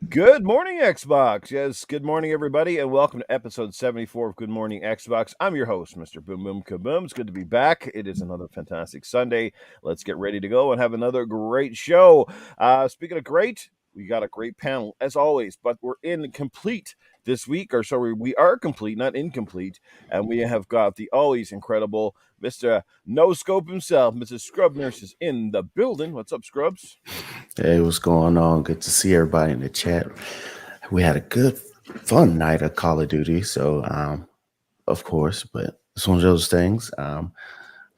Good morning, Xbox. Yes, good morning, everybody, and welcome to episode 74 of Good Morning Xbox. I'm your host, Mr. Boom Boom Kaboom. It's good to be back. It is another fantastic Sunday. Let's get ready to go and have another great show. Speaking of great, we got a great panel, as always, but we're incomplete this week, or sorry, we are complete, not incomplete, and we have got the always incredible Mr. No Scope himself, Mrs. Scrub Nurse is in the building. What's up, Scrubs? Hey, what's going on? Good to see everybody in the chat. We had a good, fun night of Call of Duty, so of course, but it's one of those things.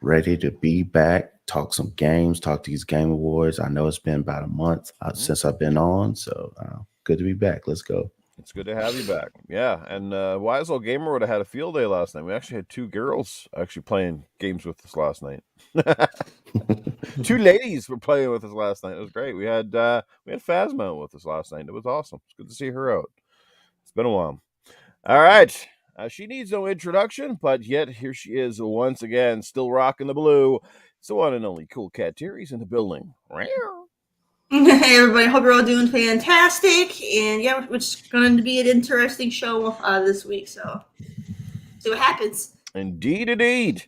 Ready to be back, talk some games, talk these game awards. I know it's been about a month since I've been on, so good to be back. Let's go. It's good to have you back. Yeah, and Wise Old Gamer would have had a field day last night. We actually had two girls actually playing games with us last night. Two ladies were playing with us last night. It was great. We had Phasma with us last night. It was awesome. It's good to see her out. It's been a while. All right. She needs no introduction, but yet here she is once again, still rocking the blue. It's the one and only cool Cat Terry's in the building. Hey everybody, hope you're all doing fantastic. And yeah, it's going to be an interesting show this week, so see what happens. Indeed.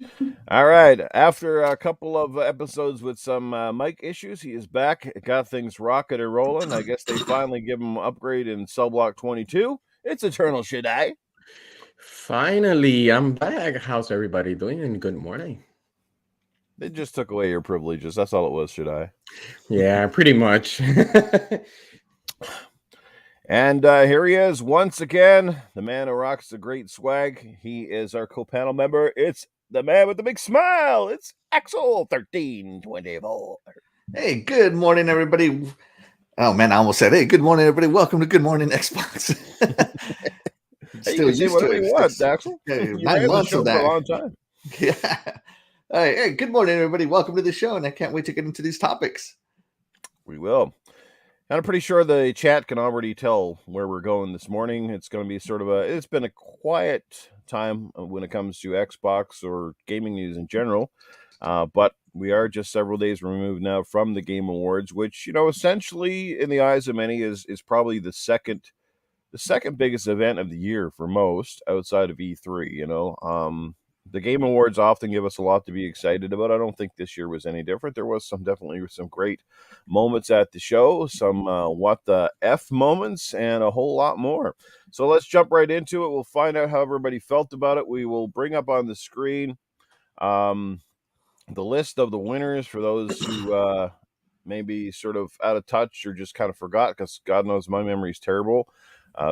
All right. After a couple of episodes with some mic issues, he is back. Got things rocking and rolling. I guess they finally give him an upgrade in Cell Block 22. It's Eternal Shaddai. Finally, I'm back. How's everybody doing? And good morning. They just took away your privileges. That's all it was, Shaddai. Yeah, pretty much. And here he is once again, the man who rocks the great swag. He is our co-panel member. It's the man with the big smile. It's Axel 1324. Hey, good morning, everybody. Oh man, I almost said, "Hey, good morning, everybody. Welcome to Good Morning Xbox." Still used to it. What, Axel? Hey, 9 months of that. For a long time. Yeah. Hey, good morning, everybody. Welcome to the show, and I can't wait to get into these topics. We will. And I'm pretty sure the chat can already tell where we're going this morning. It's going to be it's been a quiet time when it comes to Xbox or gaming news in general. But we are just several days removed now from the Game Awards, which, essentially in the eyes of many is probably the second biggest event of the year for most outside of E3, The Game Awards often give us a lot to be excited about. I don't think this year was any different. There was definitely some great moments at the show, some what the F moments, and a whole lot more. So let's jump right into it. We'll find out how everybody felt about it. We will bring up on the screen the list of the winners for those who maybe sort of out of touch or just kind of forgot, because God knows my memory is terrible.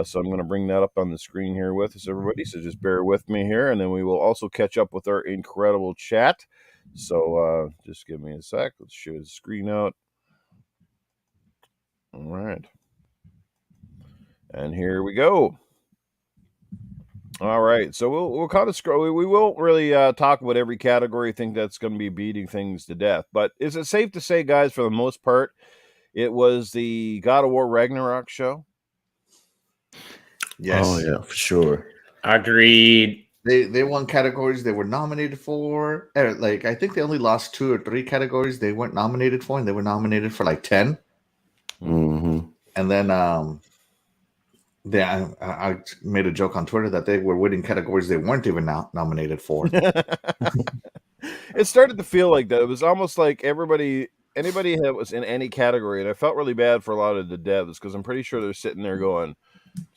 So I'm going to bring that up on the screen here with us, everybody. So just bear with me here, and then we will also catch up with our incredible chat. So just give me a sec. Let's share the screen out. All right. And here we go. All right. So we'll kind of scroll. We won't really talk about every category. I think that's going to be beating things to death. But is it safe to say, guys, for the most part, it was the God of War Ragnarok show? Yes. Oh yeah, for sure. Agreed. They won categories they were nominated for. I think they only lost 2 or 3 categories they weren't nominated for, and they were nominated for like 10. Mm-hmm. And then I made a joke on Twitter that they were winning categories they weren't even nominated for. It started to feel like that. It was almost like anybody that was in any category, and I felt really bad for a lot of the devs, because I'm pretty sure they're sitting there going,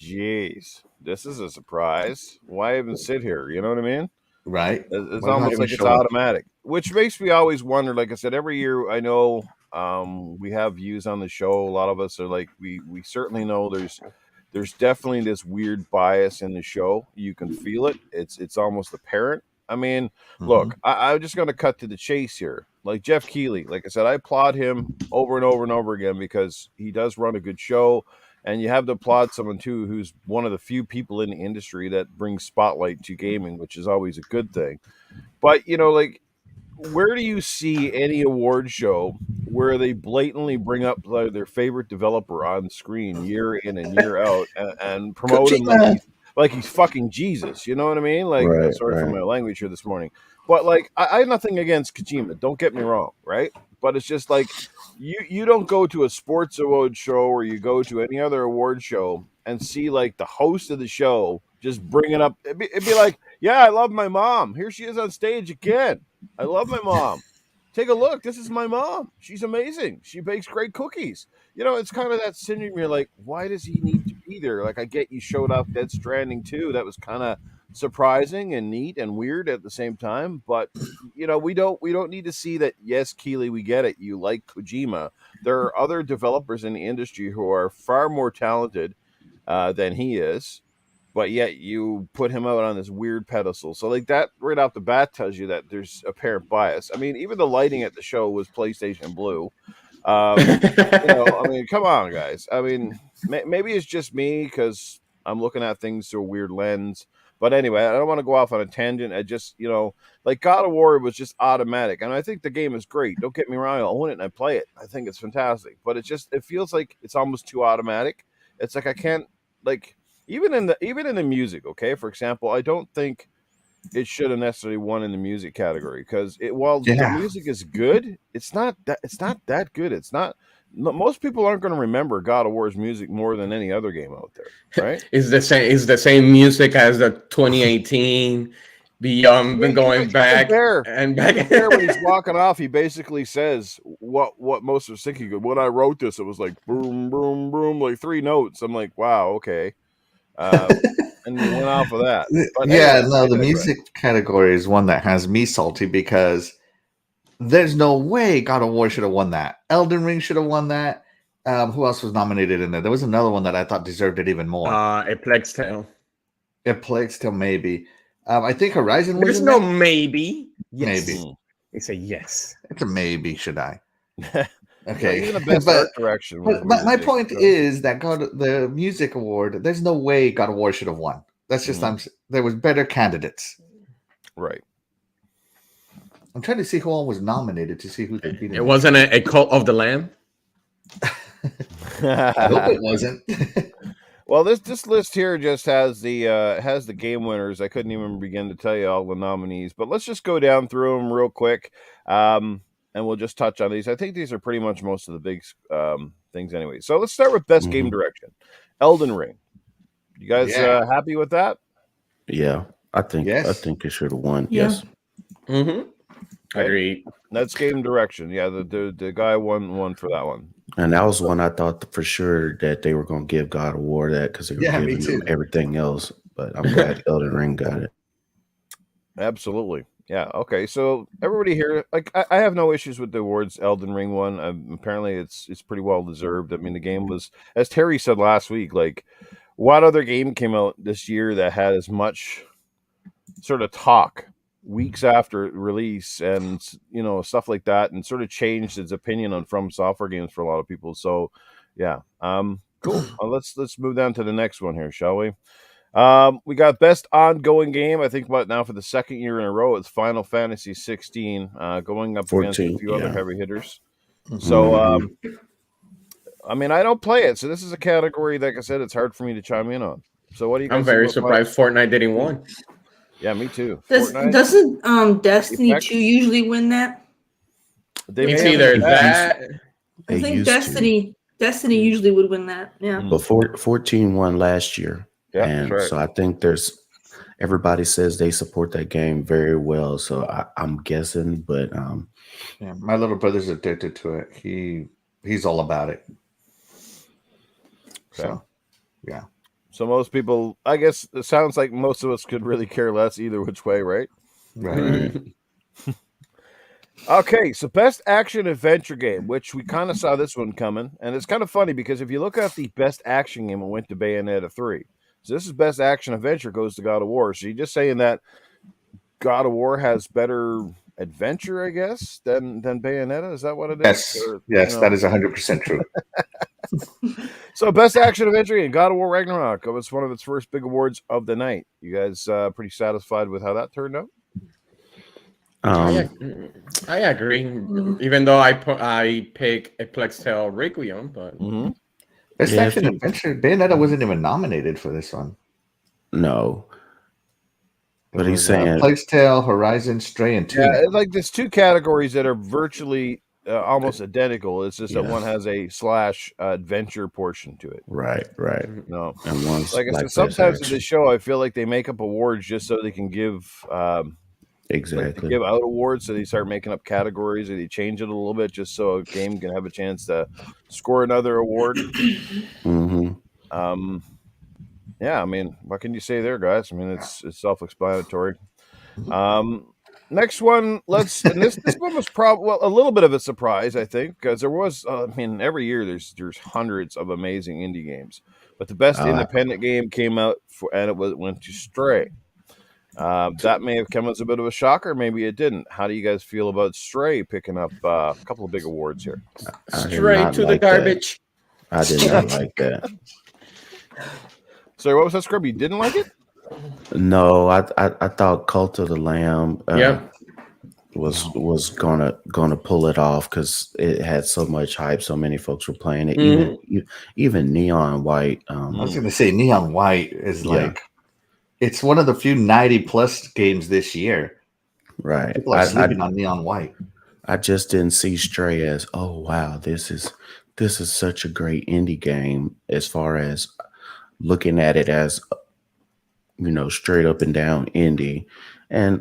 "Jeez, this is a surprise. Why even sit here?" You know what I mean? Right. It's almost like it's automatic, which makes me always wonder. Like I said, every year I know we have views on the show. A lot of us are like, we certainly know there's definitely this weird bias in the show. You can feel it. It's almost apparent. I mean, look, I'm just going to cut to the chase here. Like Jeff Keighley, like I said, I applaud him over and over and over again, because he does run a good show. And you have to applaud someone, too, who's one of the few people in the industry that brings spotlight to gaming, which is always a good thing. But, where do you see any award show where they blatantly bring up their favorite developer on screen year in and year out and promote him like he's fucking Jesus? You know what I mean? Like, sorry for my language here this morning. But, I have nothing against Kojima. Don't get me wrong, right? but it's just like you don't go to a sports award show or you go to any other award show and see like the host of the show just bringing up. It'd be like, yeah, I love my mom. Here she is on stage again. I love my mom. Take a look. This is my mom. She's amazing. She bakes great cookies. It's kind of that syndrome. You're like, why does he need to be there? Like, I get you showed up Dead Stranding too. That was kind of surprising and neat and weird at the same time. But we don't need to see that. Yes, Keeley, we get it. You like Kojima. There are other developers in the industry who are far more talented than he is. But yet you put him out on this weird pedestal. So like that right off the bat tells you that there's apparent bias. I mean, even the lighting at the show was PlayStation Blue. I mean, come on, guys. I mean, maybe it's just me because I'm looking at things through a weird lens. But anyway, I don't want to go off on a tangent. I just, like God of War was just automatic. And I think the game is great. Don't get me wrong. I own it and I play it. I think it's fantastic. But it feels like it's almost too automatic. It's like I can't, like, even in the music, okay? For example, I don't think it should have necessarily won in the music category because while the music is good, it's not that good. It's not. Most people aren't going to remember God of War's music more than any other game out there, right? It's the same music as the 2018 Beyond, going back and back. There when he's walking off, he basically says what most of us thinking. When I wrote this, it was like boom, boom, boom, like 3 notes. I'm like, wow, okay. And we went off of that. But the music category is one that has me salty because there's no way God of War should have won that. Elden Ring should have won that. Who else was nominated in there? There was another one that I thought deserved it even more. A Plague's Tale. A Plague's Tale, maybe. I think Horizon was. There's no maybe. Yes. Maybe. It's a yes. It's a maybe, Shaddai. Okay. Even the best art direction. But my point is that the music award, there's no way God of War should have won. That's just there was better candidates. Right. I'm trying to see who all was nominated to see who could beat it. It wasn't a Cult of the Lamb. I hope it wasn't. Well, this list here just has the game winners. I couldn't even begin to tell you all the nominees, but let's just go down through them real quick. And we'll just touch on these. I think these are pretty much most of the big things anyway. So let's start with best game direction. Elden Ring. You guys happy with that? Yeah, I think it should have won. Yeah. Yes. Mm-hmm. Agreed. That's game direction. Yeah, the guy won for that one. And that was one I thought for sure that they were going to give God of War that because they were giving them everything else. But I'm glad Elden Ring got it. Absolutely. Yeah. Okay. So everybody here, like, I have no issues with the awards. Elden Ring won. Apparently, it's pretty well deserved. I mean, the game was, as Terry said last week, like, what other game came out this year that had as much sort of talk weeks after release and stuff like that, and sort of changed its opinion on From Software games for a lot of people. So, yeah. Cool. Let's move down to the next one here, shall we? We got best ongoing game. I think about now for the second year in a row, it's Final Fantasy 16, going up 14, against a few other heavy hitters. So, I mean, I don't play it, so this is a category, like I said, it's hard for me to chime in on. So, what do you guys? I'm very surprised Fortnite didn't win. Yeah, me too. Doesn't Destiny 2 usually win that? It's either that. I think Destiny usually would win that. Yeah. But 14 won last year. Yeah, and right. so I think everybody says they support that game very well. So I'm guessing, but my little brother's addicted to it. He's all about it. Okay. So, yeah. So most people, I guess, it sounds like most of us could really care less either which way, right? Right. Okay, so best action adventure game, which we kind of saw this one coming, and it's kind of funny because if you look at the best action game, it went to Bayonetta 3. So this is best action adventure goes to God of War. So you're just saying that God of War has better adventure, I guess, than Bayonetta? Is that what it is? Yes, that is 100% true. So best action adventure game, God of War Ragnarok. It was one of its first big awards of the night. You guys pretty satisfied with how that turned out? I agree. Even though I pick a Plague's Tale Requiem, but Best action adventure, Bayonetta wasn't even nominated for this one. No. But he's saying Plague's Tale, Horizon, Stray, and Tunic. Yeah, like there's 2 categories that are virtually almost identical. It's just that Yeah. one has a / adventure portion to it. Right. No, And one's like I said, best sometimes in action. this show, I feel like they make up awards just so they can give, like they Exactly. give out awards. So they start making up categories, or they change it a little bit just so a game can have a chance to score another award. Mm-hmm. Yeah, I mean, what can you say there, guys? I mean, it's self-explanatory. Next one, and this one was probably a little bit of a surprise, I think, because there was, I mean, every year there's hundreds of amazing indie games, but the best independent game came out and it went to Stray. That may have come as a bit of a shocker, maybe it didn't. How do you guys feel about Stray picking up a couple of big awards here? I did Straight not to the like that. garbage. I did not like that. Sorry, what was that, Scrub? You didn't like it? No, I thought Cult of the Lamb Yeah. was gonna pull it off because it had so much hype. So many folks were playing it. Even Neon White. I was going to say Neon White is Yeah. like, it's one of the few 90+ games this year. Right. People are sleeping on Neon White. I just didn't see Stray as, oh wow, this is such a great indie game, as far as looking at it as, straight up and down indie. And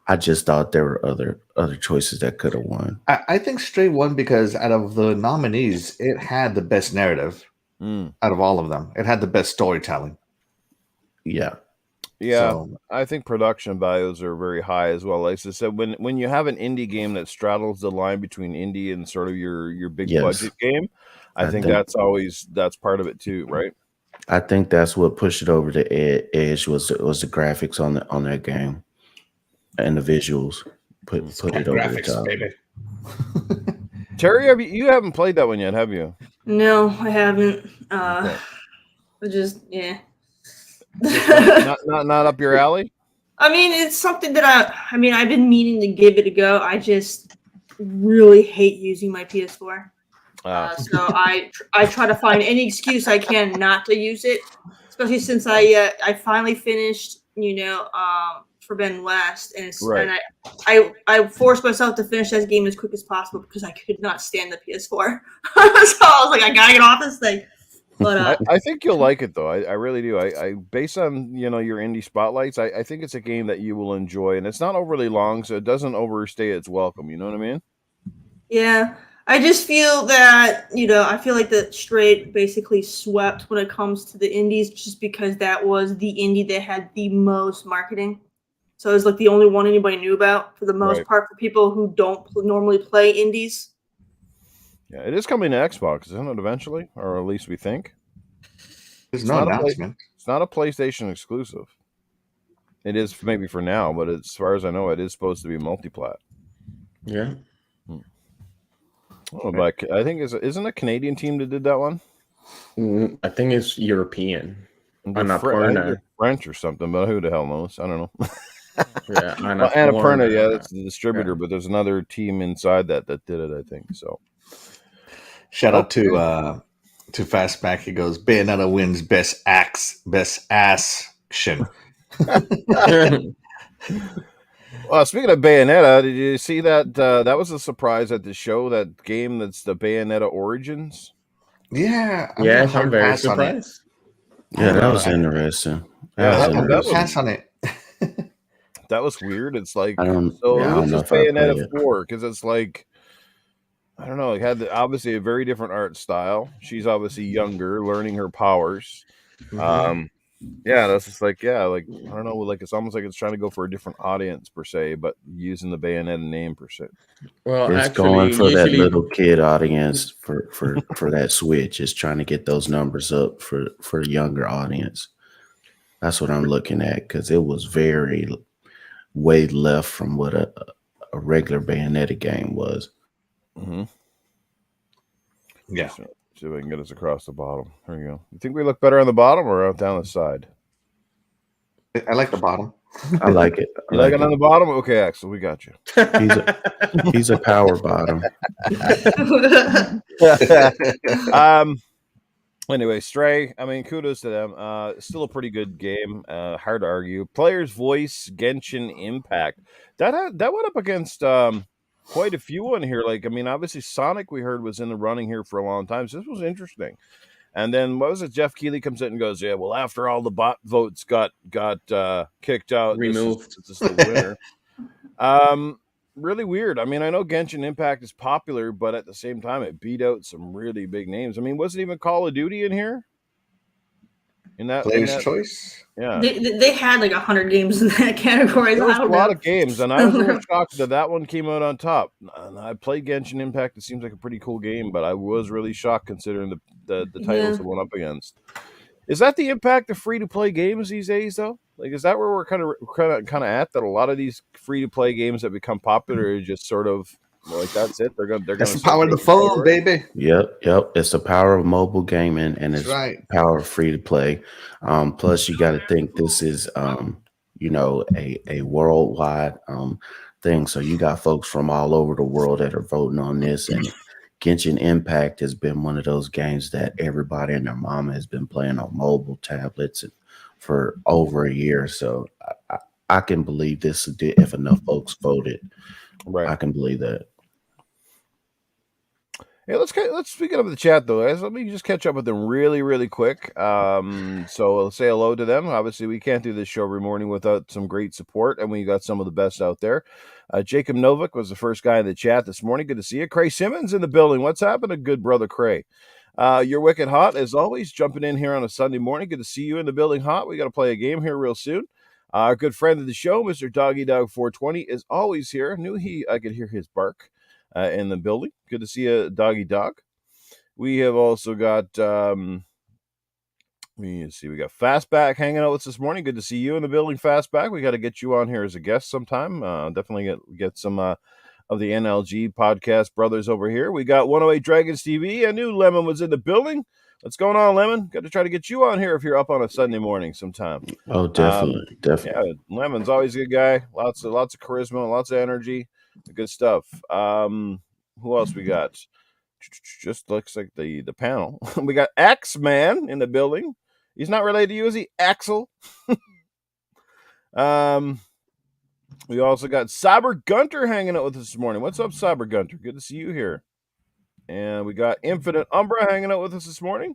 I just thought there were other choices that could have won. I think Stray won because out of the nominees, it had the best narrative out of all of them. It had the best storytelling. Yeah. Yeah, So, I think production values are very high as well. Like I said, when you have an indie game that straddles the line between indie and sort of your big Yes. budget game, I think that's part of it too, right? I think that's what pushed it over the edge was the graphics on that game and the visuals put it over the top. baby. Terry, you haven't played that one yet, have you? No, I haven't. Okay. But just yeah. Just not up your alley? I mean, it's something that I've been meaning to give it a go. I just really hate using my PS4. So I try to find any excuse I can not to use it, especially since I finally finished, Forbidden West, and Right. and I forced myself to finish that game as quick as possible because I could not stand the PS4. So I was like, I gotta get off this thing. But I think you'll like it though. I really do. I based on your indie spotlights, I think it's a game that you will enjoy, and it's not overly long, so it doesn't overstay its welcome. You know what I mean? yeah, I just feel that I feel like the Stray basically swept when it comes to the indies, just because that was the indie that had the most marketing. So it was like the only one anybody knew about for the most Right. part for people who don't normally play indies. Yeah, it is coming to Xbox, isn't it? Eventually, or at least we think. There's It's no not a announcement. It's not a PlayStation exclusive. It is maybe for now, but as far as I know, it is supposed to be multi-plat. Yeah. Oh, but I think isn't a Canadian team that did that one? I think it's European. They're Annapurna. French or something, but who the hell knows? I don't know. Yeah, Well, Annapurna, yeah, that's the distributor, but there's another team inside that did it, I think. So, Shout out to Fastback. He goes, Bayonetta wins best action. well, speaking of Bayonetta, did you see that? That was a surprise at the show. That game that's the Bayonetta Origins. Yeah. Yes, I'm very surprised. Yeah, that was interesting. Yeah, I'm going to pass on it. That was weird. It's like, I don't so know this is if I played Bayonetta it. 4 because it's like, I don't know. It had obviously a very different art style. She's obviously younger, learning her powers. Yeah, that's just like, like I don't know, like it's almost like it's trying to go for a different audience per se, but using the Bayonetta name per se. Well, It's actually, going for that usually- little kid audience for that Switch. It's trying to get those numbers up for a younger audience. That's what I'm looking at, because it was very way left from what a regular Bayonetta game was. Mm-hmm. Yeah. So, see if I can get us across the bottom. There you go. You think we look better on the bottom or out down the side? I like the bottom. I like it. You like it on the bottom? Okay, Axel, we got you. He's a power bottom. Anyway, Stray, I mean, kudos to them. Still a pretty good game. Hard to argue. Player's Voice, Genshin Impact. That went up against quite a few on here. Like, I mean, obviously Sonic we heard was in the running here for a long time. So this was interesting. And then what was it? Jeff Keighley comes in and goes, "Yeah, well, after all the bot votes got kicked out, Removed. this is the winner." Really weird. I mean, I know Genshin Impact is popular, but at the same time, it beat out some really big names. I mean, wasn't even Call of Duty in here? Player's choice. Yeah, They had like 100 games in that category. there was I a don't lot know. of games, and I was a little shocked that one came out on top. And I played Genshin Impact; it seems like a pretty cool game, but I was really shocked considering the titles Yeah. it went up against. Is that the impact of free to play games these days, though? Like, is that where we're kind of at? That a lot of these free to play games that become popular are just sort of like that's it. They're That's gonna the power of the phone, baby. Yep. It's the power of mobile gaming, and it's right. power of free to play. Plus, you got to think this is, a worldwide thing. So you got folks from all over the world that are voting on this, and Genshin Impact has been one of those games that everybody and their mama has been playing on mobile tablets for over a year. So I can believe this if enough folks voted. Right. I can believe that. Hey, let's speaking of the chat though, guys. Let me just catch up with them really, really quick. So I'll say hello to them. Obviously, we can't do this show every morning without some great support, and we got some of the best out there. Jacob Novak was the first guy in the chat this morning. Good to see you. Cray Simmons in the building. What's happening, good brother Cray? You're wicked hot as always. Jumping in here on a Sunday morning. Good to see you in the building, hot. We got to play a game here real soon. Our good friend of the show, Mr. Doggy Dog 420, is always here. I could hear his bark. In the building. Good to see you, Doggy Dog. We have also got we got Fastback hanging out with us this morning. Good to see you in the building, Fastback. We got to get you on here as a guest sometime. Definitely get some of the NLG podcast brothers over here. We got 108 Dragons TV. I knew Lemon was in the building. What's going on, Lemon? Got to try to get you on here if you're up on a Sunday morning sometime. Oh, definitely. Yeah, Lemon's always a good guy. Lots of charisma, lots of energy. Good stuff. Who else we got? Just looks like the panel. We got X-Man in the building. He's not related to you, is he? Axel. We also got Cyber Gunter hanging out with us this morning. What's up, Cyber Gunter? Good to see you here. And we got Infinite Umbra hanging out with us this morning.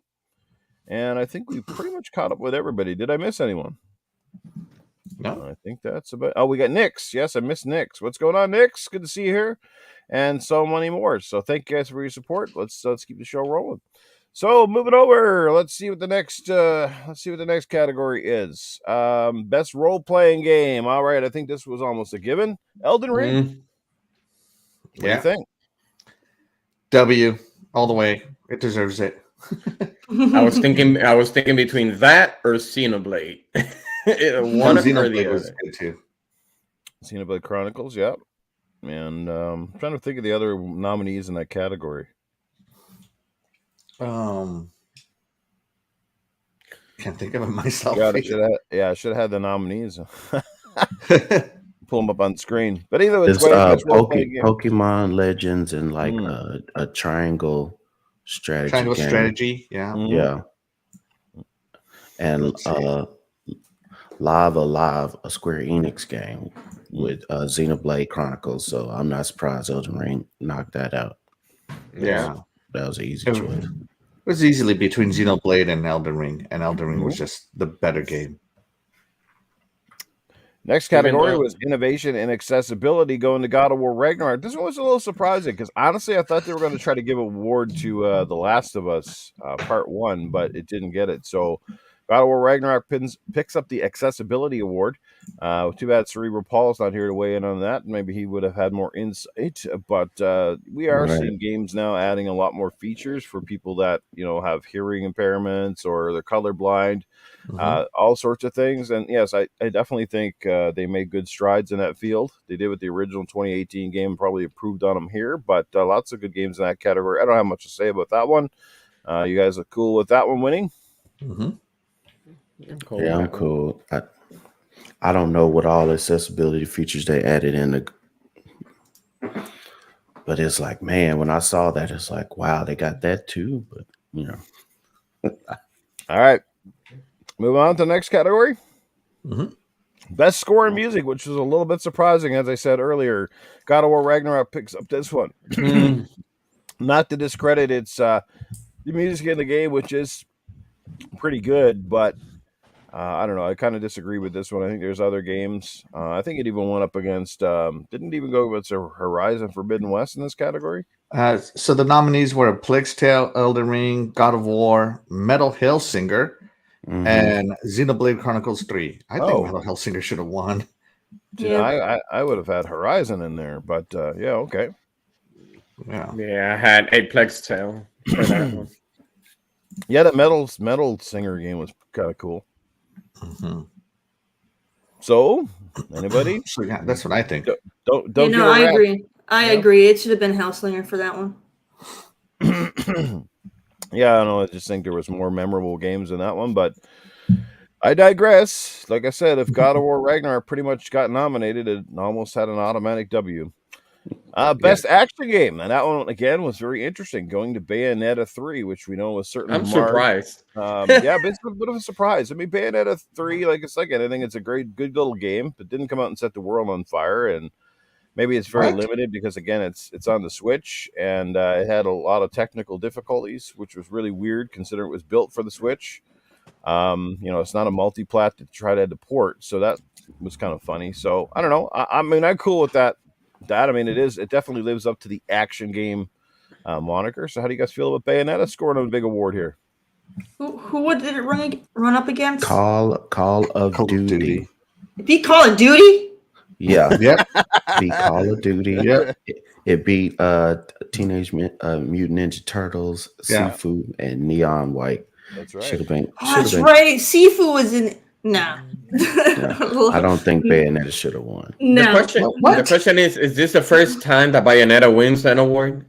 And I think we pretty much caught up with everybody. Did I miss anyone? No. I think that's about. Oh, we got Nix. Yes, I missed Nix. What's going on, Nix? Good to see you here, and so many more. So thank you guys for your support. Let's keep the show rolling. So moving over, let's see what the next category is. Best role playing game. All right, I think this was almost a given. Elden Ring. What do you think? W all the way. It deserves it. I was thinking between that or Xenoblade. One or the other. Was good too. Xenoblade Chronicles, yeah. And I'm trying to think of the other nominees in that category. Can't think of it myself. I should have had the nominees. Pull them up on screen. But either way, it's Pokemon Legends and like a triangle strategy. Triangle game. strategy, yeah. Mm-hmm. Yeah. And Live Alive, a Square Enix game with Xenoblade Chronicles. So I'm not surprised Elden Ring knocked that out. Yeah. That was an easy choice. It was easily between Xenoblade and Elden Ring, and Elden Ring was just the better game. Next category was innovation and accessibility, going to God of War Ragnarok. This one was a little surprising because honestly, I thought they were going to try to give an award to The Last of Us Part 1, but it didn't get it. So God of War Ragnarok picks up the accessibility award. Too bad Cerebral Paul's not here to weigh in on that. Maybe he would have had more insight, but we are seeing games now adding a lot more features for people that, have hearing impairments or they're colorblind. All sorts of things. And yes, I definitely think they made good strides in that field. They did with the original 2018 game, probably improved on them here, but lots of good games in that category. I don't have much to say about that one. You guys are cool with that one winning? Cool. Yeah, I'm cool. I don't know what all accessibility features they added in but it's like, man, when I saw that, it's like, wow, they got that too. But All right. Move on to the next category. Best score in music, which was a little bit surprising, as I said earlier. God of War Ragnarok picks up this one. Not to discredit its the music in the game, which is pretty good, but I don't know. I kind of disagree with this one. I think there's other games. I think it even went up against. Didn't even go against Horizon Forbidden West in this category. So the nominees were Plague's Tale, Elden Ring, God of War, Metal Hellsinger, and Xenoblade Chronicles 3. I think Metal Hellsinger should have won. Yeah. I would have had Horizon in there, but yeah, okay. Yeah, I had a Plague's Tale for that one. Yeah, that Metal Singer game was kind of cool. So, anybody? So yeah, that's what I think. Don't. I agree. I agree. It should have been Hellslinger for that one. Yeah, I know. I just think there was more memorable games in that one, but I digress. Like I said, if God of War Ragnarok pretty much got nominated, it almost had an automatic W. Best action game, and that one again was very interesting. Going to Bayonetta 3, which we know was certainly. I'm surprised. Yeah, but it's a bit of a surprise. I mean, Bayonetta 3, like it's like anything, it's a good little game, but didn't come out and set the world on fire. And maybe it's very limited because again, it's on the Switch, and it had a lot of technical difficulties, which was really weird considering it was built for the Switch. It's not a multi-plat to try to port, so that was kind of funny. So I don't know. I mean, I'm cool with that. I mean, it definitely lives up to the action game moniker. So how do you guys feel about Bayonetta scoring a big award here? Who did it run up against? Call of Duty. Beat Call of Duty? Yeah. Yep. Beat Call of Duty. Yep. It beat Teenage Mutant Ninja Turtles, Sifu, and Neon White. That's right. Should have been. That's right. Sifu was in. Nah. I don't think Bayonetta should have won. No. The question is this the first time that Bayonetta wins an award?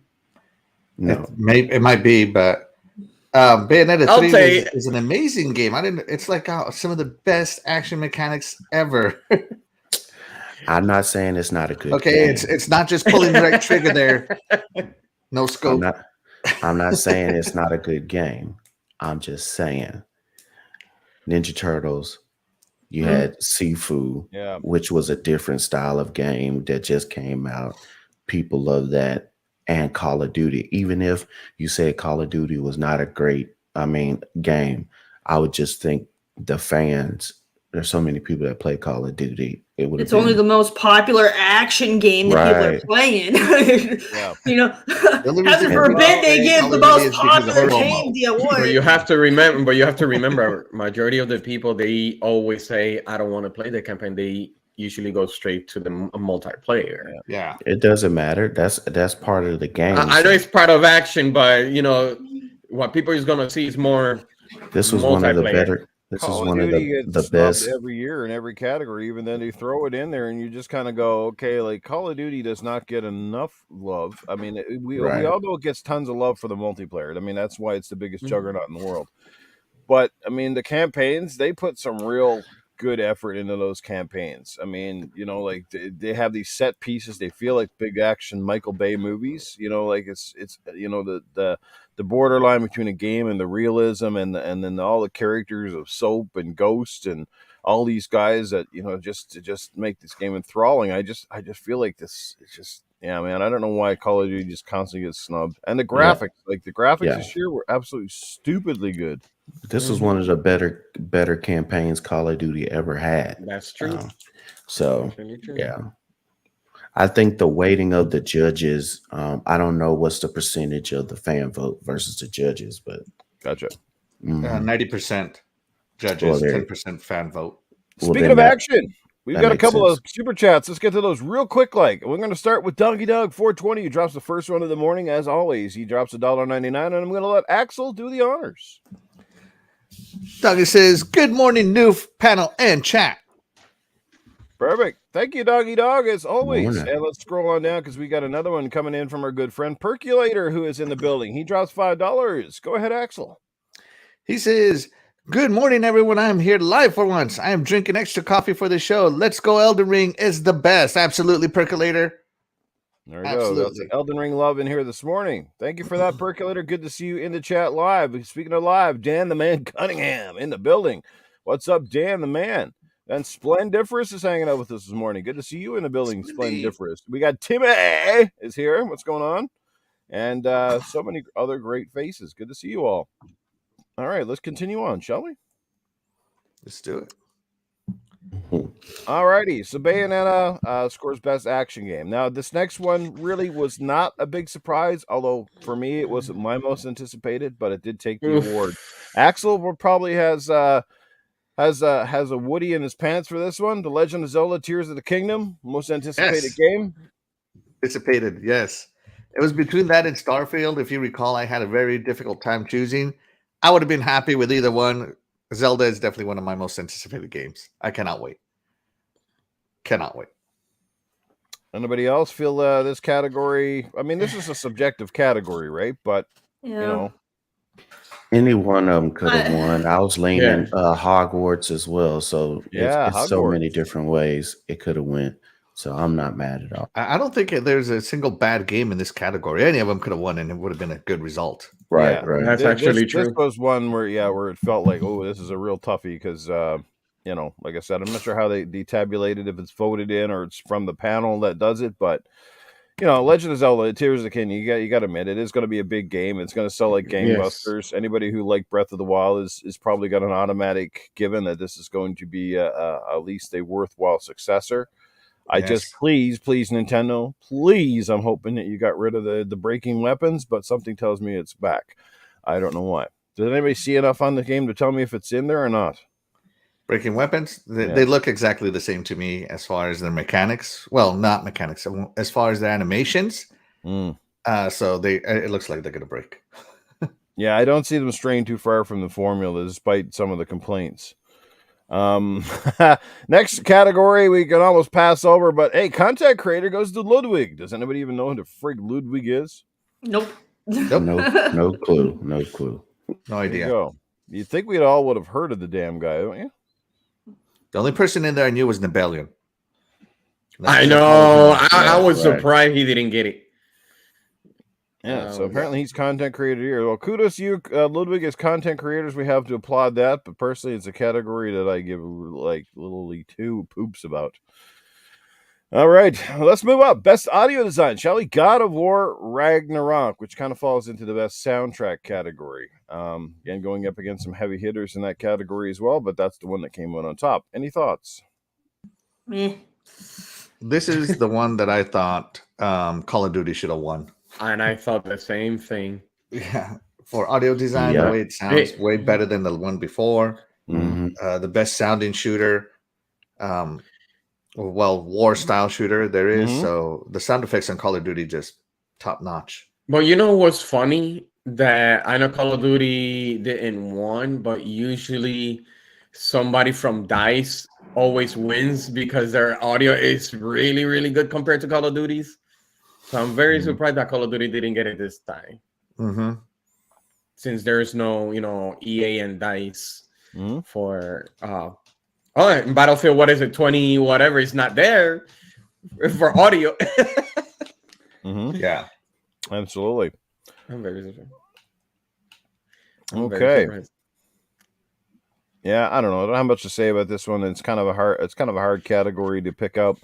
No. It might be, but Bayonetta 3 is an amazing game. It's like some of the best action mechanics ever. I'm not saying it's not a good game. It's not just pulling the right trigger there. No scope. I'm not saying it's not a good game. I'm just saying Ninja Turtles, you had Sifu, which was a different style of game that just came out. People love that. And Call of Duty. Even if you say Call of Duty was not a great, game, I would just think the fans, there's so many people that play Call of Duty. It's only the most popular action game that people are playing. Heaven forbid they give the most popular game the award. But you have to remember, majority of the people, they always say, I don't want to play the campaign. They usually go straight to the multiplayer. Yeah. It doesn't matter. That's part of the game. I know it's part of action, but what people is gonna see is more. This was one of the better. This Call is one of the best every year in every category. Even then, they throw it in there, and you just kind of go, okay, like Call of Duty does not get enough love. I mean, we all know it gets tons of love for the multiplayer. I mean, that's why it's the biggest juggernaut in the world. But I mean, the campaigns, they put some real good effort into those campaigns. I mean, like they have these set pieces. They feel like big action Michael Bay movies. Like it's the borderline between a game and the realism, and then all the characters of Soap and Ghost and all these guys that just make this game enthralling. I just feel like this. It's just man. I don't know why Call of Duty just constantly gets snubbed. And the graphics, this year were absolutely stupidly good. This was one of the better campaigns Call of Duty ever had. That's true. Yeah. I think the weighting of the judges, I don't know what's the percentage of the fan vote versus the judges, but gotcha. 90% judges, 10% fan vote. Speaking of action, we've got a couple of super chats. Let's get to those real quick. We're going to start with Donkey Dog 420, who drops the first one of the morning. As always, he drops $1.99, and I'm going to let Axel do the honors. Doggy says, "Good morning, Noof panel and chat." Perfect. Thank you, Doggy Dog, as always. And let's scroll on down because we got another one coming in from our good friend Percolator, who is in the building. He drops $5. Go ahead, Axel. He says, "Good morning, everyone. I'm here live for once. I am drinking extra coffee for the show. Let's go. Elden Ring is the best." Absolutely, Percolator. There we go. That's Elden Ring love in here this morning. Thank you for that, Percolator. Good to see you in the chat live. Speaking of live, Dan the Man Cunningham in the building. What's up, Dan the Man? And Splendiferous is hanging out with us this morning. Good to see you in the building, Splendid. Splendiferous. We got Timmy is here. What's going on? And so many other great faces. Good to see you all. All right, let's continue on, shall we? Let's do it. All righty. So Bayonetta scores best action game. Now, this next one really was not a big surprise, although for me it wasn't my most anticipated, but it did take the award. Axel probably has a Woody in his pants for this one. The Legend of Zelda: Tears of the Kingdom, most anticipated game. Anticipated, yes. It was between that and Starfield. If you recall, I had a very difficult time choosing. I would have been happy with either one. Zelda is definitely one of my most anticipated games. I cannot wait. Cannot wait. Anybody else feel this category? I mean, this is a subjective category, right? But you know, any one of them could have won. I was leaning Hogwarts as well. So it's so many different ways it could have went. So I'm not mad at all. I don't think there's a single bad game in this category. Any of them could have won, and it would have been a good result. Right. That's actually true. This was one where it felt like, oh, this is a real toughie because like I said, I'm not sure how they tabulate it, if it's voted in or it's from the panel that does it, but Legend of Zelda: Tears of the Kingdom, you got to admit it is going to be a big game. It's going to sell like gangbusters. Yes. Anybody who liked Breath of the Wild is probably got an automatic given that this is going to be at least a worthwhile successor. I just please Nintendo, please. I'm hoping that you got rid of the breaking weapons, but something tells me it's back. I don't know why. Did anybody see enough on the game to tell me if it's in there or not? Breaking weapons, they look exactly the same to me as far as their mechanics. Well, not mechanics, as far as their animations. So it looks like they're gonna break. Yeah, I don't see them straying too far from the formula, despite some of the complaints. Next category we can almost pass over, but hey, content creator goes to Ludwig. Does anybody even know who the frig Ludwig is? Nope. No clue. No idea. You'd think we all would have heard of the damn guy, don't you? The only person in there I knew was Nebelion. I know. I was surprised he didn't get it. Yeah, so apparently he's content creator here. Well, kudos to you, Ludwig. As content creators, we have to applaud that. But personally, it's a category that I give like literally two poops about. All right, let's move up. Best audio design, shall we? God of War Ragnarok, which kind of falls into the best soundtrack category. Again, going up against some heavy hitters in that category as well, but that's the one that came out on top. Any thoughts? This is the one that I thought Call of Duty should have won. And I thought the same thing. Yeah, for audio design, the way it sounds way better than the one before. The best sounding shooter, war style shooter there is. So the sound effects on Call of Duty just top notch. But you know what's funny? That I know Call of Duty didn't win, but usually somebody from DICE always wins because their audio is really, really good compared to Call of Duty's. So I'm very surprised that Call of Duty didn't get it this time. Since there's no, EA and DICE for in Battlefield, what is it, 20 whatever is not there for audio. Yeah, absolutely. I'm very surprised. Okay. Yeah, I don't know. I don't have much to say about this one. It's kind of a hard category to pick out.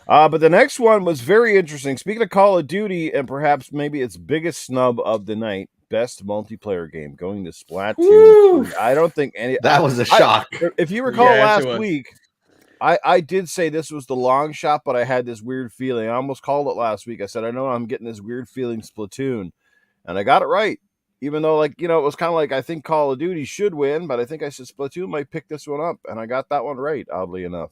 But the next one was very interesting. Speaking of Call of Duty, and perhaps maybe its biggest snub of the night, best multiplayer game, going to Splatoon. I don't think that was a shock. If you recall last week, I did say this was the long shot, but I had this weird feeling. I almost called it last week. I said, I know I'm getting this weird feeling Splatoon, and I got it right. Even though, it was kind of like, I think Call of Duty should win, but I think I said Splatoon might pick this one up, and I got that one right, oddly enough.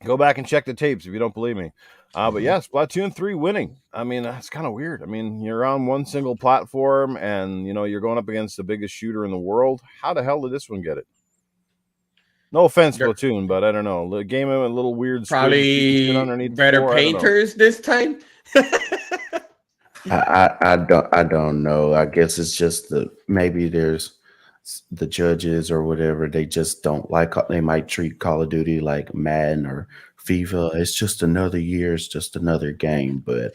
Go back and check the tapes if you don't believe me. But yeah, Splatoon 3 winning. I mean, that's kind of weird. I mean, you're on one single platform, and, you're going up against the biggest shooter in the world. How the hell did this one get it? No offense, Splatoon, but I don't know. The game went a little weird. Probably better painters this time. I don't know. I guess it's just maybe there's the judges or whatever. They just don't like. They might treat Call of Duty like Madden or FIFA. It's just another year. It's just another game. But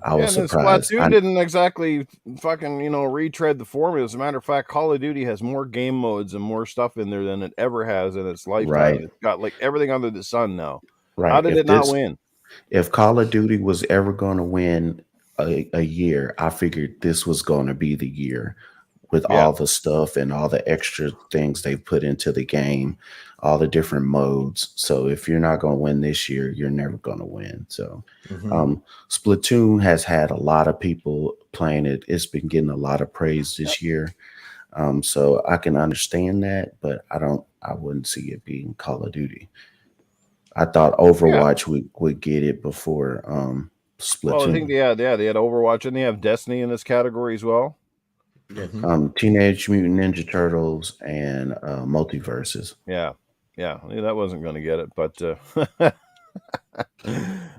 I Yeah, was and then surprised. Splatoon didn't exactly fucking, retread the formula. As a matter of fact, Call of Duty has more game modes and more stuff in there than it ever has in its lifetime. Right, It's got like everything under the sun now. How right. did it not win? If Call of Duty was ever going to win a year, I figured this was going to be the year with Yeah. all the stuff and all the extra things they put into the game, all the different modes. So if you're not going to win this year, you're never going to win. So Splatoon has had a lot of people playing it. It's been getting a lot of praise this year. So I can understand that, but I wouldn't see it being Call of Duty. I thought Overwatch would get it before Well, I think Splatoon. they had Overwatch, and they have Destiny in this category as well. Teenage Mutant Ninja Turtles and Multiverses. Yeah, I knew that wasn't going to get it, but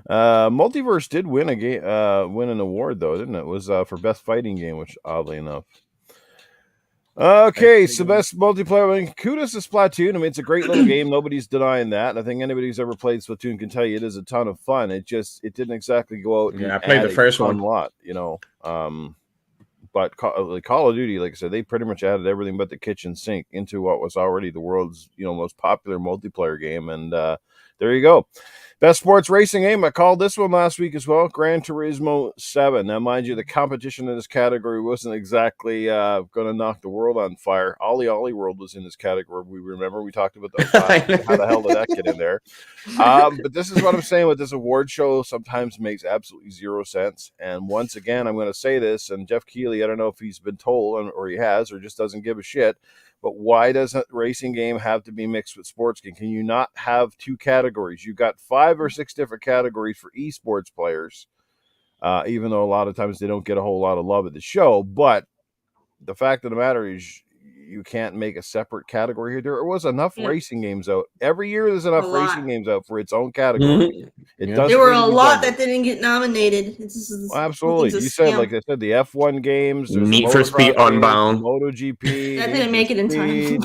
Multiverse did win a game, win an award though, didn't it? It was for best fighting game, which oddly enough. Okay, so best multiplayer. I mean, kudos to Splatoon. I mean, it's a great little game. Nobody's denying that. And I think anybody who's ever played Splatoon can tell you it is a ton of fun. It didn't exactly go out. Yeah, I played the first one. Lot, But Call of Duty, like I said, they pretty much added everything but the kitchen sink into what was already the world's most popular multiplayer game. And there you go. Best sports racing game. I called this one last week as well. Gran Turismo 7. Now, mind you, the competition in this category wasn't exactly going to knock the world on fire. Ollie World was in this category. We talked about that. How the hell did that get in there? But this is what I'm saying with this award show. Sometimes makes absolutely zero sense. And once again, I'm going to say this. And Jeff Keighley, I don't know if he's been told or he has or just doesn't give a shit. But why does a racing game have to be mixed with sports game? Can you not have two categories? You've got 5 or 6 different categories for esports players, even though a lot of times they don't get a whole lot of love at the show. But the fact of the matter is you can't make a separate category here. There was enough racing games out. Every year there's enough racing games out for its own category. There were a lot that didn't get nominated. Absolutely. You said, like I said, the F1 games. Need for Speed Unbound. MotoGP. That didn't make it in time.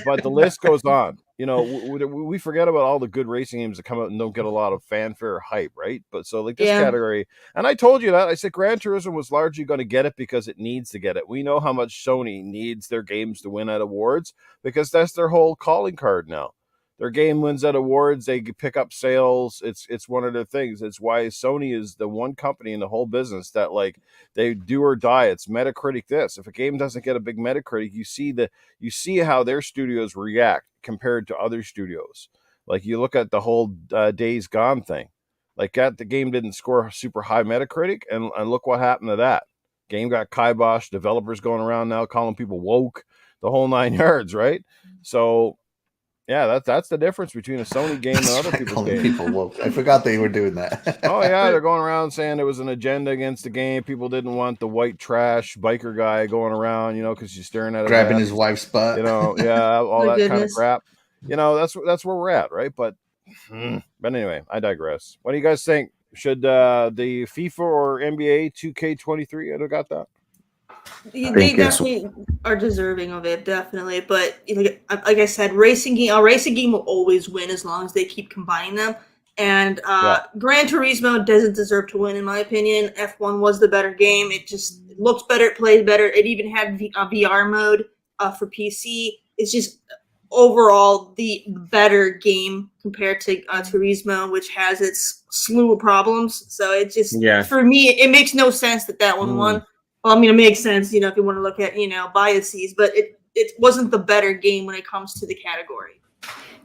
But the list goes on. We forget about all the good racing games that come out and don't get a lot of fanfare or hype, right? But so like this category, and I told you that. I said Gran Turismo was largely going to get it because it needs to get it. We know how much Sony needs their games to win at awards because that's their whole calling card now. Their game wins at awards, they pick up sales. It's one of their things. It's why Sony is the one company in the whole business that like they do or die. It's Metacritic this. If a game doesn't get a big Metacritic, you see how their studios react compared to other studios. Like you look at the whole Days Gone thing. Like the game didn't score super high Metacritic, and look what happened to that. Game got kiboshed, developers going around now calling people woke, the whole 9 yards, right? So yeah, that's the difference between a Sony game and other people's games. People woke. I forgot they were doing that. Oh yeah, they're going around saying there was an agenda against the game. People didn't want the white trash biker guy going around, because he's staring at grabbing his wife's butt. all that kind of crap. That's where we're at, right? But anyway, I digress. What do you guys think? Should the FIFA or NBA 2K23 have got that? They definitely are deserving of it, definitely. But like I said, a racing game will always win as long as they keep combining them. And Gran Turismo doesn't deserve to win, in my opinion. F1 was the better game. It looks better, it plays better. It even had a VR mode for PC. It's just overall the better game compared to Turismo, which has its slew of problems. So it just, for me, it makes no sense that one won. Well, I mean, it makes sense, if you want to look at, biases, but it wasn't the better game when it comes to the category.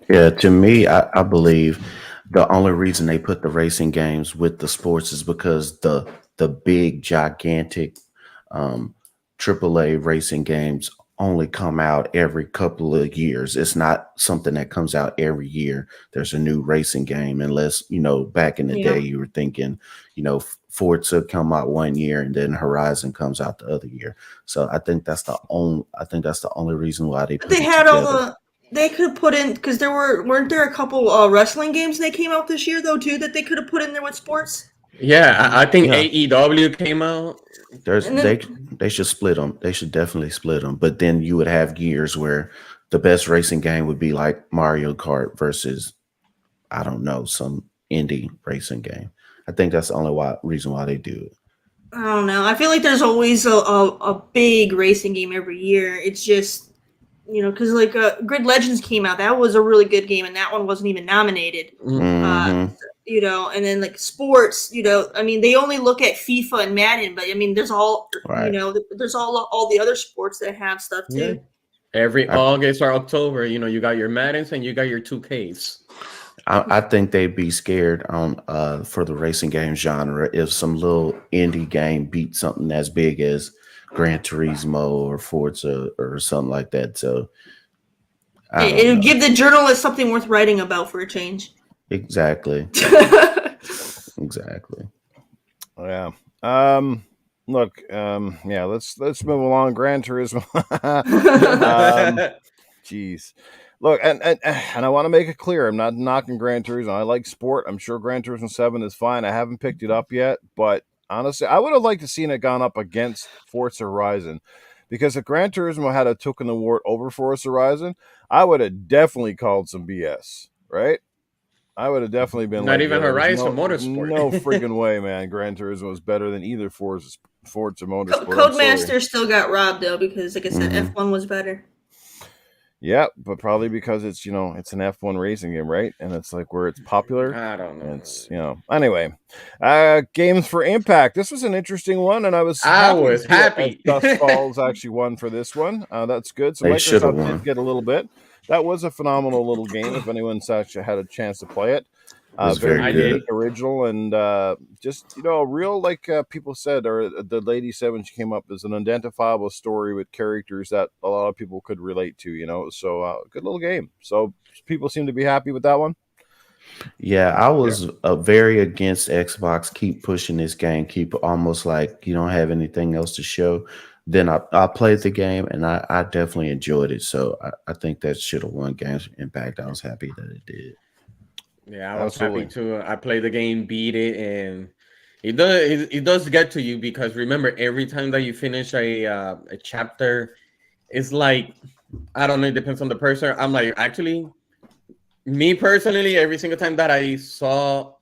Yeah, to me, I believe the only reason they put the racing games with the sports is because the big, gigantic AAA racing games only come out every couple of years. It's not something that comes out every year. There's a new racing game, unless, back in the day you were thinking, Forza come out one year and then Horizon comes out the other year. So I think that's the only reason why they put they had together. They could put in, because weren't there a couple wrestling games that came out this year though too that they could have put in there with sports? Yeah, I think AEW came out. They should split them. They should definitely split them. But then you would have years where the best racing game would be like Mario Kart versus, I don't know, some indie racing game. I think that's the only reason why they do it. I don't know. I feel like there's always a big racing game every year. It's just, because like Grid Legends came out. That was a really good game, and that one wasn't even nominated. Mm-hmm. And then like sports, I mean, they only look at FIFA and Madden, but I mean, there's all, Right. there's all the other sports that have stuff too. Yeah. Every August or October, you got your Maddens and you got your 2Ks. I think they'd be scared on for the racing game genre if some little indie game beat something as big as Gran Turismo or Forza or something like that. So It'll give the journalist something worth writing about for a change. Exactly. Exactly. Yeah. Look. Yeah. Let's move along. Gran Turismo. Jeez. Look, and I want to make it clear, I'm not knocking Gran Turismo. I like sport. I'm sure Gran Turismo 7 is fine. I haven't picked it up yet, but honestly, I would have liked to seen it gone up against Forza Horizon, because if Gran Turismo had took an award over Forza Horizon, I would have definitely called some BS, right? I would have definitely been Not even Horizon Motorsport. No friggin' way, man. Gran Turismo is better than either Forza Motorsport. Codemaster still got robbed though, because like I said, F1 was better. Yeah, but probably because it's it's an F1 racing game, right? And it's like where it's popular. I don't know. It's anyway. Games for Impact. This was an interesting one, and I was happy. Dust Falls actually won for this one. That's good. So Microsoft did get a little bit. That was a phenomenal little game. If anyone's actually had a chance to play it. Very good, original, and just a real, like people said, or the lady said when she came up, is an identifiable story with characters that a lot of people could relate to. So good little game. So people seem to be happy with that one. Yeah, I was very against Xbox keep pushing this game, keep almost like you don't have anything else to show. Then I played the game and I definitely enjoyed it. So I think that should have won Games Impact. I was happy that it did. Yeah, I was happy too. I played the game, beat it, and it does get to you, because remember, every time that you finish a chapter, it's like, I don't know, it depends on the person. I'm like, actually, me personally, every single time that I saw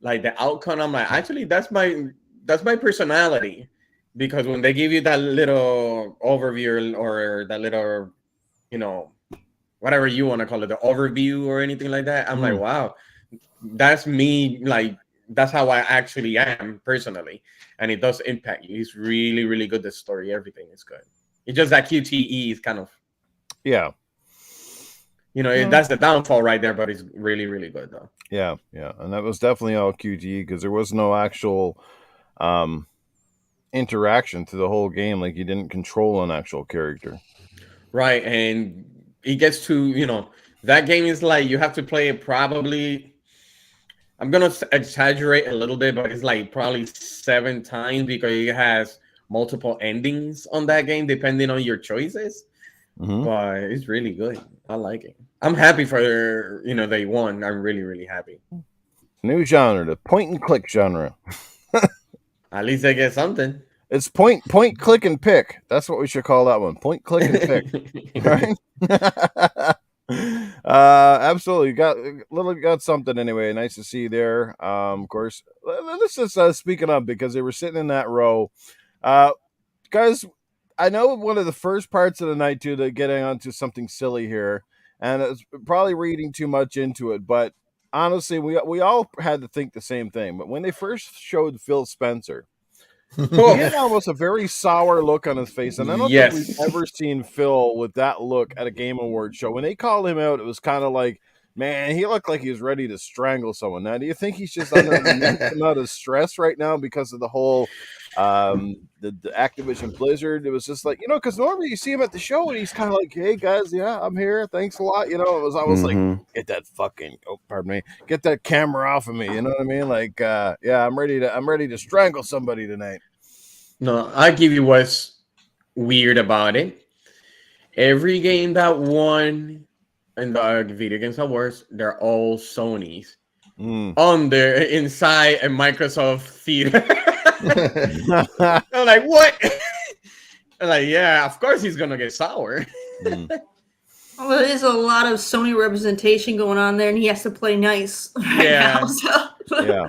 like the outcome, I'm like, actually, that's my personality, because when they give you that little overview or that little, whatever you want to call it, the overview or anything like that, I'm like, wow. That's me, like that's how I actually am personally, and it does impact you. It's really, really good. The story, everything is good. It's just that QTE is kind of, that's the downfall right there. But it's really, really good though. Yeah, and that was definitely all QTE, because there was no actual interaction through the whole game. Like you didn't control an actual character, right? And it gets to that game is like you have to play it probably. I'm going to exaggerate a little bit, but it's like probably 7 times, because it has multiple endings on that game, depending on your choices. But it's really good. I like it. I'm happy for, they won. I'm really, really happy. New genre, the point and click genre. At least they get something. It's point, click, and pick. That's what we should call that one. Point, click, and pick. Right? Absolutely, got something anyway. Nice to see you there. Of course, let's just speaking of, because they were sitting in that row, guys. I know one of the first parts of the night too, to getting onto something silly here, and it's probably reading too much into it, but honestly, we all had to think the same thing. But when they first showed Phil Spencer, he had almost a very sour look on his face, and I don't think we've ever seen Phil with that look at a Game Awards show. When they called him out, it was kind of like, man, he looked like he was ready to strangle someone. Now, do you think he's just under an immense amount of stress right now because of the whole the Activision Blizzard? It was just like, because normally you see him at the show and he's kind of like, hey guys, yeah, I'm here, thanks a lot. It was almost like, get that get that camera off of me. You know what I mean? Like, yeah, I'm ready to strangle somebody tonight. No, I give you what's weird about it. Every game that won in the Video Games Awards, they're all Sony's on there inside a Microsoft theater. I'm like, what? I'm like, yeah, of course he's gonna get sour. Well, there's a lot of Sony representation going on there, and he has to play nice right now. So.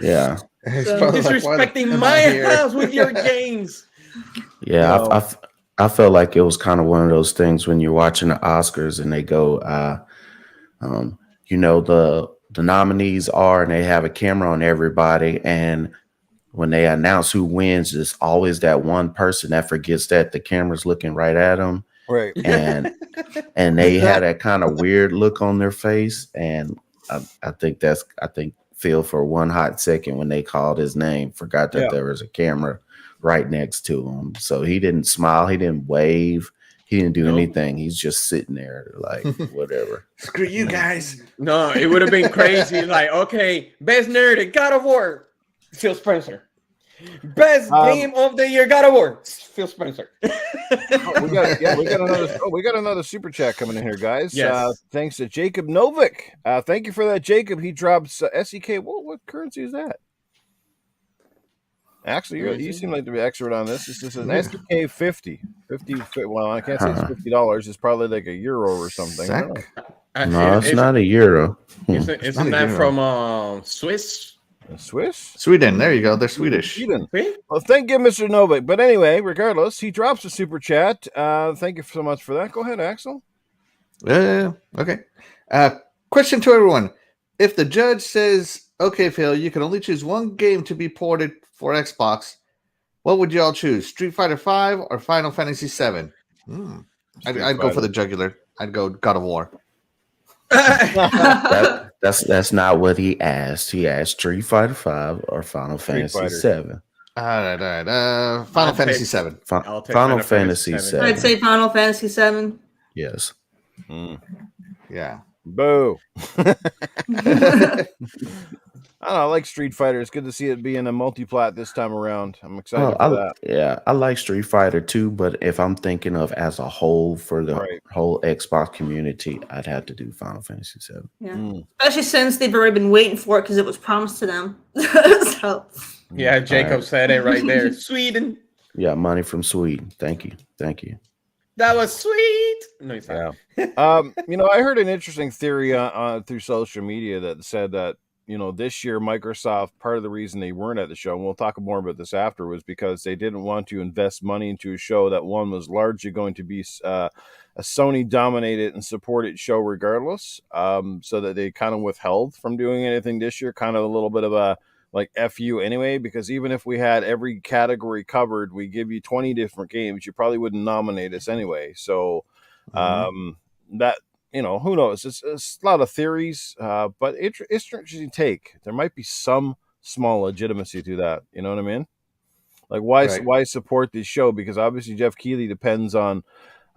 Yeah. It's So- probably like, why the Disrespecting am I my here? house with your games. Yeah, No. I felt like it was kind of one of those things when you're watching the Oscars and they go, you know, the nominees are, and they have a camera on everybody, and when they announce who wins, it's always that one person that forgets that the camera's looking right at them, Right. and they had that kind of weird look on their face, and I think Phil for one hot second when they called his name forgot that Yeah. there was a camera right next to him, so he didn't smile, he didn't wave, he didn't do Nope. anything. He's just sitting there like whatever. Screw you guys. No, it would have been crazy. Like, okay, best narrative, God of War, Phil Spencer. Best game of the year, God of War, Phil Spencer. we got another super chat coming in here, guys. Yes. Thanks to Jacob Novik. Thank you for that, Jacob. He drops SEK. What currency is that? Actually, you seem like to be expert on this. This is an SEK 50. Well, I can't say it's $50. It's probably like a euro or something. I don't know. No, it's not a euro. Isn't that from Swiss? Swiss? Sweden. There you go. They're Swedish. Sweden. See? Well, thank you, Mr. Novik. But anyway, regardless, he drops a super chat. Thank you so much for that. Go ahead, Axel. Okay. Question to everyone. If the judge says, okay, Phil, you can only choose one game to be ported for Xbox, what would you all choose? Street Fighter 5 or Final Fantasy 7? I'd go for the jugular. I'd go God of War. That's not what he asked. He asked Street Fighter 5 or Final Fantasy 7. All right. Final Fantasy 7. I'll take Final Fantasy 7. I'd say Final Fantasy 7. Yes. Yeah. Boo. I like Street Fighter. It's good to see it being a multi-plat this time around. I'm excited for that. Yeah, I like Street Fighter too, but if I'm thinking of as a whole for the whole Xbox community, I'd have to do Final Fantasy 7. Yeah. Especially since they've already been waiting for it because it was promised to them. So. Yeah, Jacob said it right there. Sweden. Yeah, money from Sweden. Thank you. That was sweet. No, it's not. Yeah. I heard an interesting theory through social media that said that this year Microsoft, part of the reason they weren't at the show, and we'll talk more about this after, was because they didn't want to invest money into a show that one was largely going to be a Sony dominated and supported show regardless. So that they kind of withheld from doing anything this year, kind of a little bit of a like F you anyway, because even if we had every category covered, we give you 20 different games, you probably wouldn't nominate us anyway. So that, who knows? It's a lot of theories, but it's an interesting take. There might be some small legitimacy to that. You know what I mean? Like, why support this show? Because obviously Jeff Keighley depends on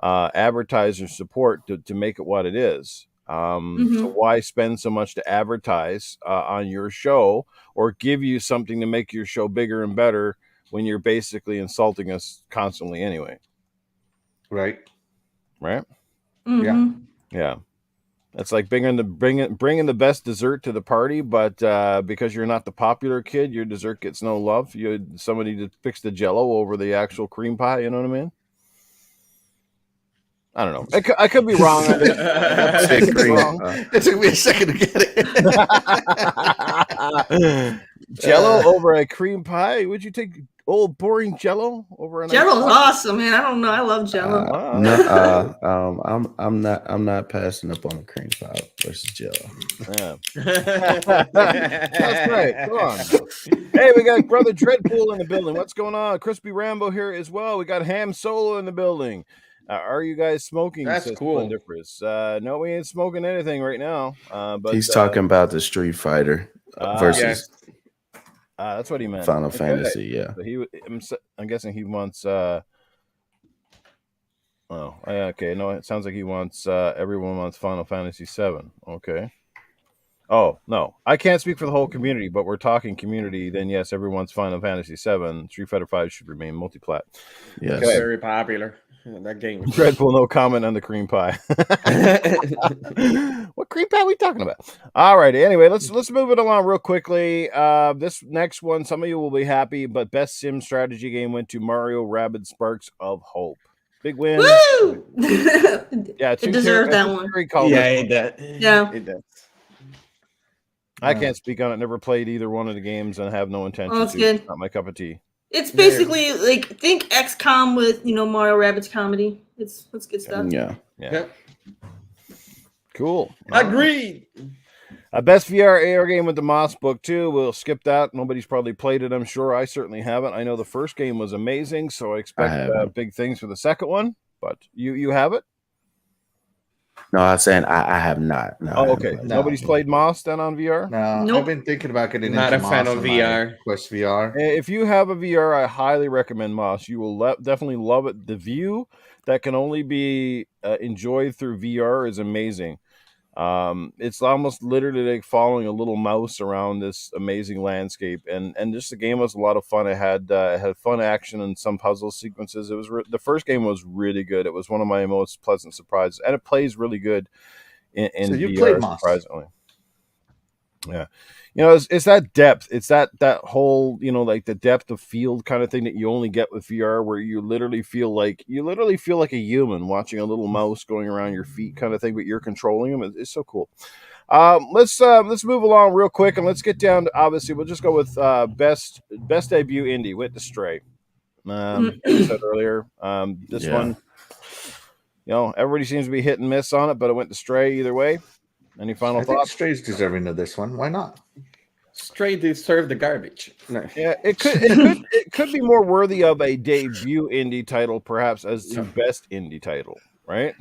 advertiser support to make it what it is. So why spend so much to advertise on your show or give you something to make your show bigger and better when you're basically insulting us constantly anyway? Right. Yeah. It's like bringing the best dessert to the party, but because you're not the popular kid, your dessert gets no love. Somebody just picks the Jell-O over the actual cream pie. You know what I mean? I don't know. I could be wrong. It took me a second to get it. Jell-O over a cream pie? Would you take old boring Jell-O over a Jell-O's awesome, man. I don't know. I love Jell-O. I'm not passing up on a cream pie versus Jell-O. Yeah. That's right. Go on. Hey, we got Brother Dreadpool in the building. What's going on? Crispy Rambo here as well. We got Ham Solo in the building. Are you guys smoking? That's cool. No, we ain't smoking anything right now. But he's talking about the Street Fighter versus. That's what he meant. Final Fantasy, yeah. So I'm guessing he wants. Okay. No, it sounds like he wants. Everyone wants Final Fantasy 7. Okay. Oh no, I can't speak for the whole community, but we're talking community. Then yes, everyone's Final Fantasy 7. Street Fighter 5 should remain multiplat. Yes, okay. Very popular. That game. Dreadpool, no comment on the cream pie. What cream pie are we talking about? All right. Anyway, let's move it along real quickly. This next one, some of you will be happy, but best sim strategy game went to Mario Rabbids Sparks of Hope. Big win. Woo! Yeah, it deserved that one. Yeah, it does. Yeah. It does. I can't speak on it. Never played either one of the games and have no intention that's to. good. It's not my cup of tea. It's basically like think XCOM with Mario Rabbids comedy. It's good stuff. Yeah. Cool. Agreed. Best VR AR game with the Moss book too. We'll skip that. Nobody's probably played it. I'm sure. I certainly haven't. I know the first game was amazing, so I expect big things for the second one. But you have it? No, I'm saying I have not. No, Oh, okay. Nobody's played Moss then on VR? No, Nope. I've been thinking about getting Not into a fan Moss of on VR. my Quest VR. If you have a VR, I highly recommend Moss. You will definitely love it. The view that can only be enjoyed through VR is amazing. It's almost literally like following a little mouse around this amazing landscape, and just the game was a lot of fun. It had fun action and some puzzle sequences. It was the first game was really good. It was one of my most pleasant surprises, and it plays really good in So you VR, played Moss. surprisingly. Yeah, it's that depth. It's that whole like the depth of field kind of thing that you only get with VR, where you literally feel like a human watching a little mouse going around your feet, kind of thing, but you're controlling them. It's so cool. Let's move along real quick, and let's get down to, obviously we'll just go with best debut indie. Went to Stray. Like I said earlier, this one, everybody seems to be hit and miss on it, but it went to Stray either way. Any final thoughts? I think Stray's deserving of this one. Why not? Stray deserve the garbage. No. Yeah, it could be more worthy of a debut indie title, perhaps, as the best indie title, right?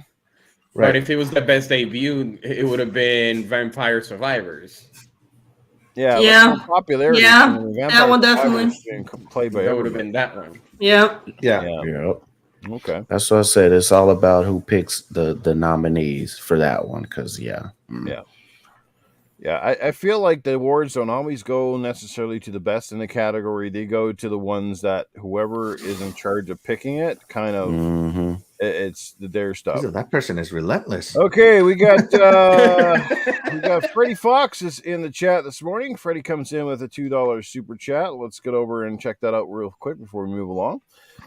But if it was the best debut, it would have been Vampire Survivors. Yeah. Popularity. Yeah, that one definitely. Played by That would have been that one. Yeah. Okay. That's what I said. It's all about who picks the nominees for that one. Because Yeah, I feel like the awards don't always go necessarily to the best in the category. They go to the ones that whoever is in charge of picking it kind of it's their stuff. That person is relentless. Okay, we got Freddie Fox is in the chat this morning. Freddie comes in with a $2 super chat. Let's get over and check that out real quick before we move along.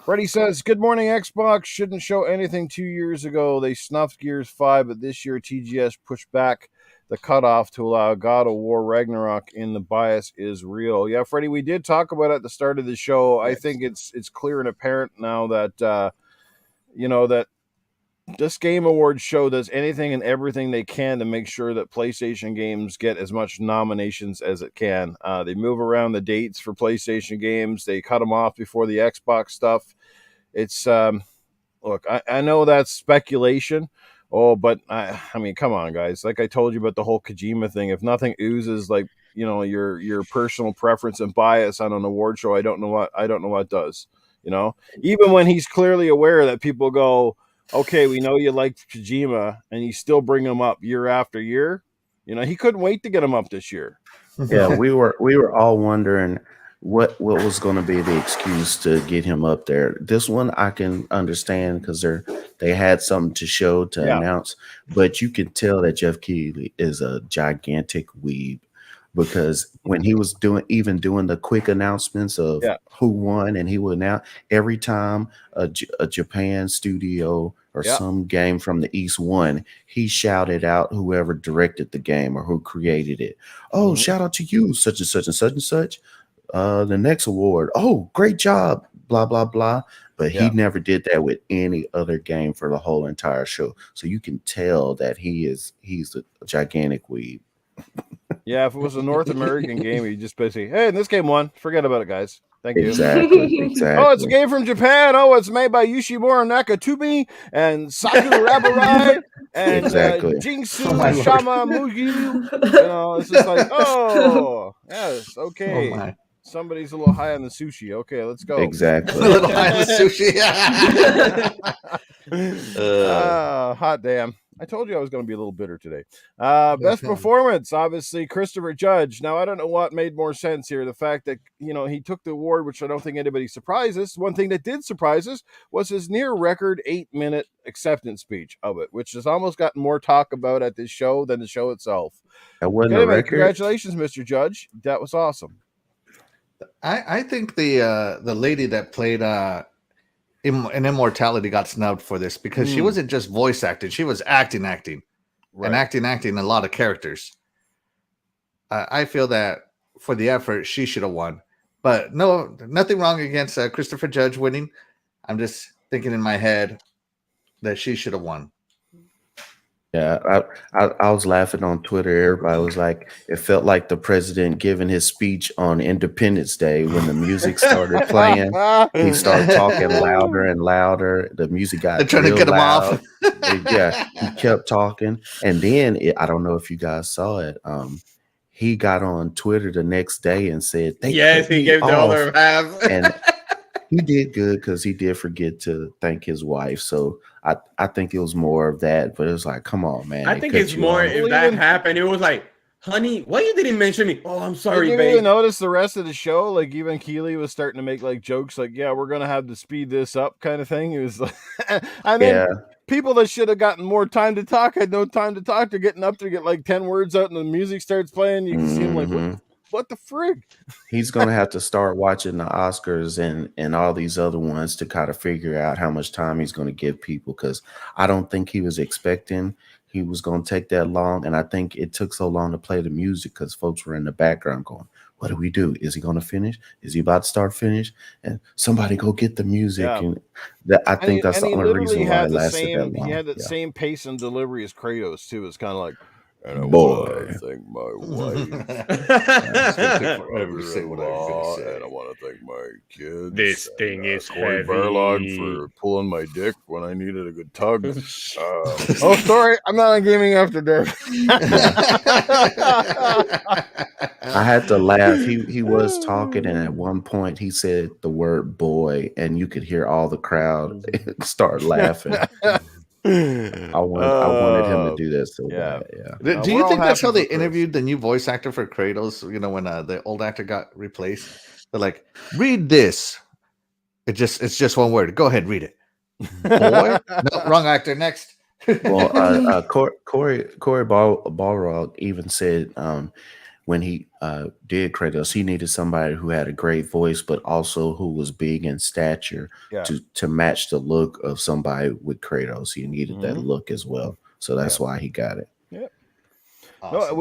Freddie says, "Good morning, Xbox. Shouldn't show anything 2 years ago. They snuffed Gears 5, but this year TGS pushed back the cutoff to allow God of War Ragnarok in. The bias is real." Yeah, Freddie, we did talk about it at the start of the show. I think it's clear and apparent now that that this Game Awards show does anything and everything they can to make sure that PlayStation games get as much nominations as it can. They move around the dates for PlayStation games. They cut them off before the Xbox stuff. It's look, I know that's speculation. Oh, but I mean, come on, guys. Like I told you about the whole Kojima thing. If nothing oozes like your personal preference and bias on an award show, I don't know what does. Even when he's clearly aware that people go, okay, we know you like Kojima, and you still bring him up year after year. He couldn't wait to get him up this year. Yeah, we were all wondering what was going to be the excuse to get him up there. This one I can understand because they had something to show to announce, but you can tell that Jeff Keighley is a gigantic weeb, because when he was doing the quick announcements of who won, and he would announce every time a Japan studio or some game from the East won, he shouted out whoever directed the game or who created it. Oh, shout out to you, such and such and such and such. The next award. Oh, great job. Blah, blah, blah. But he never did that with any other game for the whole entire show. So you can tell that he's a gigantic weeb. Yeah, if it was a North American game, you just basically, hey, this game won. Forget about it, guys. Thank you. Exactly. Oh, it's a game from Japan. Oh, it's made by Yoshimura Nakatsubi and Saku Rabarai and Jingsu Shama Mugi. It's just like, oh, yes, okay. Oh, somebody's a little high on the sushi. Okay, let's go. Exactly. A little high on the sushi. Hot damn. I told you I was going to be a little bitter today. Best performance, obviously, Christopher Judge. Now, I don't know what made more sense here. The fact that, he took the award, which I don't think anybody surprises. One thing that did surprise us was his near record 8-minute acceptance speech of it, which has almost gotten more talk about at this show than the show itself. That wasn't a record. Congratulations, Mr. Judge. That was awesome. I think the lady that played in Immortality got snubbed for this because she wasn't just voice acting; she was acting, right. and acting a lot of characters. I feel that for the effort, she should have won. But no, nothing wrong against Christopher Judge winning. I'm just thinking in my head that she should have won. Yeah, I was laughing on Twitter. Everybody was like, it felt like the president giving his speech on Independence Day when the music started playing. He started talking louder and louder. The music got They're trying to real get him loud. off. Yeah, he kept talking, and then I don't know if you guys saw it. He got on Twitter the next day and said they cut he me gave the off, other half. and he did good because he did forget to thank his wife. So I think it was more of that, but it was like, come on, man. I think it's more if that happened. It was like, honey, why you didn't mention me? Oh, I'm sorry, Did you babe. even notice the rest of the show? Like even Keeley was starting to make like jokes, like, "Yeah, we're gonna have to speed this up," kind of thing. It was like, and then people that should have gotten more time to talk had no time to talk. They're getting up to get like 10 words out, and the music starts playing. You can see him like, what the frig? He's gonna have to start watching the Oscars and all these other ones to kind of figure out how much time he's going to give people, because I don't think he was expecting he was going to take that long, and I think it took so long to play the music because folks were in the background going, what do we do? Is he going to finish? Is he about to start finish? And somebody go get the music. Yeah. And I think that's the only reason why it lasted that long. He had that same pace and delivery as Kratos too. It's kind of like, and I Boy, want to thank my wife. Forever say what I was going to say. And I want to thank my kids. This thing is Corey heavy. Barlog for pulling my dick when I needed a good tug. Oh, sorry, I'm not on Gaming After Dark. I had to laugh. He was talking, and at one point he said the word "boy," and you could hear all the crowd start laughing. I wanted him to do that so bad. Yeah. Do you think that's how they interviewed the new voice actor for Kratos? You know, when the old actor got replaced, they're like, "Read this." It's just one word. Go ahead, read it. Boy, no, wrong actor. Next. Well, Corey Balrog even said when he did Kratos, he needed somebody who had a great voice, but also who was big in stature to match the look of somebody with Kratos. He needed that look as well, so that's why he got it. Yeah. Awesome.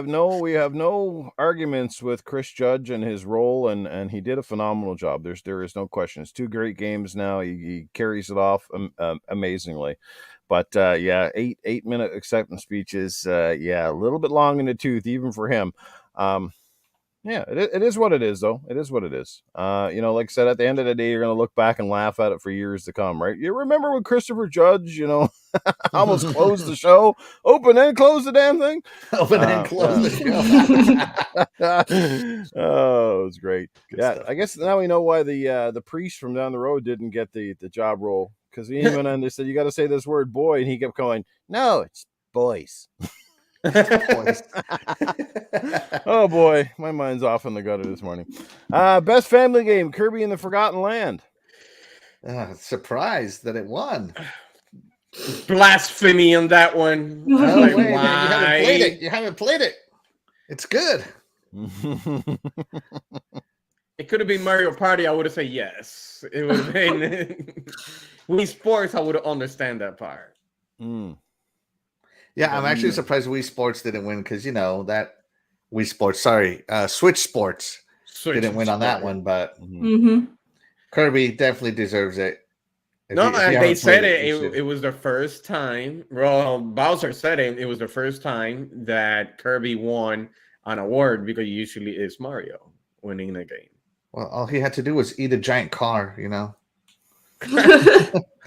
No, we have no arguments with Chris Judge and his role, and he did a phenomenal job. There is no question. It's 2 great games now. He carries it off amazingly. But 8-minute acceptance speeches, a little bit long in the tooth, even for him. It is what it is, though. It is what it is. Like I said, at the end of the day, you're going to look back and laugh at it for years to come, right? You remember when Christopher Judge, almost closed the show, open and close the damn thing, open and close the show. Oh, it was great. Good stuff. I guess now we know why the priest from down the road didn't get the job role, because he went on. They said you got to say this word "boy," and he kept going, "No, it's boys." Oh boy, my mind's off in the gutter this morning. Best family game, Kirby and the Forgotten Land. Surprised that it won. Blasphemy on that one. Oh, wait, man, you haven't played it. It's good. It could have been Mario Party. I would have said yes. It would have been Wii Sports. I would have understand that part. Yeah, I'm actually surprised Wii Sports didn't win, because that Wii Sports. Sorry, Switch Sports didn't win on that one, but Kirby definitely deserves it. They said it was the first time. Well, Bowser said it was the first time that Kirby won an award, because usually it's Mario winning the game. Well, all he had to do was eat a giant car,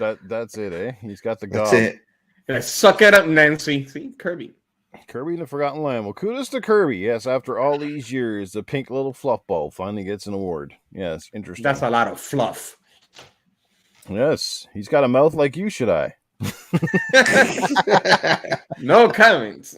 That's it, eh? He's got the gob. That's it. Yeah, suck it up, Nancy. See, Kirby and the Forgotten Land. Well, kudos to Kirby. Yes, after all these years, the pink little fluff ball finally gets an award. Yes, interesting. That's a lot of fluff. Yes, he's got a mouth like you, Shaddai. No comments.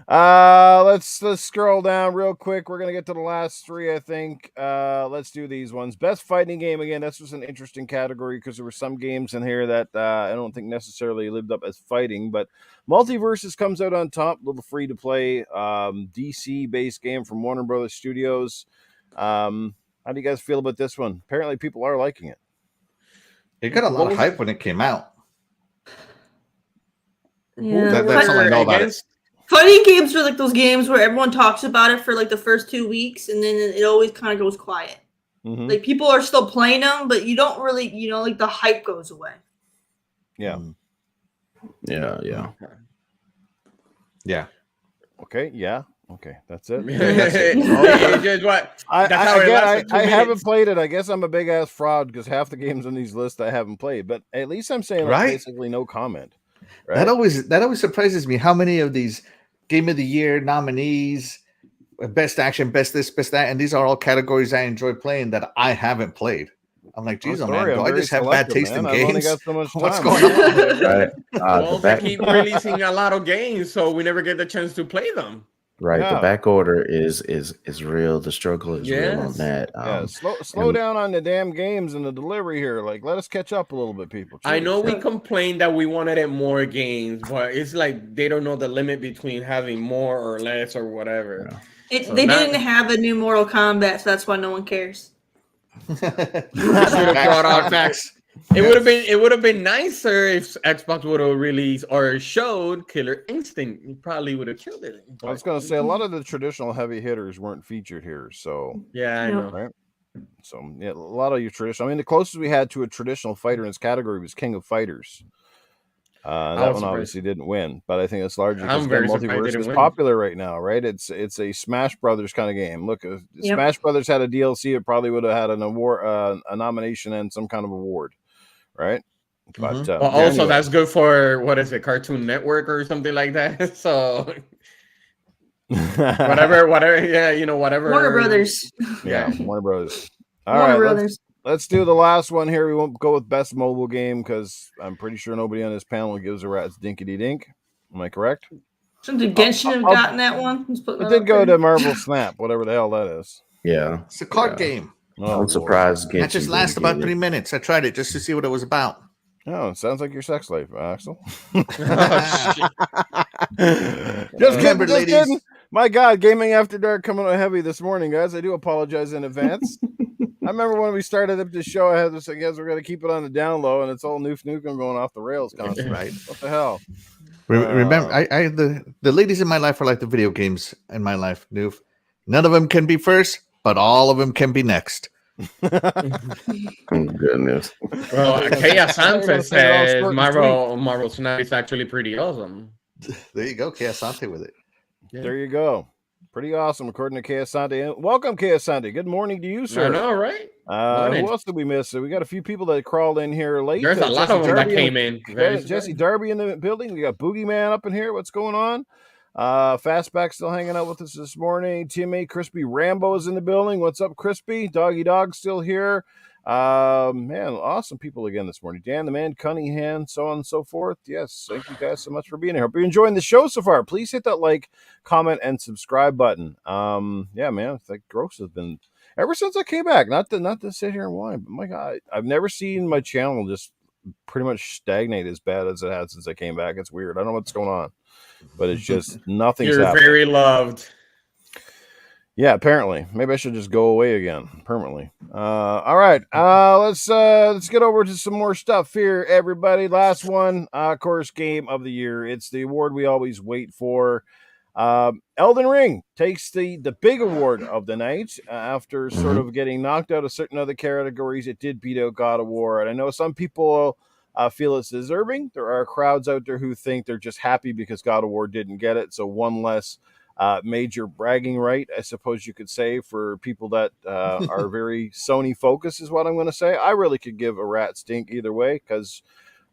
Let's scroll down real quick. We're gonna get to the last 3, I think. Let's do these ones. Best fighting game. Again, this was an interesting category because there were some games in here that I don't think necessarily lived up as fighting, but Multiverses comes out on top. A little free to play, DC based game from Warner Brothers Studios. How do you guys feel about this one? Apparently, people are liking it. It got a lot of hype when it came out. Yeah. That's all I know about it. Fighting games are like those games where everyone talks about it for like the first 2 weeks, and then it always kind of goes quiet. Mhm. Like people are still playing them, but you don't really, like the hype goes away. Yeah. Yeah. Yeah. Okay. Yeah. Okay. That's it. That's it. It's just what that's how it lasts for 2 I haven't minutes. played it. I guess I'm a big ass fraud because half the games on these lists I haven't played. But at least I'm saying like Right? basically no comment. Right? That always surprises me. How many of these Game of the Year nominees, best action, best this, best that, and these are all categories I enjoy playing that I haven't played. I'm like, geez, I'm man, sorry, do I'm I very just have bad selective, taste man. in I've only games? got so much time. What's going on? Right. Well, The they back, keep releasing a lot of games, so we never get the chance to play them. right. Yeah. The back order is real. The struggle is real on Yes. that. Yeah, slow and- down on the damn games and the delivery here. Like, let us catch up a little bit, people. I Jeez. know we complained that we wanted it more games, but it's like they don't know the limit between having more or less or whatever. Yeah. So They now- didn't have a new Mortal Kombat, so that's why no one cares. Should have brought out Facts. It would have been nicer if Xbox would have released or showed Killer Instinct. You probably would have killed it. I was going to say a lot of the traditional heavy hitters weren't featured here, so Yeah, I know. right. So yeah, a lot of your traditional. I mean, the closest we had to a traditional fighter in this category was King of Fighters. That was one surprised. obviously didn't win, but I think it's largely because I'm very surprised it multiverse didn't is win. popular right now, right? It's a Smash Brothers kind of game. Look, if Yep. Smash Brothers had a DLC, it probably would have had an award, a nomination, and some kind of award, right? But Mhm. But yeah, also, anyway. that's good for what is it, Cartoon Network or something like that. So whatever, yeah, whatever. Warner Brothers. Yeah, Warner Bros. All Warner right, Brothers. let's do the last one here. We won't go with best mobile game because I'm pretty sure nobody on this panel gives a rat's dinkety dink. Am I correct? Shouldn't Genshin have gotten that one? Who's putting It that did up go there? to Marvel Snap, whatever the hell that is. Yeah. It's a card Yeah. game. Oh, I'm Lord. surprised. That Genshin just lasts didn't about get 3 it. minutes. I tried it just to see what it was about. Oh, it sounds like your sex life, Axel. Oh, shit. Just Remember, kidding, just ladies. kidding. My God, Gaming After Dark coming out heavy this morning, guys. I do apologize in advance. I remember when we started up this show, I had to say, guys, we're going to keep it on the down low, and it's all Noof Nukem going off the rails constantly. Right. What the hell? Remember, I the ladies in my life are like the video games in my life. Noof. None of them can be first, but all of them can be next. Oh, goodness. Well, Kea Sanchez They're all says short and Marvel Snap is actually pretty awesome. There you go, Kiyosante with it. There you go. Pretty awesome, according to Kiyosante. Welcome, Kiyosante. Good morning to you, I sir. know, right? Morning. Who else did we miss? So we got a few people that crawled in here late. There's a lot Jesse of them that Darby came in. Very Jesse surprised. Darby in the building. We got Boogeyman up in here. What's going on? Fastback still hanging out with us this morning. Teammate Crispy Rambo is in the building. What's up, Crispy? Doggy Dog still here. Man, awesome people again this morning. Dan the Man, Cunningham, so on and so forth. Yes, thank you guys so much for being here. Hope you're enjoying the show so far. Please hit that like, comment, and subscribe button. Yeah, man, it's like gross has been ever since I came back. Not to sit here and whine, but my God, I've never seen my channel just pretty much stagnate as bad as it has since I came back. It's weird. I don't know what's going on, but it's just nothing's You're happening. very loved. Yeah, apparently. Maybe I should just go away again permanently. All right. Let's get over to some more stuff here, everybody. Last one, of course, game of the year. It's the award we always wait for. Elden Ring takes the big award of the night after sort of getting knocked out of certain other categories. It did beat out God of War, and I know some people feel it's deserving. There are crowds out there who think they're just happy because God of War didn't get it, so one less major bragging right, I suppose you could say, for people that are very Sony focused, is what I'm going to say. I really could give a rat stink either way because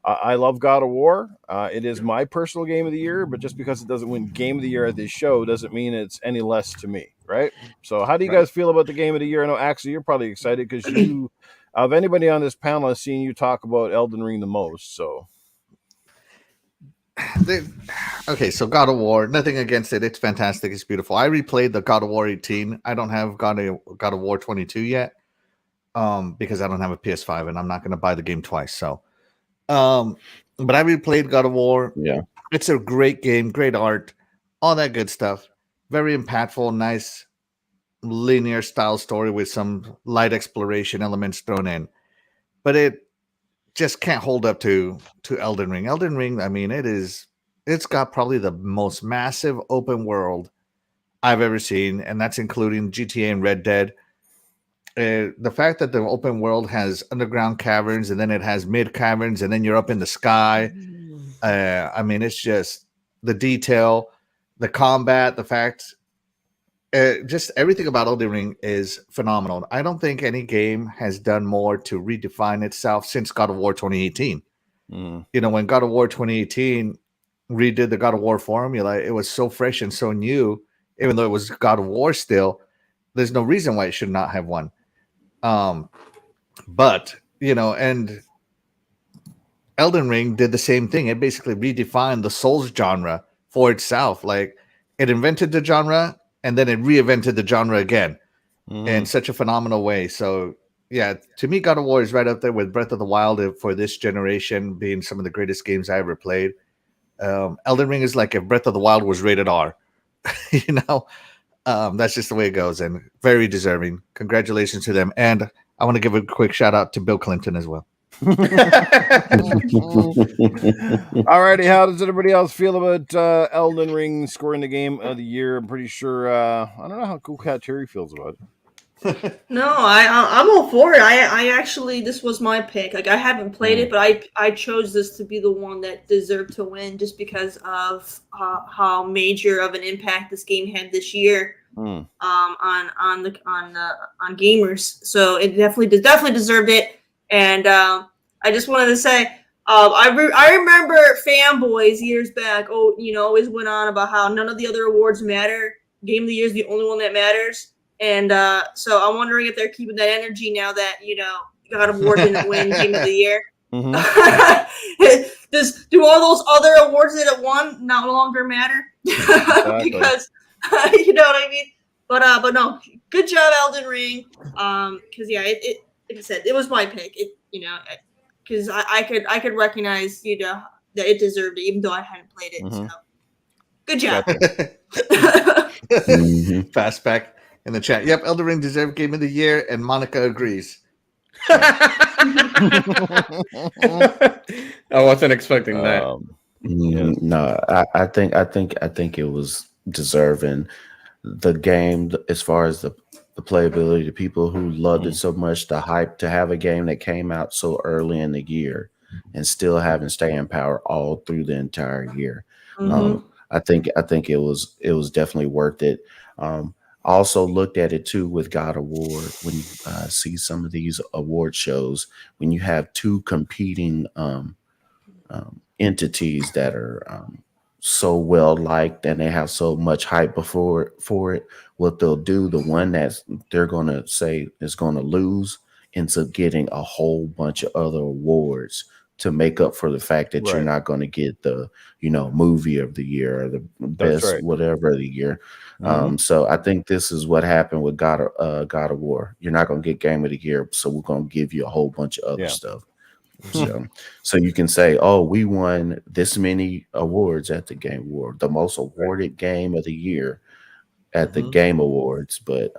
I love God of War. It is my personal game of the year, but just because it doesn't win game of the year at this show doesn't mean it's any less to me, right? So how do you guys feel about the game of the year? I know, Axel, you're probably excited because you, of anybody on this panel, has seen you talk about Elden Ring the most, so... Okay, so God of War, nothing against it. It's fantastic. It's beautiful. I replayed the God of War 18. I don't have God of War 22 yet, because I don't have a PS5 and I'm not going to buy the game twice. So, but I replayed God of War. Yeah. It's a great game, great art, all that good stuff. Very impactful, nice linear style story with some light exploration elements thrown in. But it just can't hold up to Elden Ring. Elden Ring, I mean, it's it's got probably the most massive open world I've ever seen, and that's including GTA and Red Dead. The fact that the open world has underground caverns, and then it has mid caverns, and then you're up in the sky. I mean, it's just the detail, the combat, the fact, just everything about Elden Ring is phenomenal. I don't think any game has done more to redefine itself since God of War 2018. Mm. You know, when God of War 2018 redid the God of War formula, it was so fresh and so new, even though it was God of War still. There's no reason why it should not have won. But, you know, and Elden Ring did the same thing. It basically redefined the Souls genre for itself. Like, it invented the genre and then it reinvented the genre again in such a phenomenal way. So, yeah, to me, God of War is right up there with Breath of the Wild for this generation, being some of the greatest games I ever played. Elden Ring is like if Breath of the Wild was rated R. You know, that's just the way it goes, and very deserving. Congratulations to them. And I want to give a quick shout out to Bill Clinton as well. Alrighty, how does everybody else feel about Elden Ring scoring the game of the year? I'm pretty sure. I don't know how cool Cat Terri feels about it. No, I'm all for it. I actually, this was my pick. Like, I haven't played it, but I chose this to be the one that deserved to win just because of how major of an impact this game had this year on gamers. So it definitely deserved it. And I just wanted to say, I remember fanboys years back. Oh, always went on about how none of the other awards matter. Game of the Year is the only one that matters. And so I'm wondering if they're keeping that energy now that, God of War didn't win Game of the Year. Do all those other awards that it won no longer matter? Exactly. Because, you know what I mean? But no, good job, Elden Ring. Because, yeah, it like I said, it was my pick. Because I could recognize, that it deserved it, even though I hadn't played it. So, good job. Fastback in the chat. Yep, Elden Ring deserved Game of the Year, and Monica agrees. I wasn't expecting that. No, I think it was deserving. The game, as far as the playability, the people who loved it so much, the hype to have a game that came out so early in the year and still having staying power all through the entire year. I think it was definitely worth it. I also looked at it too with God of War. When you see some of these award shows, when you have two competing entities that are so well liked and they have so much hype for it, what they'll do, the one that they're gonna say is gonna lose ends up getting a whole bunch of other awards to make up for the fact that you're not going to get the movie of the year or the best whatever of the year. So I think this is what happened with God of War. You're not going to get Game of the Year, so we're going to give you a whole bunch of other stuff. So you can say, oh, we won this many awards at the Game Award, the most awarded game of the year at the Game Awards, but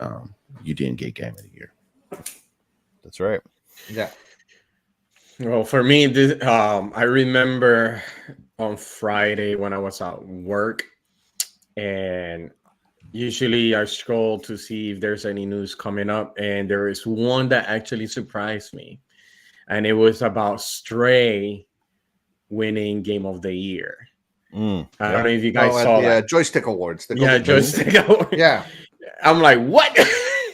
you didn't get Game of the Year. That's right. Yeah. Well, for me, I remember on Friday when I was at work, and usually I scroll to see if there's any news coming up, and there is one that actually surprised me, and it was about Stray winning Game of the Year. I don't know if you guys saw the Joystick Awards. Joystick Awards. Yeah, I'm like, what?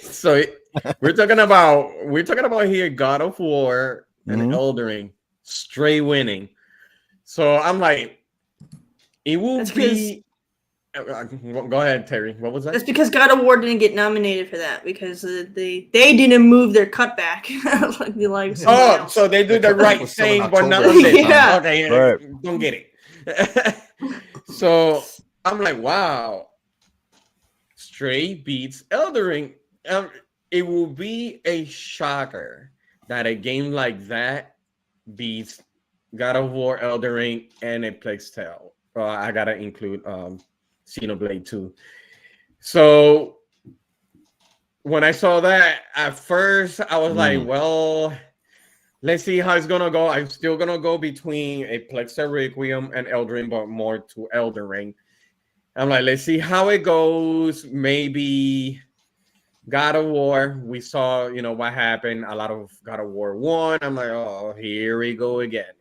So we're talking about here God of War and Elden Ring, Stray winning. So I'm like, it will be. Go ahead, Terry. What was that? That's because God of War didn't get nominated for that because they didn't move their cutback. So they do the right thing, but not on this. Yeah. Okay, right. Don't get it. So I'm like, wow, Stray beats Elden Ring. It will be a shocker that a game like that beats God of War, Elden Ring, and a Plague Tale. I gotta include Xenoblade 2. So when I saw that, at first I was like, well, let's see how it's gonna go. I'm still gonna go between a Plexa Requiem and Elden Ring, but more to Elden Ring. I'm like, let's see how it goes. Maybe God of War. We saw, what happened. A lot of God of War 1. I'm like, oh, here we go again.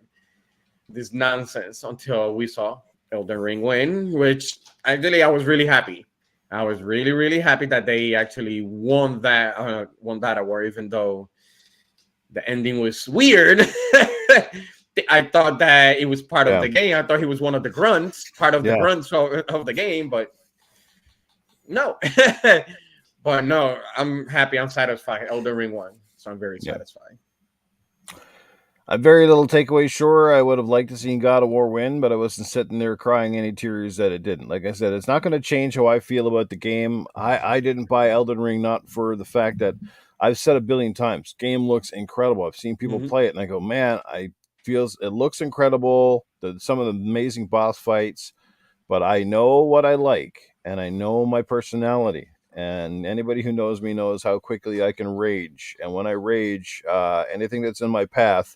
This nonsense until we saw Elden Ring win, which actually I was really happy. I was really, really happy that they actually won that award, even though the ending was weird. I thought that it was part of the game. I thought he was one of the grunts, part of the grunts of the game, but no. But no, I'm happy. I'm satisfied. Elden Ring won, so I'm very satisfied. I'm very little takeaway. Sure, I would have liked to see God of War win, but I wasn't sitting there crying any tears that it didn't. Like I said, it's not going to change how I feel about the game. I didn't buy Elden Ring not for the fact that I've said a billion times, game looks incredible. I've seen people play it, and I go, man, it looks incredible. Some of the amazing boss fights, but I know what I like, and I know my personality. And anybody who knows me knows how quickly I can rage. And when I rage, anything that's in my path,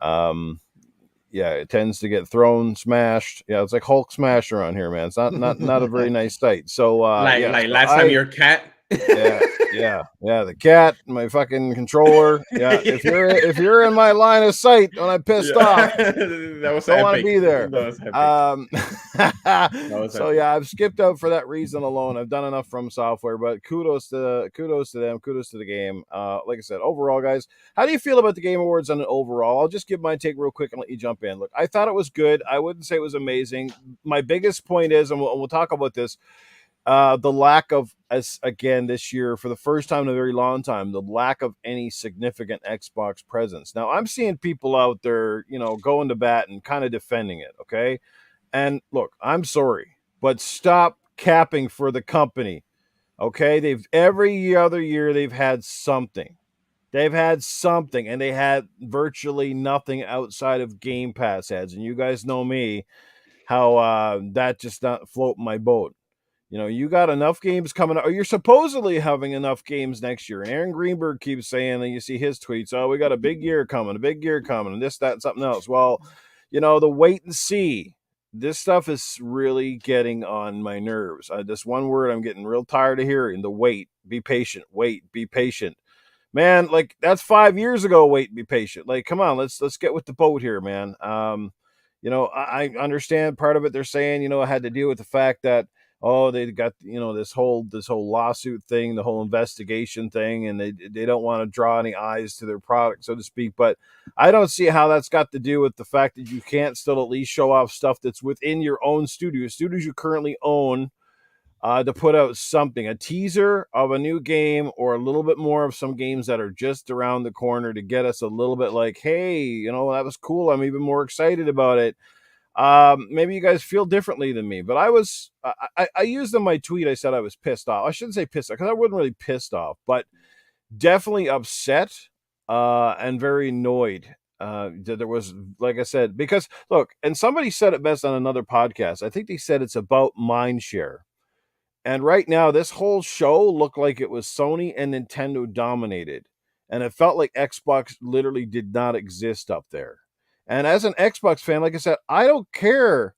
it tends to get thrown, smashed. Yeah, it's like Hulk smash around here, man. It's not a very nice sight. So, last time your cat. Yeah, the cat, my fucking controller. Yeah, if you're in my line of sight when I'm pissed off, that was don't want to be there. That was so yeah, I've skipped out for that reason alone. I've done enough From Software, but kudos to them, kudos to the game. Like I said, overall, guys, how do you feel about the Game Awards on an overall? I'll just give my take real quick and let you jump in. Look, I thought it was good. I wouldn't say it was amazing. My biggest point is, and we'll talk about this. The lack of, as again this year for the first time in a very long time, the lack of any significant Xbox presence. Now I'm seeing people out there, going to bat and kind of defending it. Okay. And look, I'm sorry, but stop capping for the company. Okay. Every other year they've had something. They've had something, and they had virtually nothing outside of Game Pass ads. And you guys know me, how that just not float my boat. You got enough games coming out, or you're supposedly having enough games next year. And Aaron Greenberg keeps saying, and you see his tweets, oh, we got a big year coming, and this, that, and something else. Well, the wait and see. This stuff is really getting on my nerves. This one word I'm getting real tired of hearing, the wait. Be patient. Wait, be patient. Man, like, that's 5 years ago, wait and be patient. Like, come on, let's get with the boat here, man. I understand part of it they're saying, it had to deal with the fact that, oh, they got, this whole lawsuit thing, the whole investigation thing, and they don't want to draw any eyes to their product, so to speak. But I don't see how that's got to do with the fact that you can't still at least show off stuff that's within your own studios you currently own, to put out something, a teaser of a new game, or a little bit more of some games that are just around the corner to get us a little bit like, hey, that was cool. I'm even more excited about it. Maybe you guys feel differently than me, but I used in my tweet, I said I was pissed off. I shouldn't say pissed off, because I wasn't really pissed off, but definitely upset, and very annoyed, that there was, like I said, because look, and somebody said it best on another podcast. I think they said it's about mindshare. And right now, this whole show looked like it was Sony and Nintendo dominated. And it felt like Xbox literally did not exist up there. And as an Xbox fan, like I said, I don't care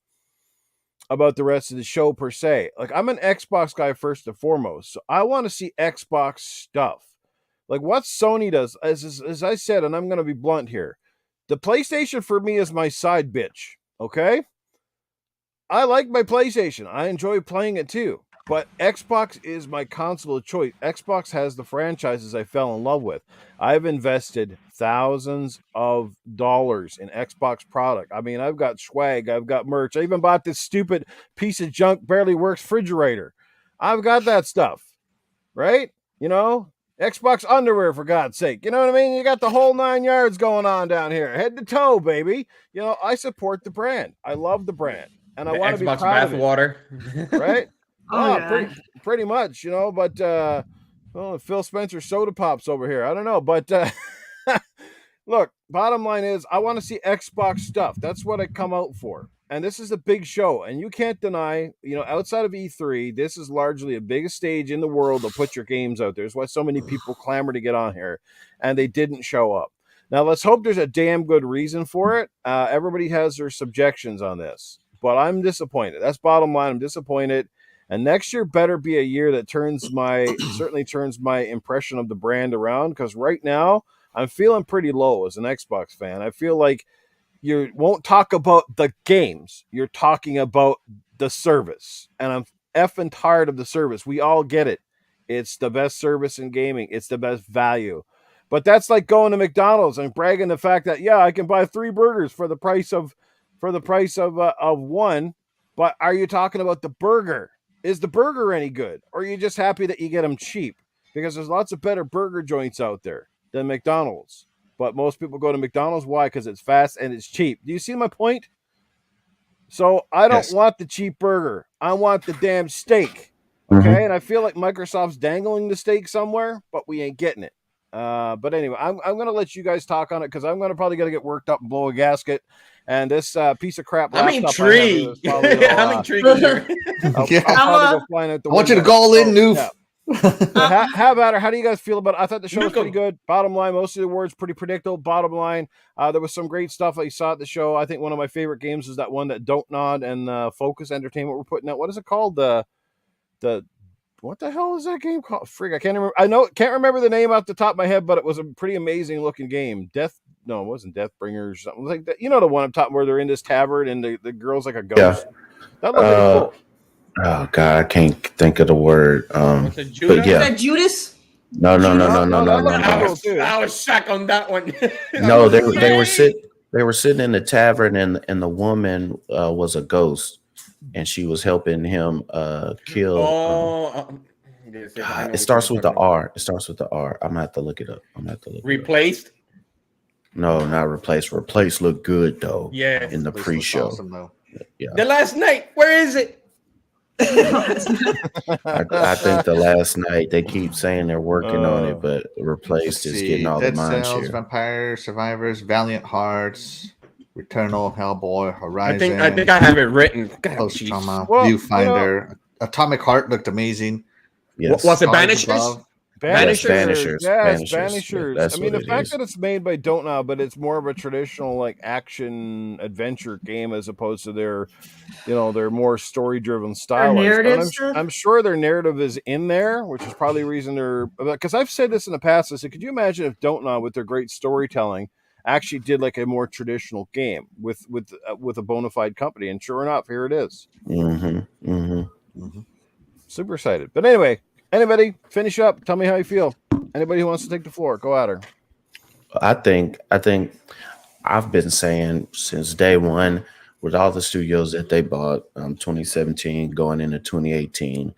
about the rest of the show per se. Like, I'm an Xbox guy first and foremost. So I want to see Xbox stuff. Like what Sony does, as I said, and I'm going to be blunt here. The PlayStation for me is my side bitch. Okay? I like my PlayStation. I enjoy playing it too. But Xbox is my console of choice. Xbox has the franchises I fell in love with. I've invested thousands of dollars in Xbox product. I mean, I've got swag. I've got merch. I even bought this stupid piece of junk, barely works refrigerator. I've got that stuff, right? Xbox underwear, for God's sake. You know what I mean? You got the whole 9 yards going on down here. Head to toe, baby. I support the brand. I love the brand. And I want to be proud of it. Water. Right? Yeah. Pretty much, but Phil Spencer soda pops over here. I don't know, but look, bottom line is I want to see Xbox stuff. That's what I come out for. And this is a big show, and you can't deny, outside of E3, this is largely the biggest stage in the world to put your games out there. That's why so many people clamor to get on here, and they didn't show up. Now, let's hope there's a damn good reason for it. Everybody has their subjections on this, but I'm disappointed. That's bottom line. I'm disappointed. And next year better be a year that certainly turns my impression of the brand around, because right now I'm feeling pretty low as an Xbox fan. I feel like you won't talk about the games. You're talking about the service. And I'm effing tired of the service. We all get it. It's the best service in gaming. It's the best value. But that's like going to McDonald's and bragging the fact that, yeah, I can buy 3 burgers for the price of one. But are you talking about the burger? Is the burger any good? Or are you just happy that you get them cheap? Because there's lots of better burger joints out there than McDonald's. But most people go to McDonald's. Why? Because it's fast and it's cheap. Do you see my point? So I don't want the cheap burger. I want the damn steak. Okay? And I feel like Microsoft's dangling the steak somewhere, but we ain't getting it. But anyway, I'm going to let you guys talk on it, because I'm going to probably get worked up and blow a gasket. And this piece of crap I'm laptop intrigued. I'm intrigued. I'll probably go flying out the I want you to window. go all in, Noof. Yeah. How about her? How do you guys feel about it? I thought the show was pretty good. Bottom line, most of the words pretty predictable. Bottom line, there was some great stuff I saw at the show. I think one of my favorite games is that one that Don't Nod and Focus Entertainment were putting out. What is it called? The what the hell is that game called? Frig, I can't remember. Can't remember the name off the top of my head, but it was a pretty amazing looking game. It wasn't Deathbringers. Something like that. You know the one I'm talking where they're in this tavern and the girl's like a ghost. Yeah. That looked pretty cool. Oh God, I can't think of the word. Was it Judas? But yeah. Is that Judas? No. I was shocked on that one. No, they were sitting in the tavern, and the woman was a ghost, and she was helping him kill. It starts with the R. I'm gonna have to look it up. Replaced? No, not replaced. Replaced looked good though. Yeah. In the pre-show. Awesome, yeah. The Last Night. Where is it? I think the Last Night, they keep saying they're working on it, but Replaced is getting all Dead the mind Cells, share. Vampires, Survivors, Valiant Hearts, Returnal, Hellboy, Horizon. I think I have it written. Post Trauma, Well, Viewfinder, Atomic Heart looked amazing. Yes. Was it Stars Banishers? Above. Banishers. Yes, Banishers. Banishers. That's I mean, what the it fact is. that it's made by Don't Know, but it's more of a traditional like action adventure game as opposed to their more story driven style. narrative I'm sure their narrative is in there, which is probably the reason they're, because I've said this in the past. I said, could you imagine if Don't Know, with their great storytelling, actually did like a more traditional game with a bona fide company? And sure enough, here it is. Super excited. But anyway, anybody finish up? Tell me how you feel. Anybody who wants to take the floor, go at her. I think I've been saying since day one, with all the studios that they bought, 2017 going into 2018,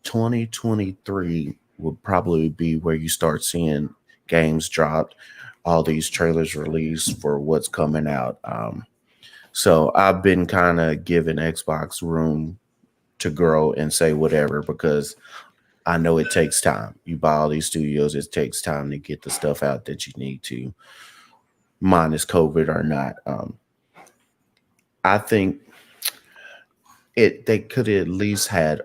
2023 will probably be where you start seeing games dropped, all these trailers released for what's coming out. So I've been kind of giving Xbox room to grow and say whatever, because I know it takes time. You buy all these studios, it takes time to get the stuff out that you need to, minus COVID or not. I think they could have at least had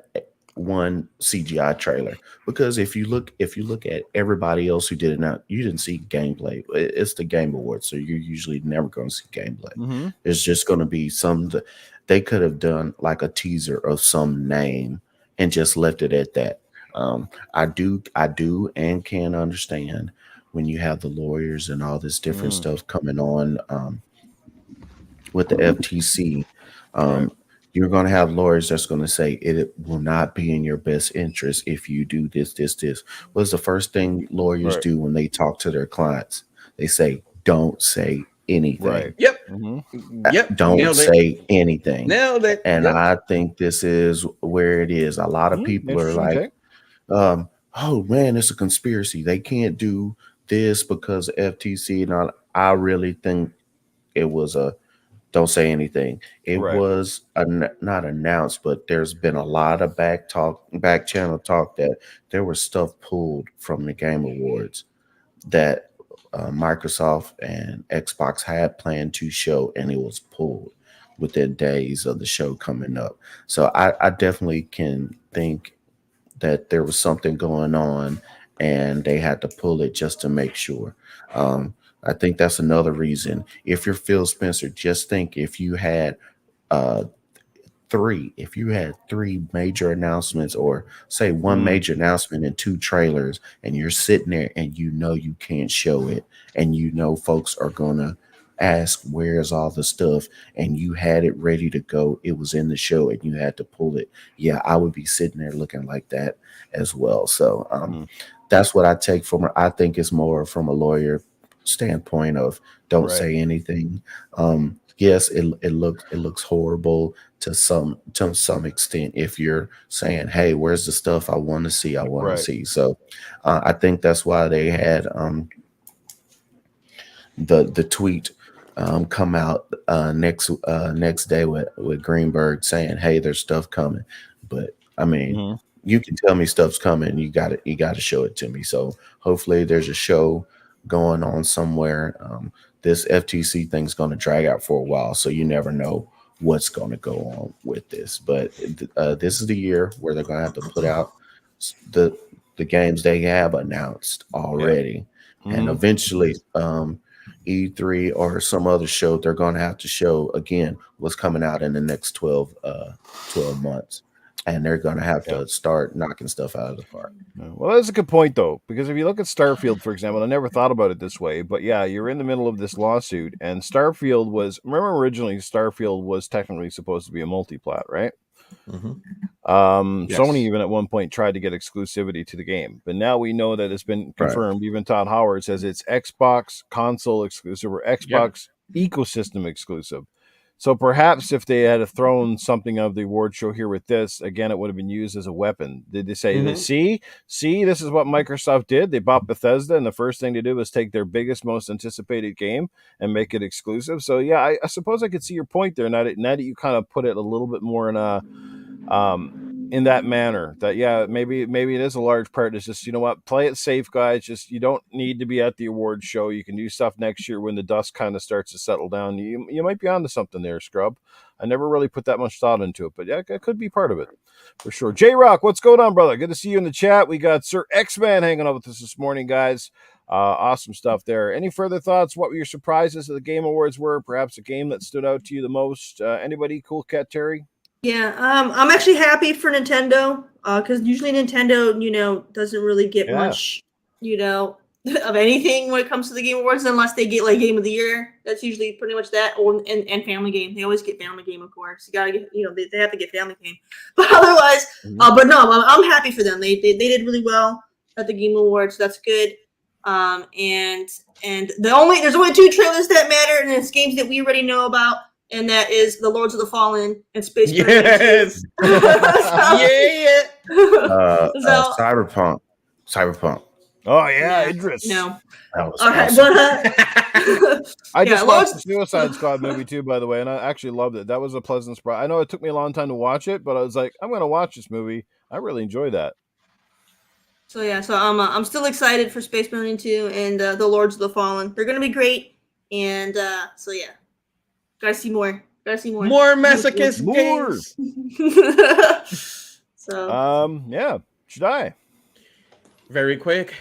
one CGI trailer, because if you look at everybody else who did it now, you didn't see gameplay. It's the Game Awards, so you're usually never going to see gameplay. It's just going to be they could have done like a teaser of some name and just left it at that. I do and can understand when you have the lawyers and all this different stuff coming on with the FTC. You're going to have lawyers that's going to say it will not be in your best interest if you do this. What's the first thing lawyers do when they talk to their clients? They say, don't say anything. Right. Yep. Yep. Don't say anything. Nailed it. And I think this is where it is. A lot of people are like, oh man, it's a conspiracy. They can't do this because FTC. And I really think it was don't say anything. It was not announced, but there's been a lot of back channel talk that there was stuff pulled from the Game Awards that Microsoft and Xbox had planned to show, and it was pulled within days of the show coming up. So I definitely can think that there was something going on and they had to pull it just to make sure. I think that's another reason. If you're Phil Spencer, just think if you had uh three major announcements, or say one major announcement and two trailers, and you're sitting there and you know you can't show it, and you know folks are gonna ask where's all the stuff, and you had it ready to go, it was in the show and you had to pull it. Yeah, I would be sitting there looking like that as well. So that's what I take from her. I think it's more from a lawyer standpoint of don't say anything. Yes, it looks horrible to some extent if you're saying, hey, where's the stuff I want to see, so I think that's why they had the tweet come out next day with Greenberg saying, hey, there's stuff coming. But I mean, you can tell me stuff's coming, you got to show it to me. So hopefully there's a show going on somewhere. This FTC thing's going to drag out for a while, so you never know what's going to go on with this. But this is the year where they're going to have to put out the games they have announced already, and eventually E3 or some other show, they're going to have to show again what's coming out in the next 12 months, and they're going to have to start knocking stuff out of the park. Well, that's a good point, though, because if you look at Starfield, for example, I never thought about it this way, but yeah, you're in the middle of this lawsuit, and Starfield remember originally Starfield was technically supposed to be a multi-plat, right? Sony even at one point tried to get exclusivity to the game, but now we know that it's been confirmed. Even Todd Howard says it's Xbox console exclusive or Xbox ecosystem exclusive. So perhaps if they had thrown something of the award show here with this, again, it would have been used as a weapon. Did they say, see, this is what Microsoft did? They bought Bethesda, and the first thing they did was take their biggest, most anticipated game and make it exclusive. So yeah, I suppose I could see your point there. Now that you kind of put it a little bit more in that manner, that maybe it is a large part. It's just, you know what, play it safe, guys. Just, you don't need to be at the award show. You can do stuff next year when the dust kind of starts to settle down. You might be onto something there, Scrub. I never really put that much thought into it, but yeah, it could be part of it for sure. J-Rock, what's going on, brother? Good to see you in the chat. We got Sir X-Man hanging out with us this morning, guys. Awesome stuff there. Any further thoughts? What were your surprises at the Game Awards were? Perhaps a game that stood out to you the most? Anybody? Cool Cat Terri? Yeah, I'm actually happy for Nintendo, because usually Nintendo, doesn't really get much, of anything when it comes to the Game Awards, unless they get like Game of the Year. That's usually pretty much that, or and Family Game. They always get Family Game, of course. You gotta get, they have to get Family Game, but otherwise, but no, I'm happy for them. They did really well at the Game Awards. That's good. And there's only two trailers that matter, and it's games that we already know about. And that is the Lords of the Fallen and Space Marine. Yes. Cyberpunk. Oh yeah, Idris. No. That was awesome. I just watched the Suicide Squad movie too, by the way, and I actually loved it. That was a pleasant surprise. I know it took me a long time to watch it, but I was like, I'm going to watch this movie. I really enjoy that. So I'm still excited for Space Marine 2 and the Lords of the Fallen. They're going to be great, and gotta see more. More masochist games. So Shaddai. Very quick.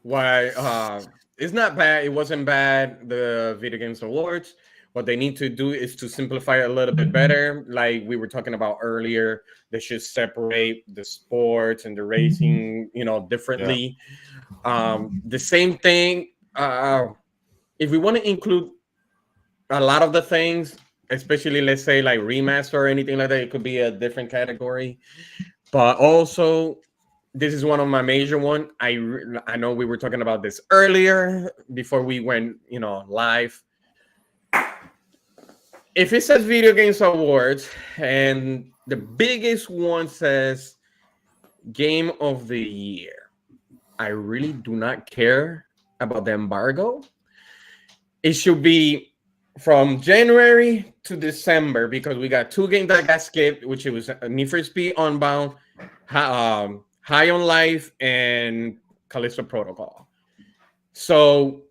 Why? It's not bad. It wasn't bad. The Video Games Awards. What they need to do is to simplify it a little bit better. Like we were talking about earlier, they should separate the sports and the racing, differently. The same thing. If we want to include a lot of the things, especially let's say like remaster or anything like that, it could be a different category. But also, this is one of my major one. I know we were talking about this earlier before we went, live. If it says Video Games Awards and the biggest one says Game of the Year, I really do not care about the embargo. It should be from January to December, because we got two games that got skipped, which it was Need for Speed Unbound, High on Life, and Callisto Protocol. So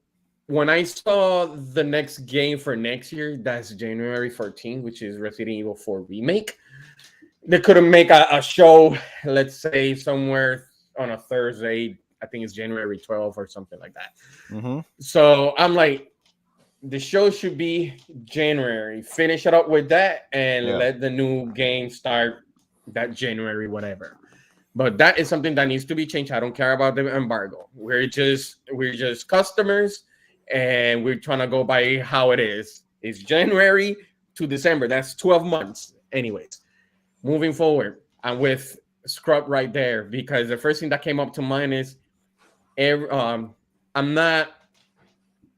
when I saw the next game for next year, that's January 14th, which is Resident Evil 4 Remake. They couldn't make a show, let's say, somewhere on a Thursday I think it's January 12th or something like that. Mm-hmm. So I'm like, the show should be January. Finish it up with that and let the new game start that January, whatever. But that is something that needs to be changed. I don't care about the embargo. We're just customers, and we're trying to go by how it is. It's January to December. That's 12 months. Anyways, moving forward, I'm with Scrub right there because the first thing that came up to mind is I'm not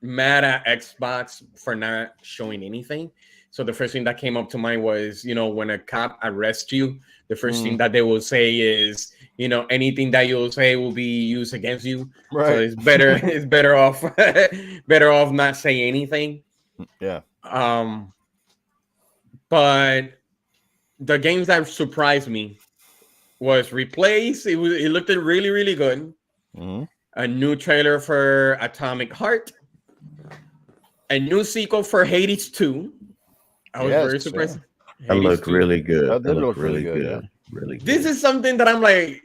mad at Xbox for not showing anything. So the first thing that came up to mind was, when a cop arrests you, the first thing that they will say is, anything that you'll say will be used against you. Right. So it's better off better off not saying anything. Yeah. But the games that surprised me was Replace. It looked really, really good. Mm-hmm. A new trailer for Atomic Heart. A new sequel for Hades 2. I was very surprised. That looked really good. That did look really good. Yeah. Really good. This is something that I'm like,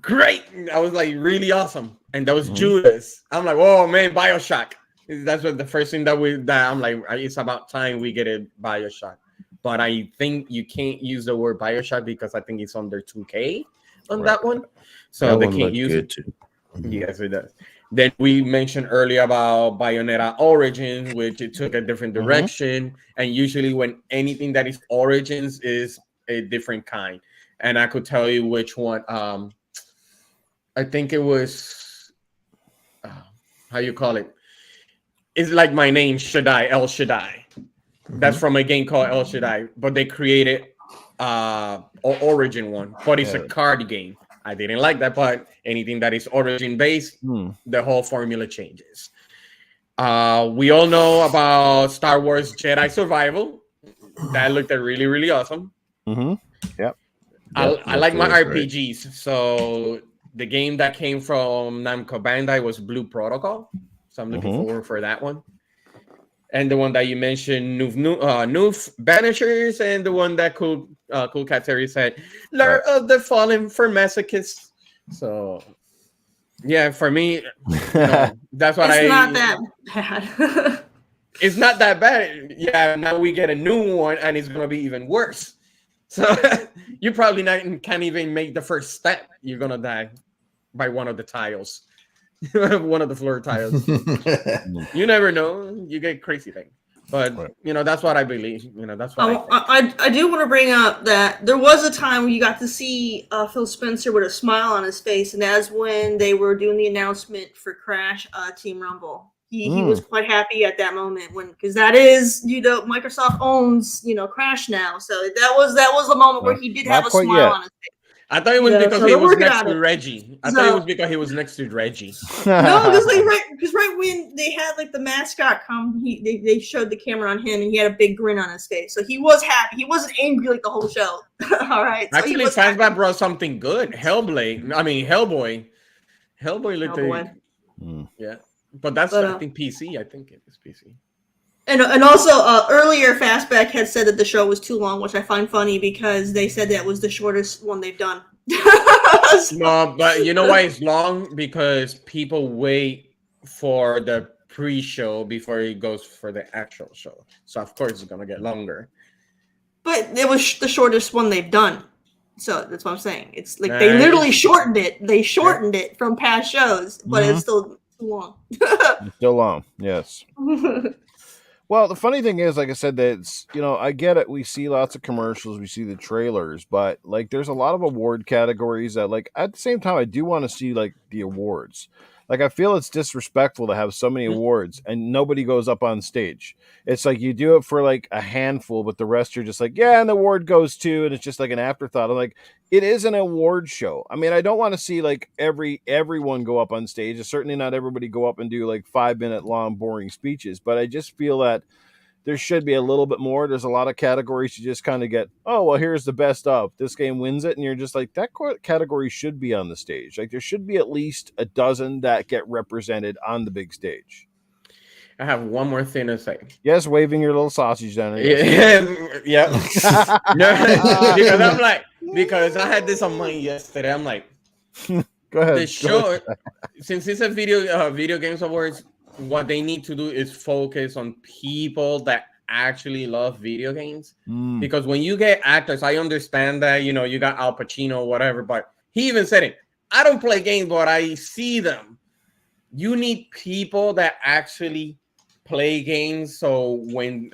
great. I was like, really awesome. And that was Judas. I'm like, oh man, BioShock. That's what the first thing that I'm like, it's about time we get a BioShock. But I think you can't use the word BioShock because I think it's under 2K on that one. So they can't use it. Too. Yes, it does. Then we mentioned earlier about Bayonetta Origins, which it took a different direction. And usually when anything that is Origins is a different kind. And I could tell you which one. I think it was, how you call it? It's like my name, Shaddai, El Shaddai. That's from a game called El Shaddai. But they created Origin one. But it's a card game. I didn't like that part. Anything that is origin based, the whole formula changes. We all know about Star Wars Jedi Survivor. That looked really, really awesome. Mm-hmm. Yep. I like my RPGs. So the game that came from Namco Bandai was Blue Protocol. So I'm looking forward for that one. And the one that you mentioned, Noof Banishers, and the one that Cool Cat Terri said, Lure of the Fallen for Masochists. So, yeah, for me, that's what it's not that bad. It's not that bad. Yeah, now we get a new one, and it's going to be even worse. So, you probably can't even make the first step. You're going to die by one of the tiles. One of the floor tiles. You never know. You get crazy things. But, that's what I believe. That's what I do want to bring up that there was a time where you got to see Phil Spencer with a smile on his face, and that's when they were doing the announcement for Crash Team Rumble. He was quite happy at that moment because that is, Microsoft owns, Crash now. So that was the moment where he did have a smile on his face. I thought it was because he was next to Reggie. I thought it was because he was next to Reggie. No, because right when they had like the mascot come, they showed the camera on him and he had a big grin on his face. So he was happy. He wasn't angry like the whole show. All right. So actually, Fastback brought something good. Hellboy looked good. Yeah, but that's I think PC. I think it was PC. And also earlier, Fastback had said that the show was too long, which I find funny because they said that was the shortest one they've done. No, but you know why it's long? Because people wait for the pre-show before it goes for the actual show. So of course it's gonna get longer. But it was the shortest one they've done. So that's what I'm saying. It's like they literally shortened it. They shortened it from past shows, but it's still too long. It's still long, yes. Well, the funny thing is, like I said, that it's, I get it. We see lots of commercials, we see the trailers, but like there's a lot of award categories that, like, at the same time, I do want to see like the awards. Like, I feel it's disrespectful to have so many awards and nobody goes up on stage. It's like you do it for like a handful, but the rest are just like, yeah, and the award goes to, and it's just like an afterthought. I'm like, it is an award show. I mean, I don't want to see like everyone go up on stage. It's certainly not everybody go up and do like 5-minute long, boring speeches, but I just feel that there should be a little bit more. There's a lot of categories you just kind of get, oh, well, here's the best of. This game wins it, and you're just like, that category should be on the stage. Like, there should be at least a dozen that get represented on the big stage. I have one more thing to say. Yes, waving your little sausage down there. Yeah. Because I'm like, because I had this on mine yesterday. I'm like, Go ahead. The show, since it's a video games awards, what they need to do is focus on people that actually love video games. Because when you get actors, I understand that, you know, you got Al Pacino, whatever, but he even said it. I don't play games, but I see them. You need people that actually play games. So when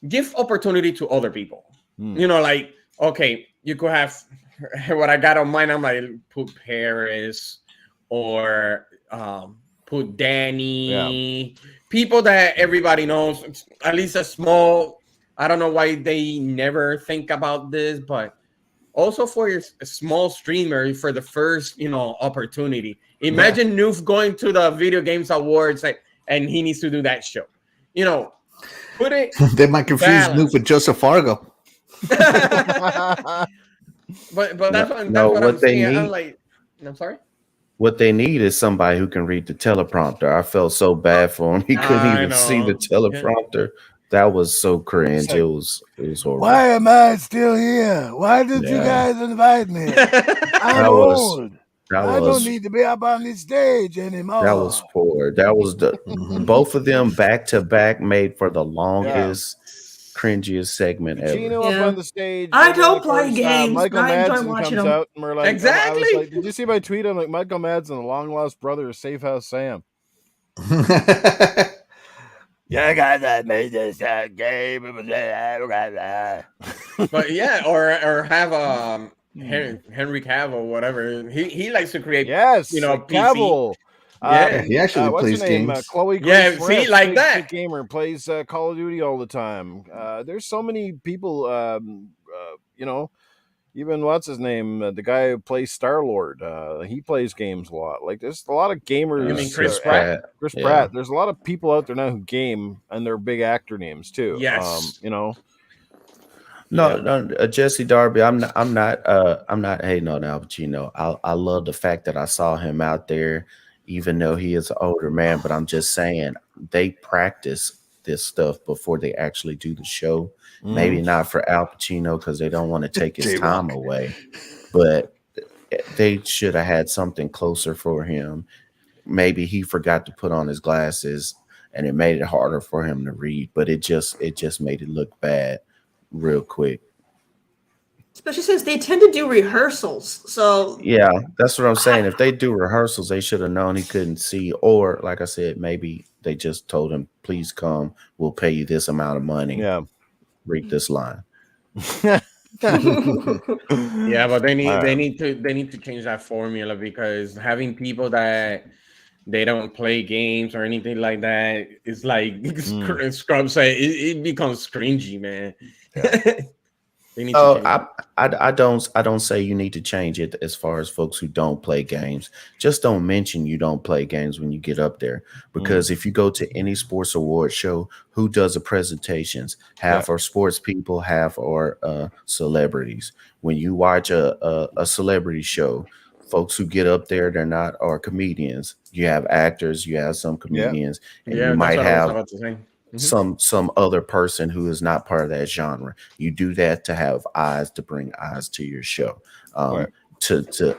give opportunity to other people. You know, like, okay, you could have what I got on mine. I'm like, put Paris or put Danny, people that everybody knows, at least a small. I don't know why they never think about this, but also for your small streamer for the first, you know, opportunity. Imagine Noof going to the Video Games Awards and he needs to do that show. You know, put it. They might confuse Noof with Joseph Fargo. but that's what I'm saying. I'm like, I'm sorry. What they need is somebody who can read the teleprompter. I felt so bad for him. He couldn't even see the teleprompter. That was so cringe. It was horrible. Why am I still here? Why did you guys invite me? I'm old. I don't need to be up on this stage anymore. That was poor. That was the both of them back to back made for the longest, cringiest segment Pacino ever. up on the stage. I don't play games. Michael I enjoy Madsen watching comes them. out and we're like, exactly. I was like, did you see my tweet? I'm like, Michael Madsen, the long lost brother of Safe House Sam. Yeah, guys, I made this game. But yeah, or have Henry Cavill, whatever. He likes to create. Yes, you know, like Cavill. Yeah, he actually plays games. Chloe yeah, Grace see, Moretz, like big that. gamer, plays Call of Duty all the time. There's so many people. You know, even what's his name, the guy who plays Star-Lord. He plays games a lot. Like there's a lot of gamers. You mean Chris Pratt? Chris Pratt. There's a lot of people out there now who game, and they're big actor names too. Yes. You know. No, Jesse Darby. I'm not hating on Al Pacino. I love the fact that I saw him out there, even though he is an older man. But I'm just saying they practice this stuff before they actually do the show. Maybe not for Al Pacino because they don't want to take his time away, but they should have had something closer for him. Maybe he forgot to put on his glasses, and it made it harder for him to read. But it just made it look bad real quick. Especially since they tend to do rehearsals. So yeah, that's what I'm saying. If they do rehearsals, they should have known he couldn't see. Or like I said, maybe they just told him, please come, we'll pay you this amount of money. Yeah. Read this line. Yeah, but they need to change that formula, because having people that they don't play games or anything like that, it's like Scrub say, it becomes cringy, man. Yeah. I don't say you need to change it as far as folks who don't play games. Just don't mention you don't play games when you get up there, because if you go to any sports award show, who does the presentations? Half are sports people, half are celebrities. When you watch a celebrity show, folks who get up there, they're not are comedians. You have actors, you have some comedians, and you might have some other person who is not part of that genre. You do that to have eyes, to bring eyes to your show, to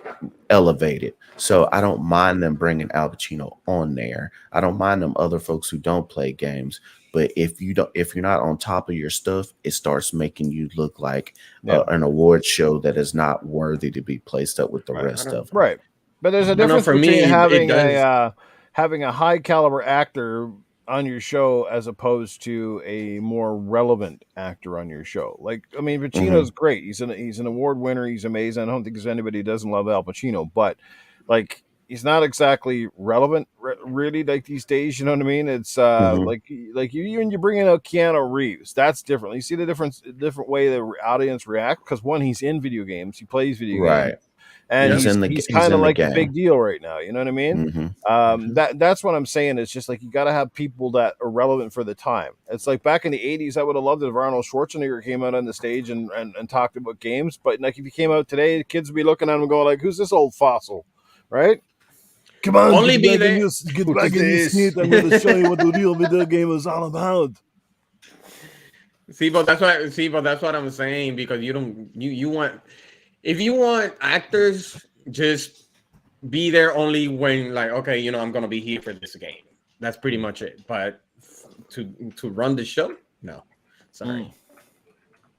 elevate it. So I don't mind them bringing Al Pacino on there. I don't mind them other folks who don't play games. But if you're not on top of your stuff, it starts making you look like an award show that is not worthy to be placed up with the rest of them. Right. But there's a difference between having a high caliber actor on your show as opposed to a more relevant actor on your show. Like, I mean, Pacino's great. He's an award winner. He's amazing. I don't think there's anybody who doesn't love Al Pacino, but like, he's not exactly relevant really like these days. You know what I mean? It's like you when you bring in Keanu Reeves, that's different. You see the different way the audience react, because one, he's in video games. He plays video games. And he's kind of like a big deal right now. You know what I mean? That's what I'm saying. It's just like, you got to have people that are relevant for the time. It's like back in the 80s, I would have loved it if Arnold Schwarzenegger came out on the stage and talked about games. But like, if he came out today, the kids would be looking at him and going like, who's this old fossil? Right? Come on, only be there. Get back in your seat. I'm going to show you what the real video game is all about. See, but that's what I'm saying, because you want, if you want actors just be there only when, like, okay, you know, I'm gonna be here for this game. That's pretty much it. But to run the show, no, sorry.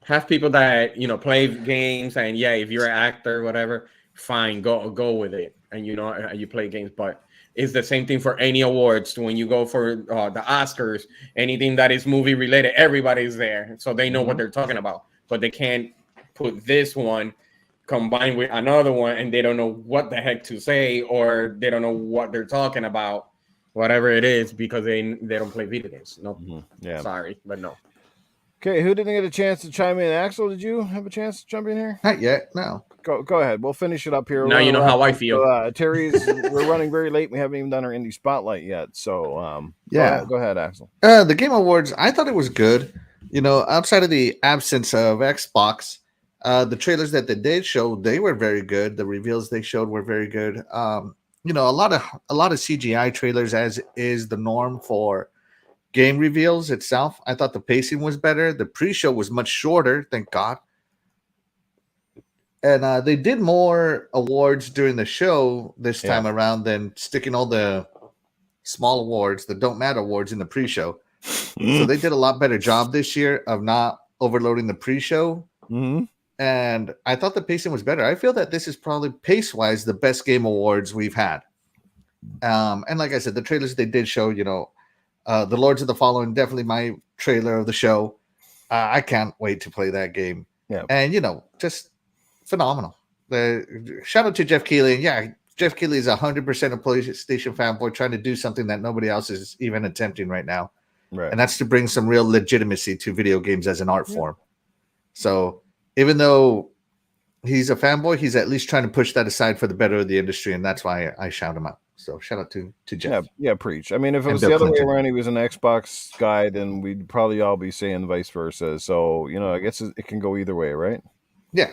Have people that, you know, play games, and yeah, if you're an actor, whatever, fine, go with it, and you know, you play games. But it's the same thing for any awards. When you go for the Oscars, anything that is movie related, everybody's there, so they know what they're talking about. But they can't put this one combined with another one, and they don't know what the heck to say, or they don't know what they're talking about, whatever it is, because they don't play video games. No, Yeah, sorry, but no. Okay, who didn't get a chance to chime in? Axel, did you have a chance to jump in here? Not yet. No. Go ahead. We'll finish it up here. Now you know how I feel. Terry's, we're running very late. We haven't even done our indie spotlight yet. So, go ahead, Axel. The Game Awards, I thought it was good. You know, outside of the absence of Xbox, the trailers that they did show, they were very good. The reveals they showed were very good. You know, a lot of CGI trailers, as is the norm for game reveals itself. I thought the pacing was better. The pre-show was much shorter, thank God. And they did more awards during the show this time around than sticking all the small awards, the don't matter awards, in the pre-show. So they did a lot better job this year of not overloading the pre-show. And I thought the pacing was better. I feel that this is probably pace-wise the best Game Awards we've had. And like I said, the trailers they did show, you know, The Lords of the Fallen, definitely my trailer of the show. I can't wait to play that game. Yeah. And, you know, just phenomenal. Shout out to Jeff Keighley. And yeah, Jeff Keighley is 100% a PlayStation fanboy trying to do something that nobody else is even attempting right now. Right. And that's to bring some real legitimacy to video games as an art form. So even though he's a fanboy, he's at least trying to push that aside for the better of the industry. And that's why I shout him out. So shout out to Jeff. Yeah, preach. I mean, if it was the other way around, he was an Xbox guy, then we'd probably all be saying vice versa. So, you know, I guess it can go either way, right? Yeah.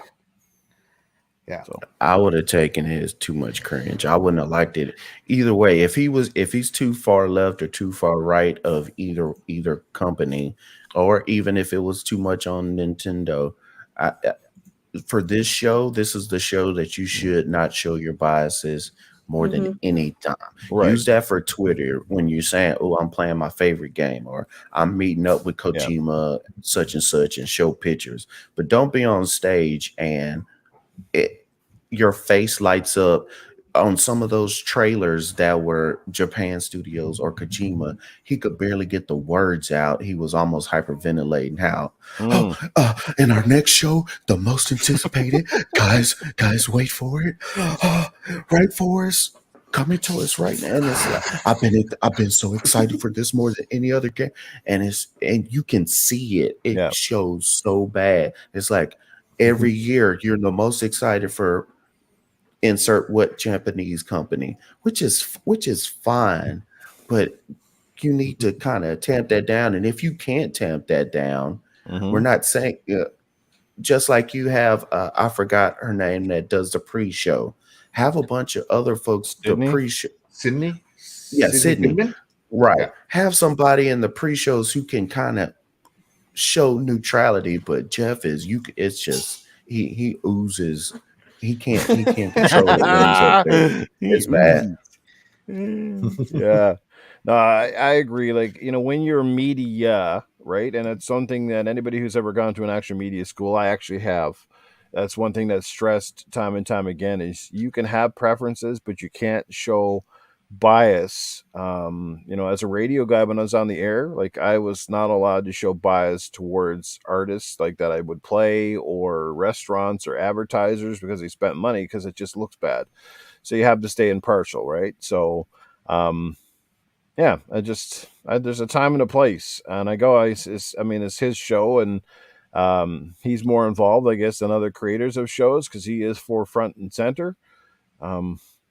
Yeah. So I would have taken his too much cringe. I wouldn't have liked it either way. If he's too far left or too far right of either company, or even if it was too much on Nintendo, for this show, this is the show that you should not show your biases more than any time. Right. Use that for Twitter when you're saying, "Oh, I'm playing my favorite game," or "I'm meeting up with Kojima such and such," and show pictures. But don't be on stage and your face lights up. On some of those trailers that were Japan Studios or Kojima, he could barely get the words out. He was almost hyperventilating. How in our next show, the most anticipated, guys, wait for it. Right for us, coming to us right now. And it's like, I've been so excited for this more than any other game, and you can see it. It shows so bad. It's like every year you're the most excited for insert what Japanese company, which is fine, but you need to kind of tamp that down. And if you can't tamp that down, we're not saying just like you have I forgot her name that does the pre-show. Have a bunch of other folks the pre-show. Sydney? Yeah, Sydney. Right. Yeah. Have somebody in the pre-shows who can kind of show neutrality, but Jeff is it's just he oozes. He can't control it. It's bad. Yeah. No, I agree. Like, you know, when you're media, right? And it's something that anybody who's ever gone to an actual media school, I actually have. That's one thing that's stressed time and time again is you can have preferences, but you can't show bias. You know, as a radio guy, when I was on the air, like I was not allowed to show bias towards artists like that I would play or restaurants or advertisers because they spent money, because it just looks bad. So you have to stay impartial, right? So yeah, there's a time and a place, and it's his show, and he's more involved, I guess, than other creators of shows because he is forefront and center.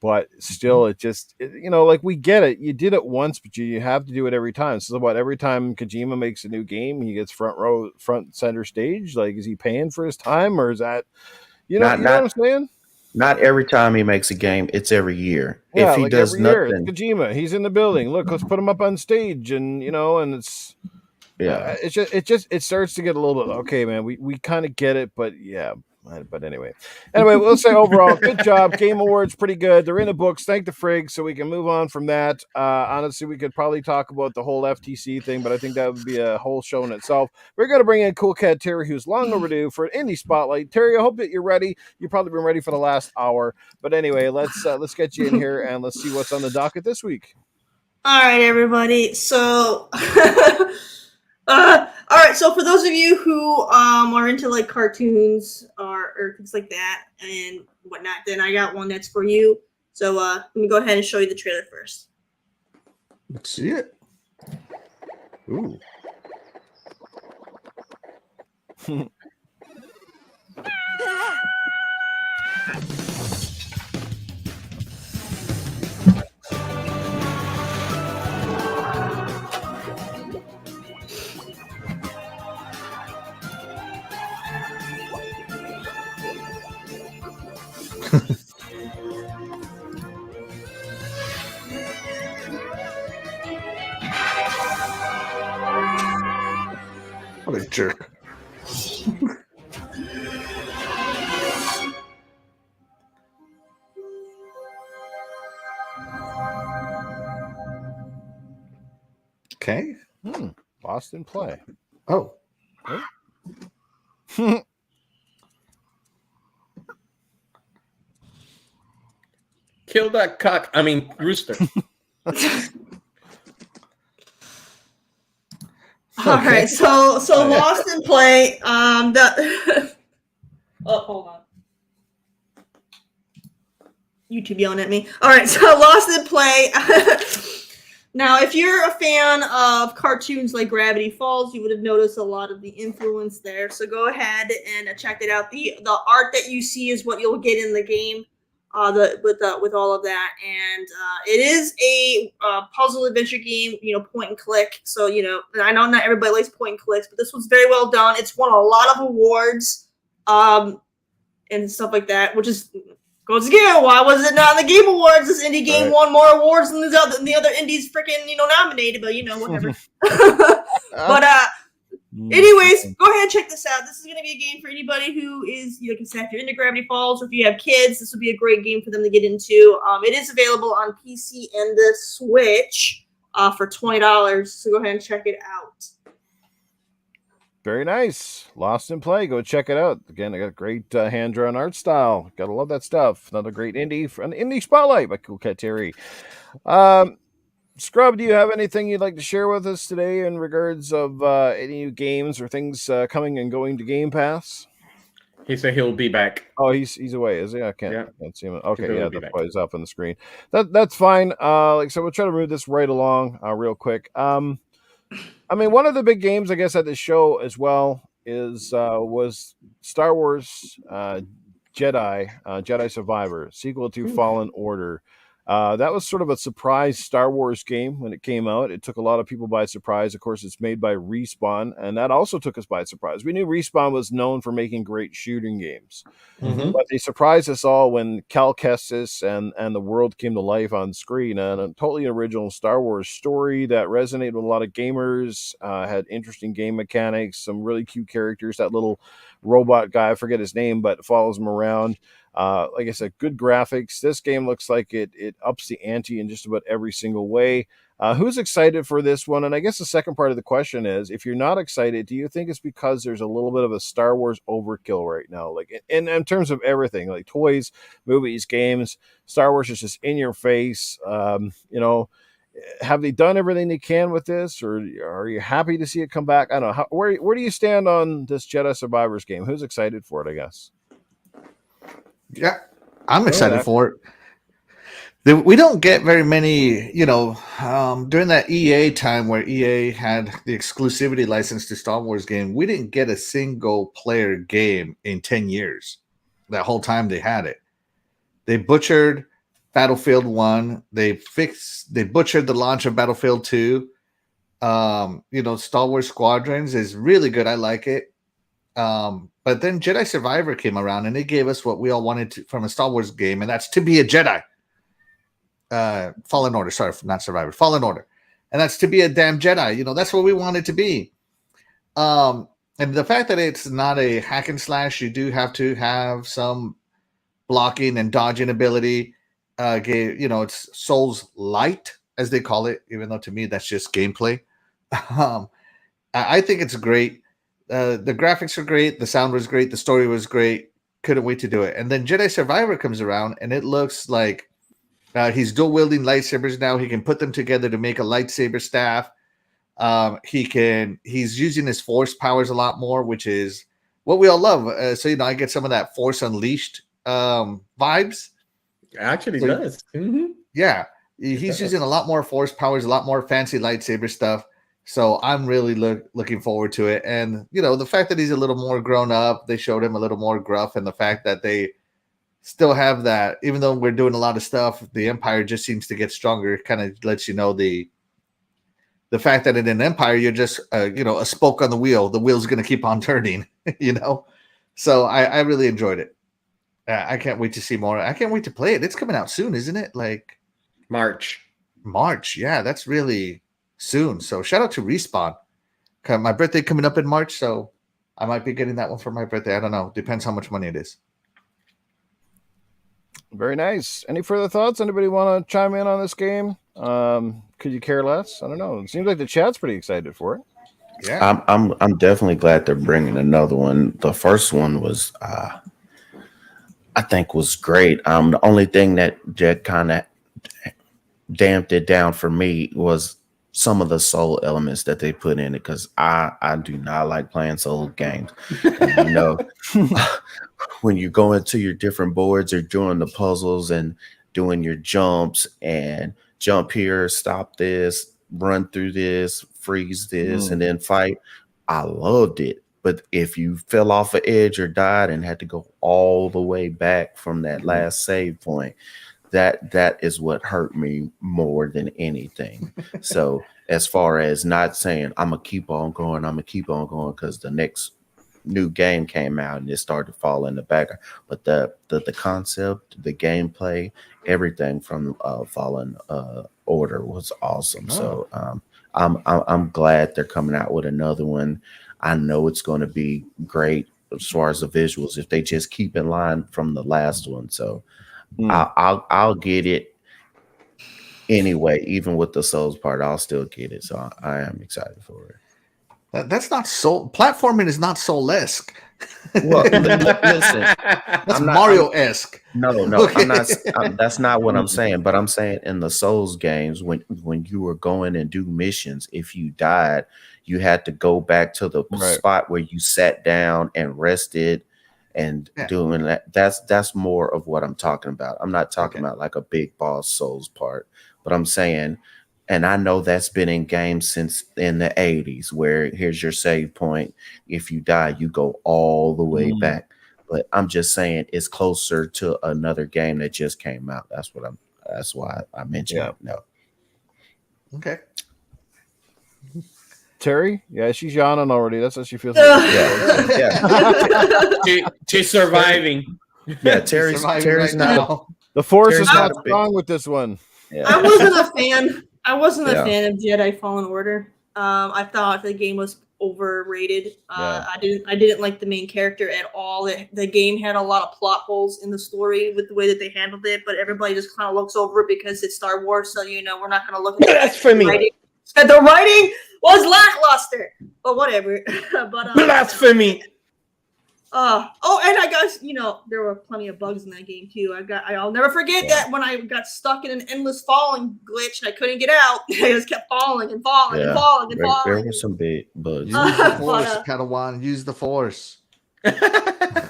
But still, like we get it. You did it once, but you have to do it every time. So every time Kojima makes a new game, he gets front center stage? Like, is he paying for his time, or is that, you know what I'm saying? Not every time he makes a game, it's every year. Yeah, if he like does every year, nothing, it's Kojima, he's in the building. Look, let's put him up on stage, and and it's it starts to get a little bit okay, man. We kind of get it, but yeah. But anyway, we'll say overall, good job. Game Awards, pretty good. They're in the books. Thank the frig, so we can move on from that. Honestly, we could probably talk about the whole FTC thing, but I think that would be a whole show in itself. We're going to bring in Cool Cat Terri, who's long overdue for an indie spotlight. Terri, I hope that you're ready. You've probably been ready for the last hour. But anyway, let's get you in here and let's see what's on the docket this week. All right, everybody. So, all right. So, for those of you who are into like cartoons or things like that and whatnot, then I got one that's for you. So, let me go ahead and show you the trailer first. Let's see it. Ooh. What a jerk. Okay. Lost in play. Oh. Kill that cock. I mean, rooster. All right, so Lost in Play. Oh, hold on. YouTube yelling at me. All right, so Lost in Play. Now, if you're a fan of cartoons like Gravity Falls, you would have noticed a lot of the influence there. So go ahead and check it out. The art that you see is what you'll get in the game. With all of that, and it is a puzzle adventure game, point and click. So I know not everybody likes point and clicks, but this was very well done. It's won a lot of awards, and stuff like that. Which is goes again. Why was it not in the Game Awards? This indie game won more awards than the other indies freaking nominated, but whatever. But anyways, go ahead and check this out. This is going to be a game for anybody who is, if you're into Gravity Falls or if you have kids, this would be a great game for them to get into. It is available on PC and the Switch for $20. So go ahead and check it out. Very nice. Lost in Play. Go check it out. Again, I got great hand-drawn art style. Gotta love that stuff. Another great indie from the Indie Spotlight by Cool Cat Terri. Scrub, do you have anything you'd like to share with us today in regards of any new games or things coming and going to Game Pass? He said he'll be back. Oh, he's away, is he? I can't see him. Okay, yeah, that's why he's up on the screen. That's fine. So we'll try to move this right along real quick. One of the big games, I guess, at the show as well was Star Wars Jedi Survivor, sequel to Fallen Order. That was sort of a surprise Star Wars game when it came out. It took a lot of people by surprise. Of course, it's made by Respawn, and that also took us by surprise. We knew Respawn was known for making great shooting games, but they surprised us all when Cal Kestis and the world came to life on screen. And a totally original Star Wars story that resonated with a lot of gamers, had interesting game mechanics, some really cute characters. That little robot guy, I forget his name, but follows him around. Like I said, good graphics. This game looks like it ups the ante in just about every single way. Who's excited for this one? And I guess the second part of the question is, if you're not excited, do you think it's because there's a little bit of a Star Wars overkill right now? Like in terms of everything, like toys, movies, games, Star Wars is just in your face. Have they done everything they can with this, or are you happy to see it come back? I don't know. Where do you stand on this Jedi Survivors game? Who's excited for it, I guess? Yeah, I'm excited for it. We don't get very many, during that EA time where EA had the exclusivity license to Star Wars game, we didn't get a single player game in 10 years. That whole time they had it. They butchered Battlefield 1. They butchered the launch of Battlefield 2. Star Wars Squadrons is really good. I like it. But then Jedi Survivor came around and they gave us what we all wanted from a Star Wars game, and that's to be a Jedi. Fallen Order, sorry, not Survivor, Fallen Order. And that's to be a damn Jedi. That's what we wanted to be. And And the fact that it's not a hack and slash, you do have to have some blocking and dodging ability. It's Souls light, as they call it, even though to me that's just gameplay. I think it's great. The graphics are great. The sound was great. The story was great. Couldn't wait to do it. And then Jedi Survivor comes around, and it looks like he's dual wielding lightsabers now. He can put them together to make a lightsaber staff. He's using his force powers a lot more, which is what we all love. I get some of that Force Unleashed vibes. Actually, does. Mm-hmm. Yeah, he's using a lot more force powers, a lot more fancy lightsaber stuff. So I'm really looking forward to it. And the fact that he's a little more grown up, they showed him a little more gruff, and the fact that they still have that, even though we're doing a lot of stuff, the Empire just seems to get stronger. It kind of lets you know the fact that in an Empire, you're just, a spoke on the wheel. The wheel's going to keep on turning, So I really enjoyed it. I can't wait to see more. I can't wait to play it. It's coming out soon, isn't it? Like March. Yeah, that's really soon. So shout out to Respawn. My birthday coming up in March, so I might be getting that one for my birthday. I don't know. Depends how much money it is. Very nice. Any further thoughts? Anybody want to chime in on this game? Could you care less? I don't know. It seems like the chat's pretty excited for it. Yeah, I'm definitely glad they're bringing another one. The first one was, I think, was great. The only thing that kind of damped it down for me was some of the soul elements that they put in it, because I do not like playing soul games. When you go into your different boards or doing the puzzles and doing your jumps and jump here, stop this, run through this, freeze this, and then fight, I loved it. But if you fell off an edge or died and had to go all the way back from that last save point, that is what hurt me more than anything. So as far as not saying I'm gonna keep on going because the next new game came out and it started to fall in the background, but the concept, the gameplay, everything from Fallen Order was awesome. So I'm glad they're coming out with another one. I know it's going to be great as far as the visuals if they just keep in line from the last one. So I'll get it anyway. Even with the Souls part, I'll still get it. So I am excited for it. That's not soul. Platforming is not soul-esque. Well, listen, that's Mario-esque. No, okay. I'm not. That's not what I'm saying. But I'm saying in the Souls games, when you were going and do missions, if you died, you had to go back to the spot where you sat down and rested, and doing that. That's more of what I'm talking about. I'm not talking about like a big boss Souls part, but I'm saying. And I know that's been in games since in the 80s, where here's your save point. If you die, you go all the way back. But I'm just saying it's closer to another game that just came out. That's why I mentioned it. No. Okay. Terry? Yeah, she's yawning already. That's how she feels. She's surviving. Yeah, Terry's not. The force is not strong with this one. Yeah. I wasn't a fan. I wasn't a fan of Jedi Fallen Order. I thought the game was overrated. I didn't like the main character at all. The game had a lot of plot holes in the story with the way that they handled it, but everybody just kind of looks over it because it's Star Wars. So we're not going to look at blasphemy. The writing was lackluster, but whatever. But blasphemy. And I guess there were plenty of bugs in that game too. I'll never forget that when I got stuck in an endless falling glitch and I couldn't get out. I just kept falling and falling and falling and falling. There were some big bugs. Use the force, Padawan. Use the force. But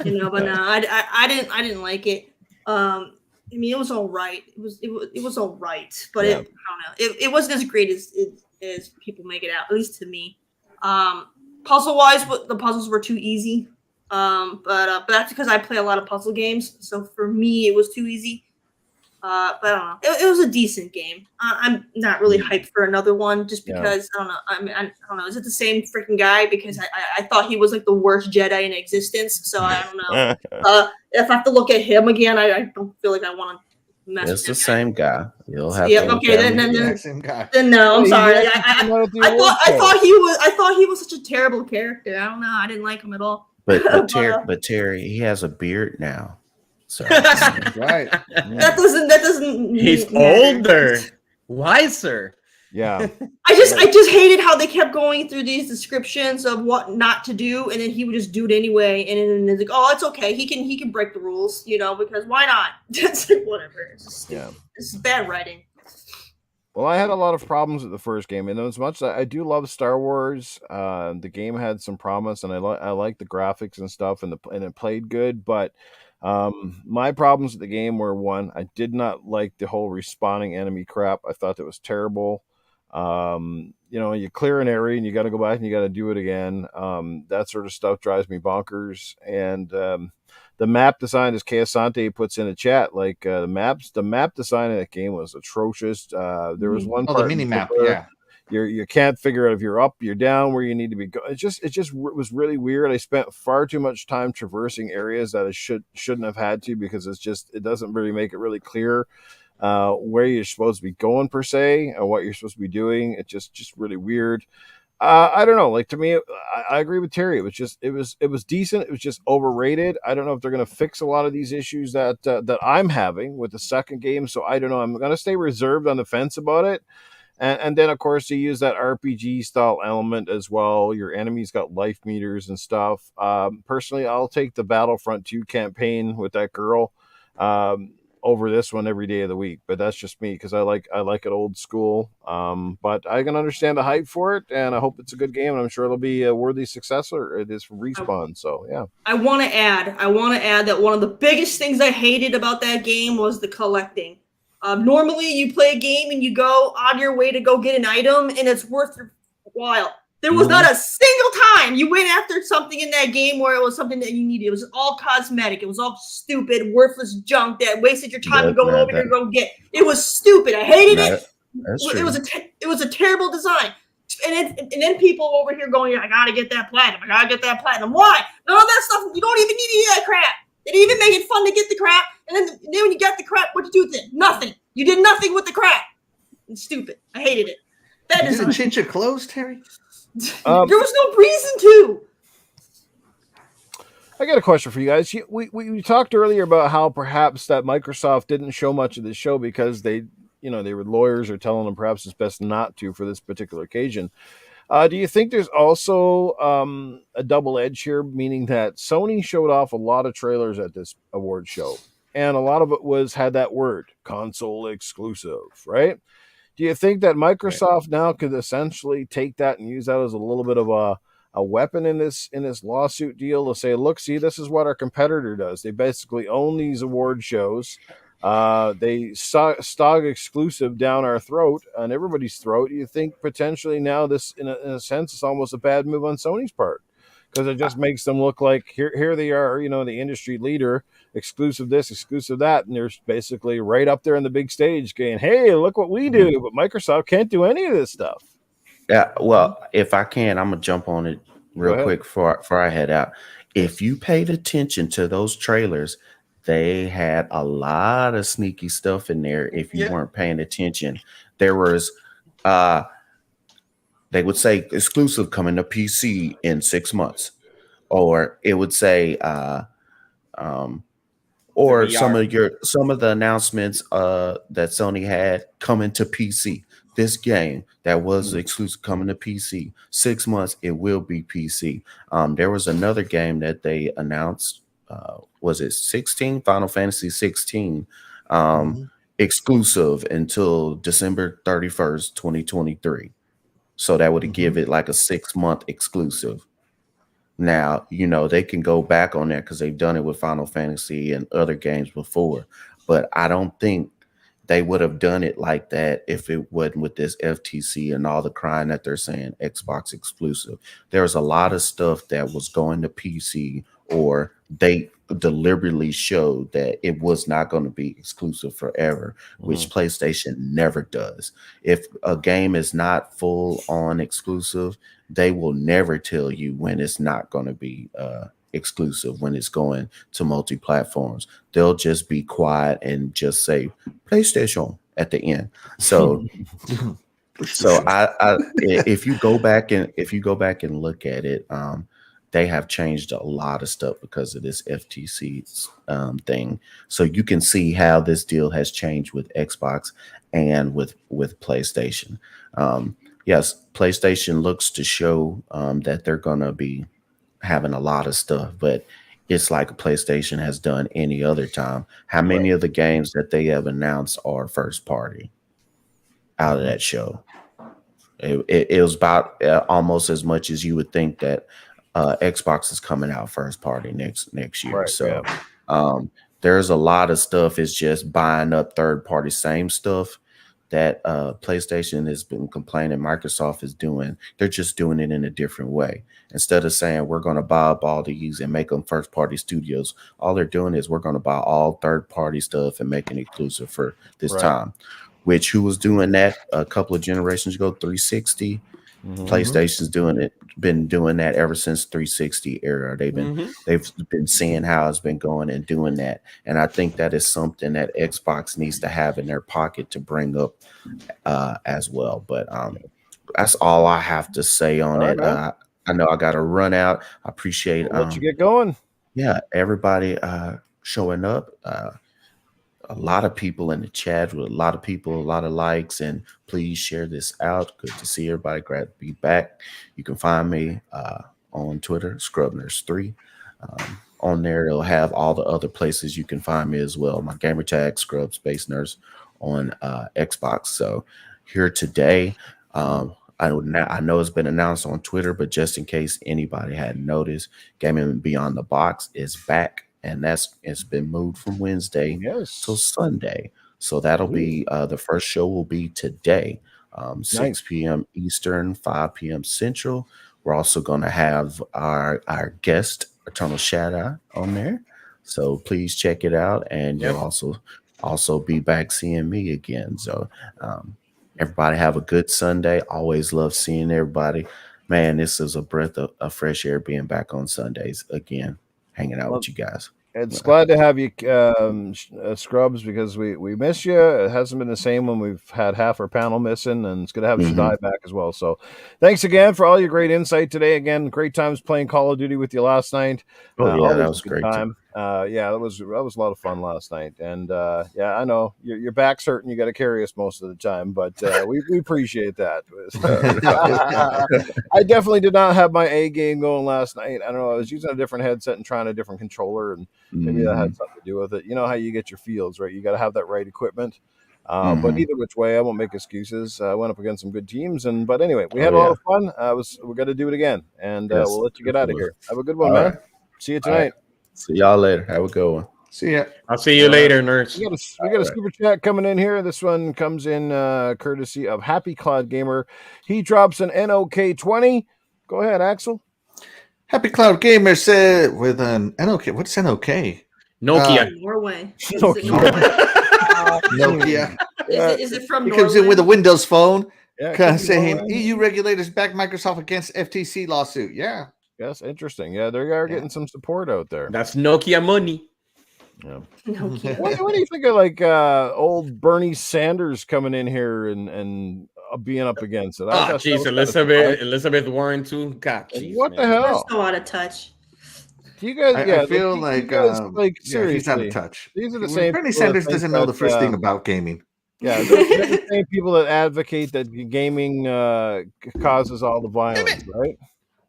no, I didn't like it. I mean, it was all right. It was all right, but I don't know. It wasn't as great as people make it out, at least to me. Puzzle wise, the puzzles were too easy. But that's because I play a lot of puzzle games, so for me it was too easy. But I don't know. It was a decent game. I'm not really hyped for another one just because I don't know. I don't know. Is it the same freaking guy? Because I thought he was like the worst Jedi in existence. So I don't know. If I have to look at him again, I don't feel like I want to mess It's with the that guy. same guy. You'll have Yeah, to okay, then Same guy. Then no, I'm He sorry. actually came out at the I award thought he was such a terrible character. I don't know. I didn't like him at all. But Terry, he has a beard now. So Right. that doesn't He's matter. older, wiser. Yeah. I just hated how they kept going through these descriptions of what not to do, and then he would just do it anyway. And then it's like, oh, it's okay. He can break the rules, because why not? It's like, whatever. It's just It's bad writing. Well, I had a lot of problems with the first game, and as much as I do love Star Wars, the game had some promise, and I like the graphics and stuff, and it played good. But my problems with the game were, one, I did not like the whole respawning enemy crap. I thought that was terrible. You clear an area and you got to go back and you got to do it again. That sort of stuff drives me bonkers. And the map design, as Keosante puts in the chat, like the map design in that game was atrocious. There was one part, the mini map, yeah. You can't figure out if you're up, you're down, where you need to be. It just was really weird. I spent far too much time traversing areas that I shouldn't have had to, because it doesn't really make it really clear where you're supposed to be going per se, and what you're supposed to be doing. It's just really weird. I don't know. Like, to me, I agree with Terry. It was decent. It was just overrated. I don't know if they're going to fix a lot of these issues that I'm having with the second game. So I don't know. I'm going to stay reserved on the fence about it. And then, of course, you use that RPG style element as well. Your enemies got life meters and stuff. Personally, I'll take the Battlefront 2 campaign with that girl over this one every day of the week. But that's just me, because I like it old school. But I can understand the hype for it, and I hope it's a good game, and I'm sure it'll be a worthy successor. It is from Respawn, so yeah. I want to add that one of the biggest things I hated about that game was the collecting. Normally, you play a game and you go on your way to go get an item, and it's worth your while. There was not a single time you went after something in that game where it was something that you needed. It was all cosmetic. It was all stupid, worthless junk that wasted your time going over there to go get. It was stupid. I hated it. That's true. It was a terrible design. And then people over here going, I gotta get that platinum. I gotta get that platinum. Why? None of that stuff. You don't even need any of that crap. They didn't even make it fun to get the crap. And then when you got the crap, what did you do then? Nothing. You did nothing with the crap. It's stupid. I hated it. That is. Didn't change your clothes, Terry? There was no reason to. I got a question for you guys. We talked earlier about how perhaps that Microsoft didn't show much of the show because they were lawyers, or telling them perhaps it's best not to for this particular occasion. Do you think there's also a double edge here, meaning that Sony showed off a lot of trailers at this award show, and a lot of it had that word, console exclusive, right? Do you think that Microsoft now could essentially take that and use that as a little bit of a weapon in this lawsuit deal to say, look, see, this is what our competitor does. They basically own these award shows. They stog exclusive down our throat, on everybody's throat. Do you think potentially now this, in a sense, is almost a bad move on Sony's part? Because it just makes them look like here they are, the industry leader, exclusive this, exclusive that, and they're basically right up there on the big stage going, hey, look what we do, but Microsoft can't do any of this stuff. Yeah, well, if I can, I'm gonna jump on it real quick before I head out. If you paid attention to those trailers, they had a lot of sneaky stuff in there. If you weren't paying attention, there was they would say exclusive coming to PC in 6 months, or it would say or some of the announcements that Sony had coming to PC. This game that was exclusive coming to PC, 6 months, it will be PC. There was another game that they announced. Was it 16? Final Fantasy 16 exclusive until December 31st, 2023. So that would give it like a 6 month exclusive. Now, they can go back on that because they've done it with Final Fantasy and other games before, but I don't think they would have done it like that if it wasn't with this FTC and all the crying that they're saying Xbox exclusive. There's a lot of stuff that was going to PC, or they deliberately showed that it was not going to be exclusive forever, which PlayStation never does. If a game is not full on exclusive, they will never tell you when it's not going to be exclusive when it's going to multi-platforms. They'll just be quiet and just say PlayStation at the end. So if you go back and look at it, they have changed a lot of stuff because of this FTC thing. So you can see how this deal has changed with Xbox and with PlayStation. Yes, PlayStation looks to show that they're gonna be having a lot of stuff, but it's like PlayStation has done any other time. How many of the games that they have announced are first party out of that show? It was about almost as much as you would think that Xbox is coming out first party next year. So there's a lot of stuff. It's just buying up third party same stuff that PlayStation has been complaining Microsoft is doing. They're just doing it in a different way. Instead of saying we're going to buy up all these and make them first party studios, all they're doing is we're going to buy all third party stuff and make it exclusive for this time. Which who was doing that a couple of generations ago? 360. PlayStation's been doing that ever since 360 era. They've been seeing how it's been going and doing that. And I think that is something that Xbox needs to have in their pocket to bring up as well. But that's all I have to say on it. I know I got to run out. I appreciate let you get going. Yeah, everybody showing up. A lot of people in the chat with a lot of people, a lot of likes, and please share this out. Good to see everybody. Glad to be back. You can find me on Twitter, ScrubNurse3. On there, it'll have all the other places you can find me as well. My gamer tag, Scrub Space Nurse on Xbox. So here today, I know it's been announced on Twitter, but just in case anybody hadn't noticed, Gaming Beyond the Box is back. And it's been moved from Wednesday till Sunday. So that'll be the first show will be today, 6 p.m. Eastern, 5 p.m. Central. We're also going to have our guest, Eternal Shaddai, on there. So please check it out. And you'll also be back seeing me again. So everybody have a good Sunday. Always love seeing everybody. Man, this is a breath of fresh air being back on Sundays again. Hanging out with you guys. It's glad to have you, Scrubs, because we miss you. It hasn't been the same when we've had half our panel missing, and it's good to have Shaddai back as well. So thanks again for all your great insight today. Again, great times playing Call of Duty with you last night. That was great time. That was a lot of fun last night. And I know your back's hurting. You got to carry us most of the time, but we appreciate that. I definitely did not have my A game going last night. I don't know. I was using a different headset and trying a different controller, and maybe that had something to do with it. You know how you get your feels, right? You got to have that right equipment. But either which way, I won't make excuses. I went up against some good teams, but anyway, we had a lot of fun. We're going to do it again, and we'll let you get out of here. Have a good one, man. Right. See you tonight. See y'all later. Have a good one. See ya. I'll see you later, nurse. We got a super chat coming in here. This one comes in courtesy of Happy Cloud Gamer. He drops an NOK 20. Go ahead, Axel. Happy Cloud Gamer said with an NOK. What's NOK? Nokia. Norway. Nokia. Is it from He Norway? comes in with a Windows phone saying Norway. EU regulators back Microsoft against FTC lawsuit. Yeah. Yes, interesting. Yeah, they are getting some support out there. That's Nokia money. Yeah. Nokia. What do you think of like old Bernie Sanders coming in here and being up against it? Oh, jeez, Elizabeth Warren too. God, geez, what the hell? That's so out of touch. Do you guys? I feel like seriously, he's out of touch. These are the same. Bernie Sanders doesn't know the first thing about gaming. Yeah, they're the same people that advocate that gaming causes all the violence, right?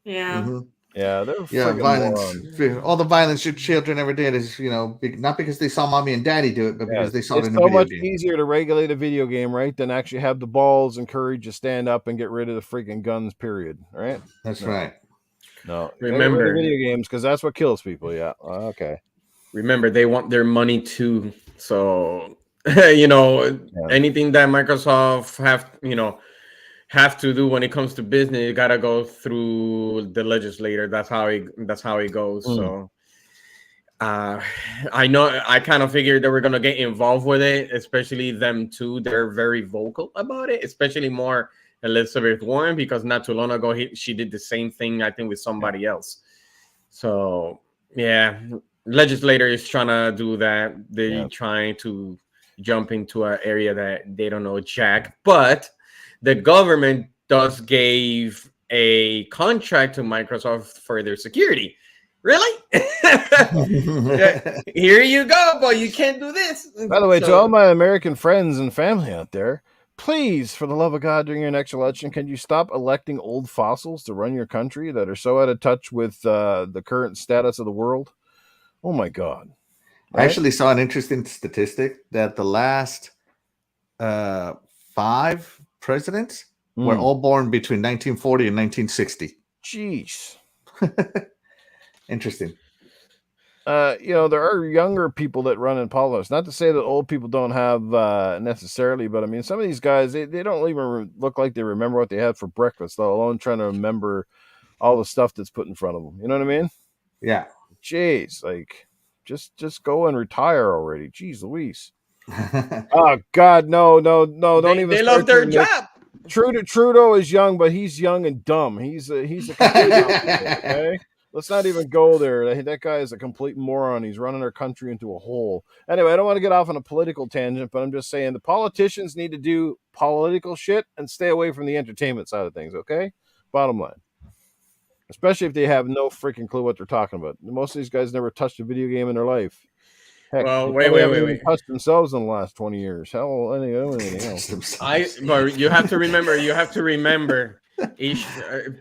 Yeah. Mm-hmm. Yeah, they're violence. Morons. All the violence your children ever did is, not because they saw mommy and daddy do it, but because they saw it in a so video much game. easier to regulate a video game, right, than actually have the balls and courage to stand up and get rid of the freaking guns. Period. Right? That's right. No, remember video games because that's what kills people. Yeah. Okay. Remember, they want their money too. So anything that Microsoft have to do when it comes to business, you gotta go through the legislator. That's how it goes. So I know I kind of figured they were gonna get involved with it, especially them too. They're very vocal about it, especially more Elizabeth Warren, because not too long ago she did the same thing, I think, with somebody else. So Yeah, legislator is trying to do that. They're trying to jump into an area that they don't know jack, but the government does gave a contract to Microsoft for their security. Really? Here you go, but you can't do this. By the way, to all my American friends and family out there, please, for the love of God, during your next election, can you stop electing old fossils to run your country that are so out of touch with the current status of the world? Oh my God. Right? I actually saw an interesting statistic that the last 5 presidents were all born between 1940 and 1960. Jeez. Interesting. There are younger people that run in politics. Not to say that old people don't have necessarily, but I mean, some of these guys, they don't even look like they remember what they had for breakfast, let alone trying to remember all the stuff that's put in front of them. You know what I mean? Yeah. Jeez, like, just go and retire already. Jeez Louise. Oh, God, no, don't even. They love their job. Trudeau is young, but he's young and dumb. He's a complete opposite, okay? Let's not even go there. That guy is a complete moron. He's running our country into a hole. Anyway, I don't want to get off on a political tangent, but I'm just saying the politicians need to do political shit and stay away from the entertainment side of things, okay? Bottom line. Especially if they have no freaking clue what they're talking about. Most of these guys never touched a video game in their life. Heck, well, wait. Touched themselves in the last 20 years. Hell, anything else. But you have to remember,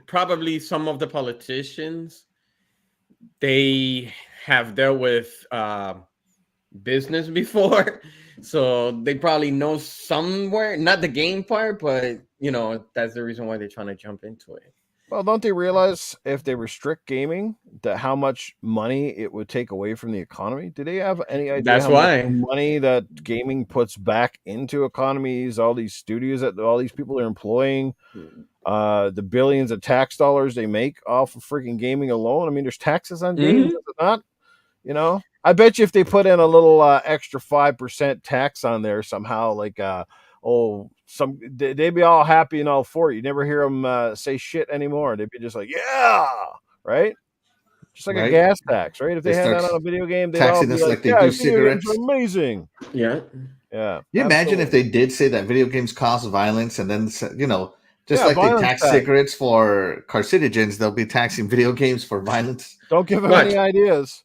probably some of the politicians, they have dealt with business before, so they probably know somewhere, not the game part, but that's the reason why they're trying to jump into it. Well, don't they realize if they restrict gaming, that how much money it would take away from the economy? Do they have any idea That's why much money that gaming puts back into economies, all these studios that all these people are employing, the billions of tax dollars they make off of freaking gaming alone? I mean, there's taxes on games, is it not? I bet you if they put in a little extra 5% tax on there somehow, like they'd be all happy and all for it. You never hear them say shit anymore. They'd be just like, yeah, right? Just like a gas tax, right? If they had that on a video game, they'd all be like they do cigarettes. Amazing. Yeah. You imagine if they did say that video games cause violence, and then just like they tax cigarettes for carcinogens, they'll be taxing video games for violence. Don't give them any ideas.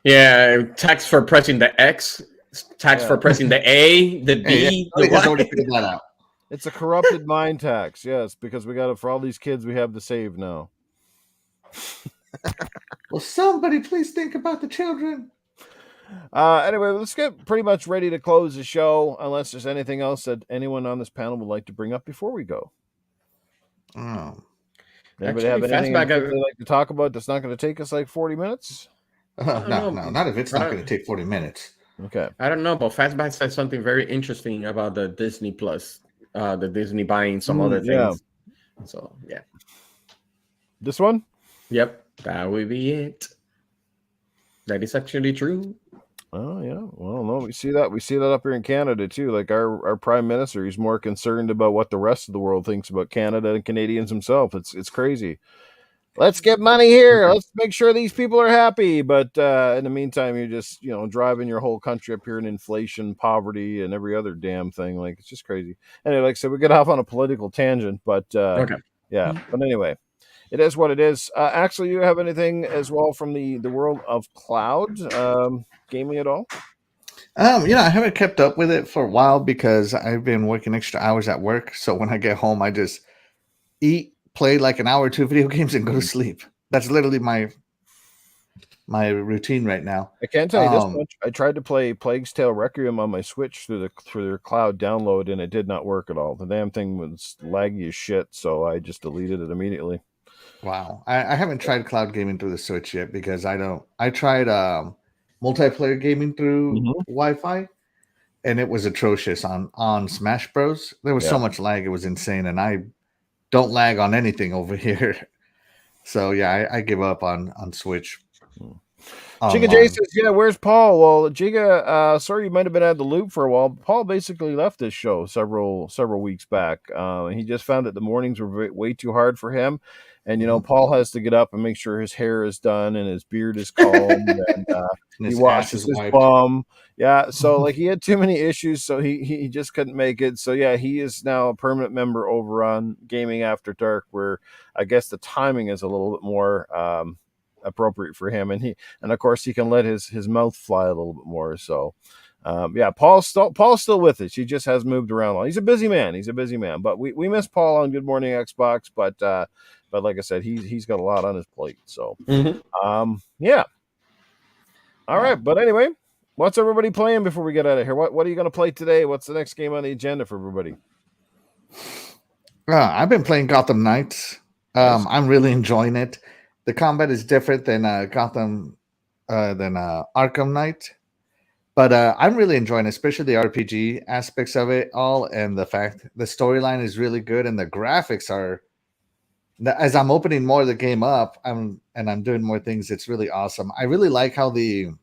Yeah, tax for pressing the X. Tax for pressing the A, the B, the Y. It's a corrupted mind tax, yes, because we got it for all these kids we have to save now. Well, somebody please think about the children. Anyway, let's get pretty much ready to close the show, unless there's anything else that anyone on this panel would like to bring up before we go. Anybody have anything they'd like to talk about that's not going to take us like 40 minutes? No, not if it's not going to take 40 minutes. Okay. I don't know, but Fastback said something very interesting about the Disney Plus, the Disney buying some other things. Yeah. So, yeah. This one? Yep. That would be it. That is actually true. Oh, yeah. Well, no, we see that. We see that up here in Canada, too. Like our Prime Minister, he's more concerned about what the rest of the world thinks about Canada and Canadians himself. It's crazy. Let's get money here. Let's make sure these people are happy. But in the meantime, you're just, driving your whole country up here in inflation, poverty, and every other damn thing. Like, it's just crazy. Anyway, like I said, we get off on a political tangent, but okay. Yeah. But anyway, it is what it is. Actually, you have anything as well from the world of cloud gaming at all? I haven't kept up with it for a while because I've been working extra hours at work. So when I get home, I just eat, play like an hour or two video games, and go to sleep. That's literally my routine right now. I can't tell you this much. I tried to play Plague's Tale Requiem on my Switch through their cloud download, and it did not work at all. The damn thing was laggy as shit, so I just deleted it immediately. Wow. I haven't tried cloud gaming through the Switch yet because I tried multiplayer gaming through Wi-Fi, and it was atrocious on Smash Bros. There was so much lag, it was insane, and I don't lag on anything over here. So yeah, I give up on Switch. Giga J says, yeah, where's Paul? Well, Giga, sorry you might have been out of the loop for a while. Paul basically left this show several weeks back. He just found that the mornings were way too hard for him. And Paul has to get up and make sure his hair is done and his beard is combed and And he his ass washes is his wiped. bum. Yeah, so like he had too many issues, so he just couldn't make it. So yeah, he is now a permanent member over on Gaming After Dark, where I guess the timing is a little bit more appropriate for him, and of course he can let his mouth fly a little bit more. So. Yeah, Paul's still with us. He just has moved around. He's a busy man. But we miss Paul on Good Morning Xbox. But like I said, he's got a lot on his plate. So yeah. All right. But anyway, what's everybody playing before we get out of here? What are you going to play today? What's the next game on the agenda for everybody? I've been playing Gotham Knights. Nice. I'm really enjoying it. The combat is different than Arkham Knight. But I'm really enjoying it, especially the RPG aspects of it all, and the fact the storyline is really good, and the graphics are. As I'm opening more of the game up, I'm doing more things. It's really awesome. I really like how the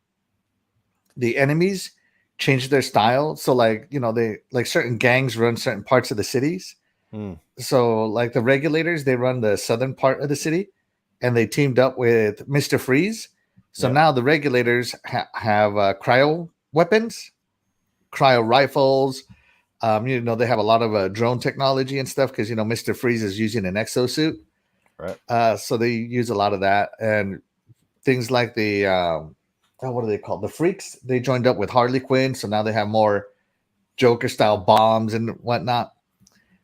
enemies change their style. So they like certain gangs run certain parts of the cities. So like the Regulators, they run the southern part of the city, and they teamed up with Mr. Freeze. So now the Regulators have cryo weapons, cryo rifles. They have a lot of drone technology and stuff because Mr. Freeze is using an exosuit, right? So they use a lot of that and things like the what are they called? The Freaks. They joined up with Harley Quinn, so now they have more Joker style bombs and whatnot.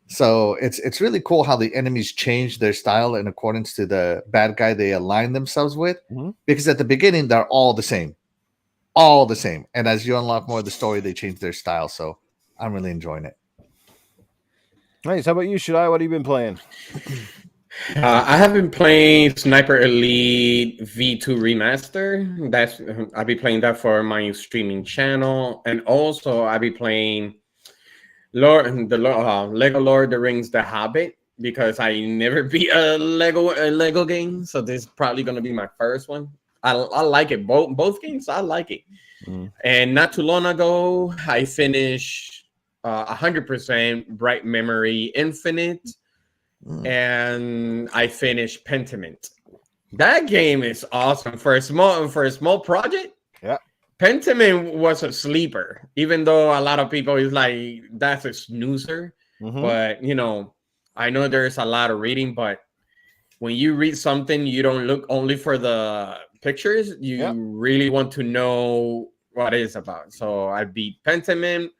So it's really cool how the enemies change their style in accordance to the bad guy they align themselves with. Because at the beginning they're all the same. And as you unlock more of the story, they change their style. So I'm really enjoying it. Nice. How about you, Shaddai? What have you been playing? I have been playing Sniper Elite V2 Remaster. I'll be playing that for my streaming channel, and also I'll be playing Lego Lord of the Rings: The Hobbit, because I never beat a Lego game, so this is probably gonna be my first one. I like it. Both games, I like it. And not too long ago, I finished 100% Bright Memory Infinite, and I finished Pentiment. That game is awesome for a small project. Yeah, Pentiment was a sleeper, even though a lot of people is like that's a snoozer. But I know there's a lot of reading, but when you read something, you don't look only for the pictures. You really want to know what it's about. So I beat Pentiment,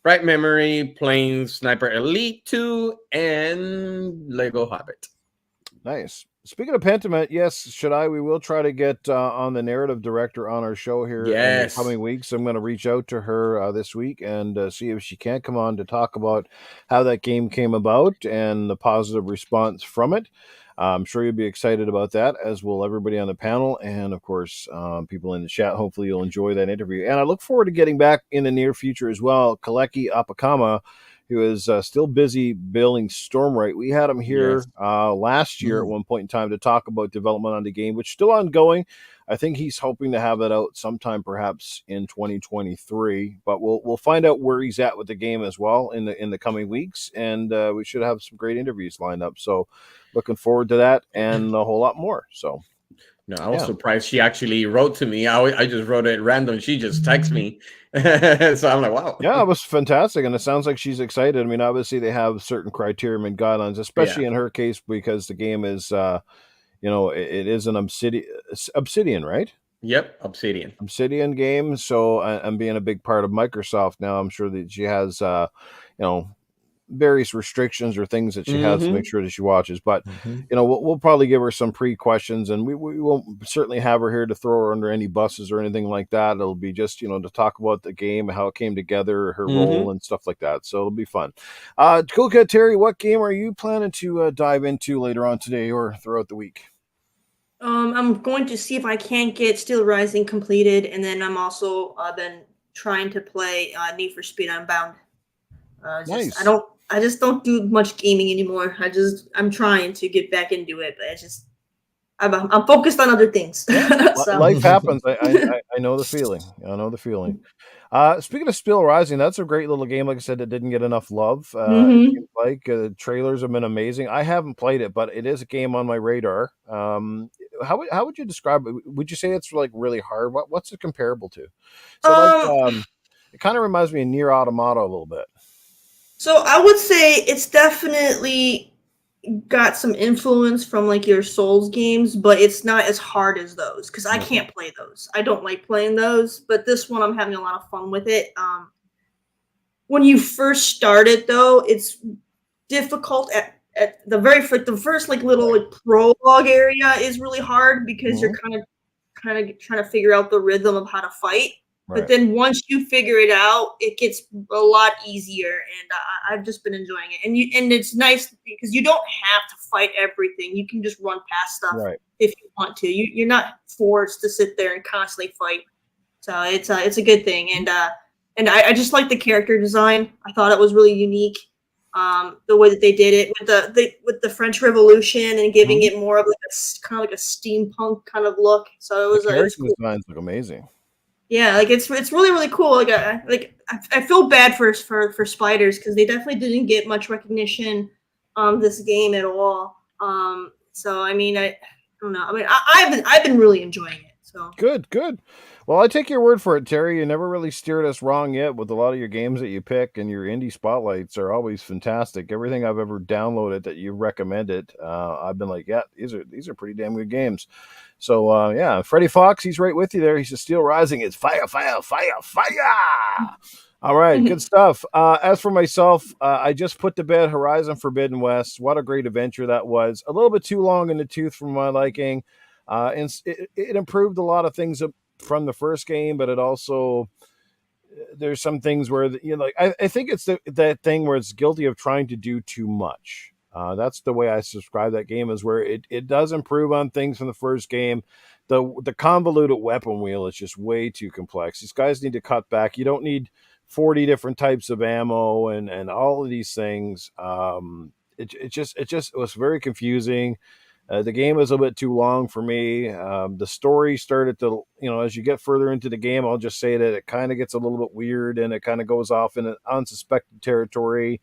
Bright Memory, playing Sniper Elite 2, and Lego Hobbit. Nice. Speaking of Pentiment, yes, we will try to get on the narrative director on our show here in the coming weeks. I'm going to reach out to her this week and see if she can come on to talk about how that game came about and the positive response from it. I'm sure you'll be excited about that, as will everybody on the panel. And, of course, people in the chat. Hopefully you'll enjoy that interview. And I look forward to getting back in the near future as well. Kaleki Apakama, who is still busy building Stormlight. We had him here last year at one point in time to talk about development on the game, which is still ongoing. I think he's hoping to have that out sometime perhaps in 2023, but we'll find out where he's at with the game as well in the coming weeks, and we should have some great interviews lined up. So looking forward to that and a whole lot more. So no, I was surprised she actually wrote to me. I just wrote it random. She just texted me. So I'm like, wow. Yeah, it was fantastic. And it sounds like she's excited. I mean, obviously they have certain criteria and guidelines, especially in her case, because the game is, it is an Obsidian, right? Yep, Obsidian game. So I'm being a big part of Microsoft now. I'm sure that she has, various restrictions or things that she has to make sure that she watches, but we'll probably give her some pre-questions, and we won't certainly have her here to throw her under any buses or anything like that. It'll be just to talk about the game, how it came together, her role and stuff like that. So it'll be fun. Cool Cat Terri, what game are you planning to dive into later on today or throughout the week? I'm going to see if I can't get Steel Rising completed, and then I'm also been trying to play Need for Speed Unbound. Nice. I just don't do much gaming anymore. I'm trying to get back into it, but I'm focused on other things. So. Life happens. I know the feeling. I know the feeling. Speaking of Spill Rising, that's a great little game. Like I said, that didn't get enough love. It seems like the trailers have been amazing. I haven't played it, but it is a game on my radar. How would you describe it? Would you say it's like really hard? What's it comparable to? So it kind of reminds me of Nier Automata a little bit. So I would say it's definitely got some influence from like your Souls games, but it's not as hard as those because I can't play those. I don't like playing those, but this one I'm having a lot of fun with it. When you first start it though, it's difficult at the first like little like prologue area is really hard because you're kind of trying to figure out the rhythm of how to fight. But then once you figure it out, it gets a lot easier, and I've just been enjoying it. And it's nice because you don't have to fight everything. You can just run past stuff if you want to. You're not forced to sit there and constantly fight. So it's a good thing. And I just like the character design. I thought it was really unique. The way that they did it with the French Revolution and giving it more of like a kind of like a steampunk kind of look. So it was character designs look amazing. Yeah, like it's really really cool. I feel bad for spiders because they definitely didn't get much recognition this game at all. So I mean I don't know. I mean I've been really enjoying it. So good. Well, I take your word for it, Terry. You never really steered us wrong yet with a lot of your games that you pick, and your indie spotlights are always fantastic. Everything I've ever downloaded that you recommended, I've been like, yeah, these are pretty damn good games. So yeah, Freddie Fox, he's right with you there. He says, "Steel Rising, it's fire, fire, fire, fire." All right, good stuff. As for myself, I just put to bed Horizon Forbidden West. What a great adventure that was. A little bit too long in the tooth for my liking. And it improved a lot of things from the first game, but it also there's some things where like I think it's that thing where it's guilty of trying to do too much. That's the way I subscribe that game, is where it does improve on things from the first game. The convoluted weapon wheel is just way too complex. These guys need to cut back. You don't need 40 different types of ammo and all of these things. It was very confusing. The game was a bit too long for me. The story started to, as you get further into the game, I'll just say that it kind of gets a little bit weird and it kind of goes off in an unsuspected territory,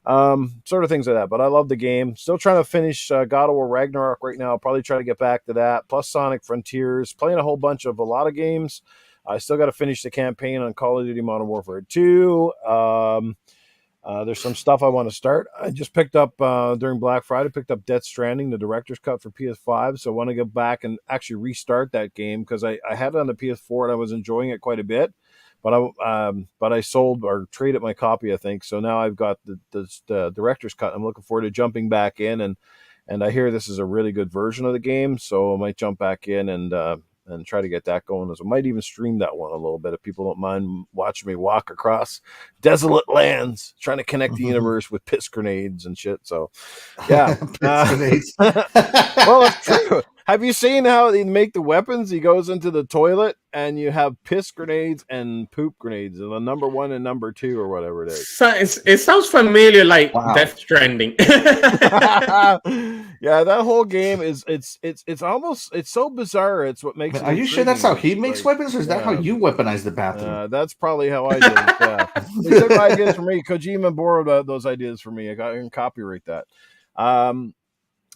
sort of things like that. But I love the game. Still trying to finish God of War Ragnarok right now. I'll probably try to get back to that. Plus Sonic Frontiers, playing a lot of games. I still got to finish the campaign on Call of Duty Modern Warfare 2. There's some stuff I want to start. I just picked up during Black Friday, Death Stranding, the director's cut for PS5. So I want to go back and actually restart that game because I had it on the PS4 and I was enjoying it quite a bit. But I sold or traded my copy, I think. So now I've got the director's cut. I'm looking forward to jumping back in, and I hear this is a really good version of the game. So I might jump back in and try to get that going. I might even stream that one a little bit if people don't mind watching me walk across desolate lands, trying to connect the universe with piss grenades and shit. So, yeah. Piss grenades. Well, it's true. Have you seen how they make the weapons? He goes into the toilet and you have piss grenades and poop grenades, and the number 1 and number 2 or whatever it is. So it sounds familiar, like Death Stranding. Yeah, that whole game it's almost so bizarre. It's what makes. Are you sure that's how he makes weapons, or is that how you weaponize the bathroom? That's probably how I did it. Yeah, they took my ideas from me. Kojima borrowed those ideas from me. I can copyright that.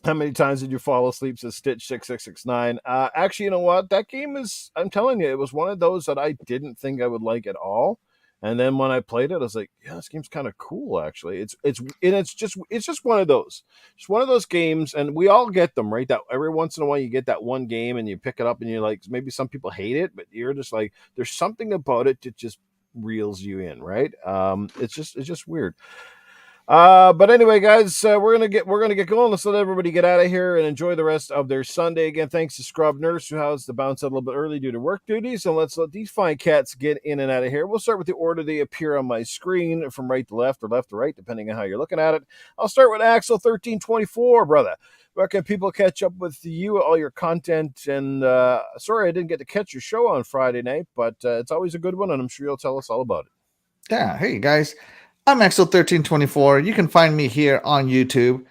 How many times did you fall asleep? Says Stitch 6669. Actually, you know what? That game is. I'm telling you, it was one of those that I didn't think I would like at all. And then when I played it, I was like, yeah, this game's kind of cool, actually. It's just one of those. Just one of those games, and we all get them, right? That every once in a while you get that one game and you pick it up and you're like, maybe some people hate it, but you're just like, there's something about it that just reels you in, right? It's just weird. But anyway, guys, we're gonna get going. Let's let everybody get out of here and enjoy the rest of their Sunday. Again, thanks to Scrub Nurse, who has to bounce out a little bit early due to work duties. And let's let these fine cats get in and out of here. We'll start with the order they appear on my screen, from right to left or left to right, depending on how you're looking at it. I'll start with Axel 1324, brother. Where can people catch up with you, all your content? And sorry I didn't get to catch your show on Friday night, but it's always a good one, and I'm sure you'll tell us all about it. Yeah, hey guys. I'm Axel1324. You can find me here on YouTube.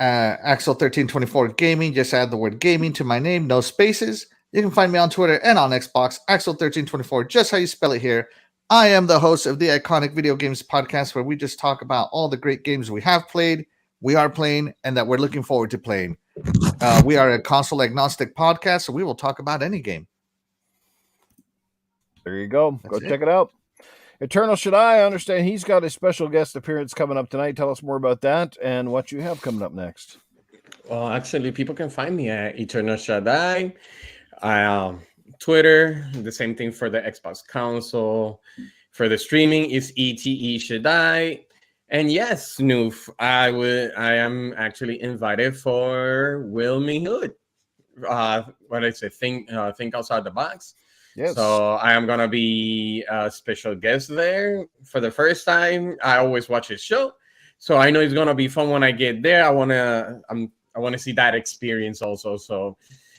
Axel1324 Gaming. Just add the word gaming to my name, no spaces. You can find me on Twitter and on Xbox, Axel1324, just how you spell it here. I am the host of the Iconic Video Games Podcast, where we just talk about all the great games we have played, we are playing, and that we're looking forward to playing. We are a console agnostic podcast, so we will talk about any game. There you go. Go check it out. Eternal Shaddai, I understand he's got a special guest appearance coming up tonight. Tell us more about that and what you have coming up next. Well, actually, people can find me at Eternal Shaddai. Twitter, the same thing for the Xbox console. For the streaming, is ETE Shaddai. And yes, Snoof, I am actually invited for Wilming Hood. What I say, think outside the box. Yes. So I am gonna be a special guest there for the first time. I always watch his show, so I know it's gonna be fun when I get there. I wanna see that experience also. So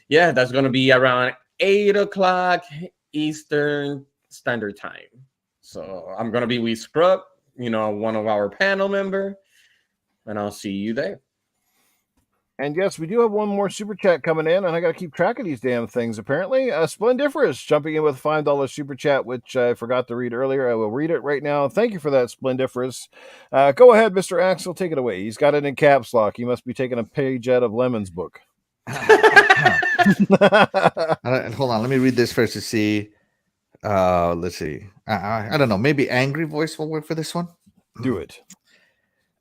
yeah, that's gonna be around 8:00 Eastern Standard Time. So I'm gonna be with Scrub, one of our panel member, and I'll see you there. And yes, we do have one more super chat coming in, and I got to keep track of these damn things, apparently. Splendiferous jumping in with a $5 super chat, which I forgot to read earlier. I will read it right now. Thank you for that, Splendiferous. Go ahead, Mr. Axel. Take it away. He's got it in caps lock. He must be taking a page out of Lemon's book. Hold on. Let me read this first to see. Let's see. I don't know. Maybe angry voice will work for this one. Do it.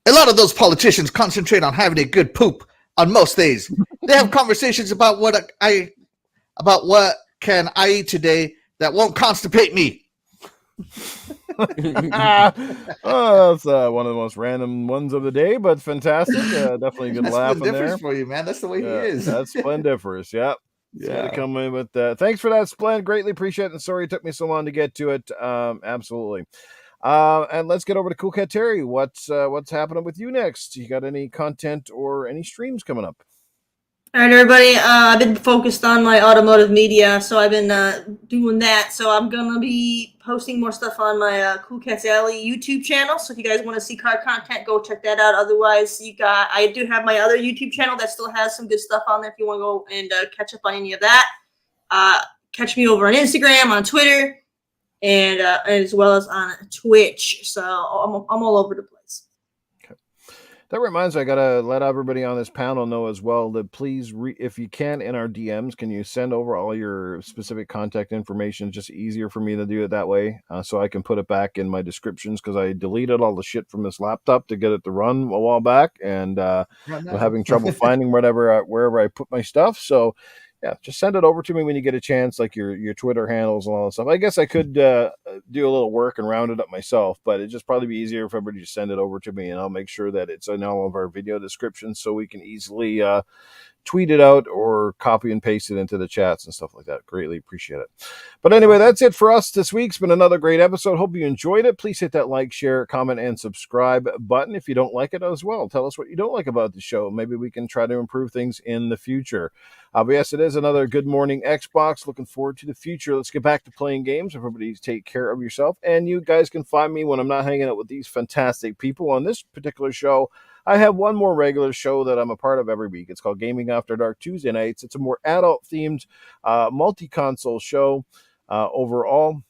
A lot of those politicians concentrate on having a good poop on most days. They have conversations about what can I eat today that won't constipate me. Oh, that's one of the most random ones of the day, but fantastic. Definitely a good laugh in there. For you, man. That's the way he is. That's splendiferous. Yep. Yeah. Come in with thanks for that, Splend. Greatly appreciate it. And sorry it took me so long to get to it. Absolutely. And let's get over to Cool Cat Terry. What's happening with you next? You got any content or any streams coming up? All right, everybody. I've been focused on my automotive media, so I've been doing that. So I'm gonna be posting more stuff on my Cool Cats Alley YouTube channel. So if you guys want to see car content, go check that out. Otherwise, I do have my other YouTube channel that still has some good stuff on there. If you want to go and catch up on any of that, catch me over on Instagram, on Twitter, and as well as on Twitch. So I'm all over the place. Okay. That reminds me, I got to let everybody on this panel know as well that please, if you can, in our DMs, can you send over all your specific contact information? It's just easier for me to do it that way, so I can put it back in my descriptions, because I deleted all the shit from this laptop to get it to run a while back, and I'm having trouble finding wherever I put my stuff. So yeah, just send it over to me when you get a chance, like your Twitter handles and all that stuff. I guess I could do a little work and round it up myself, but it'd just probably be easier if everybody just send it over to me, and I'll make sure that it's in all of our video descriptions so we can easily tweet it out or copy and paste it into the chats and stuff like that. Greatly appreciate it. But anyway, that's it for us this week. It's been another great episode. Hope you enjoyed it. Please hit that like, share, comment, and subscribe button if you don't like it as well. Tell us what you don't like about the show. Maybe we can try to improve things in the future. But yes, it is another Good Morning Xbox. Looking forward to the future. Let's get back to playing games. Everybody take care of yourself. And you guys can find me when I'm not hanging out with these fantastic people on this particular show. I have one more regular show that I'm a part of every week. It's called Gaming After Dark Tuesday nights. It's a more adult-themed multi-console show overall.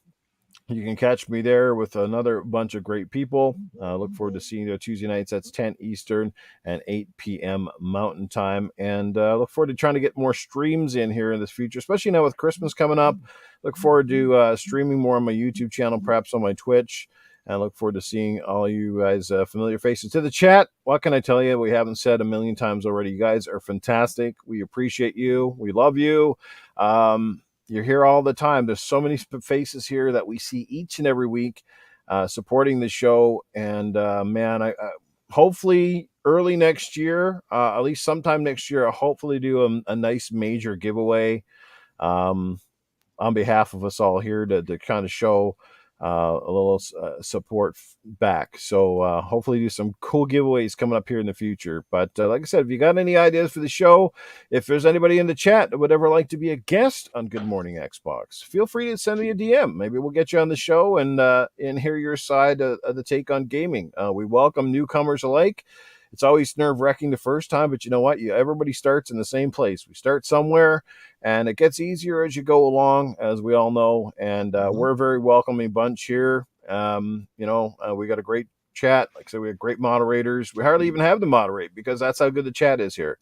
You can catch me there with another bunch of great people. Look forward to seeing you Tuesday nights. That's 10 Eastern and 8 p.m. Mountain Time. And look forward to trying to get more streams in here in the future, especially now with Christmas coming up. Look forward to streaming more on my YouTube channel, perhaps on my Twitch. And I look forward to seeing all you guys familiar faces. To the chat, what can I tell you? We haven't said a million times already. You guys are fantastic. We appreciate you. We love you. You're here all the time. There's so many faces here that we see each and every week supporting the show. And man, I hopefully early next year, at least sometime next year, I'll hopefully do a nice major giveaway on behalf of us all here to kind of show a little support back. So hopefully do some cool giveaways coming up here in the future. But like I said, if you got any ideas for the show, if there's anybody in the chat that would ever like to be a guest on Good Morning Xbox, feel free to send me a DM. Maybe we'll get you on the show and hear your side of the take on gaming. We welcome newcomers alike. It's always nerve-wracking the first time, but you know what? Everybody starts in the same place. We start somewhere, and it gets easier as you go along, as we all know. And we're a very welcoming bunch here. We got a great chat. Like I said, we have great moderators. We hardly even have to moderate because that's how good the chat is here.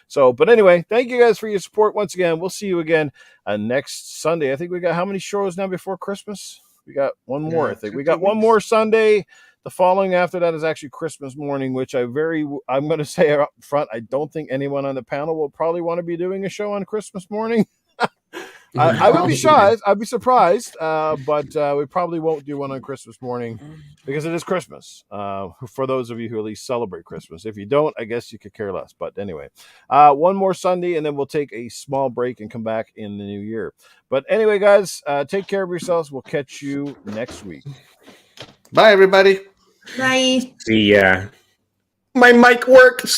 So, but anyway, thank you guys for your support once again. We'll see you again next Sunday. I think we got how many shows now before Christmas? We got one more. I think we got one more Sunday. The following after that is actually Christmas morning, which I'm going to say up front, I don't think anyone on the panel will probably want to be doing a show on Christmas morning. I would be shy. I'd be surprised, but we probably won't do one on Christmas morning because it is Christmas. For those of you who at least celebrate Christmas, if you don't, I guess you could care less. But anyway, one more Sunday, and then we'll take a small break and come back in the new year. But anyway, guys, take care of yourselves. We'll catch you next week. Bye, everybody. Bye. See ya. My mic works.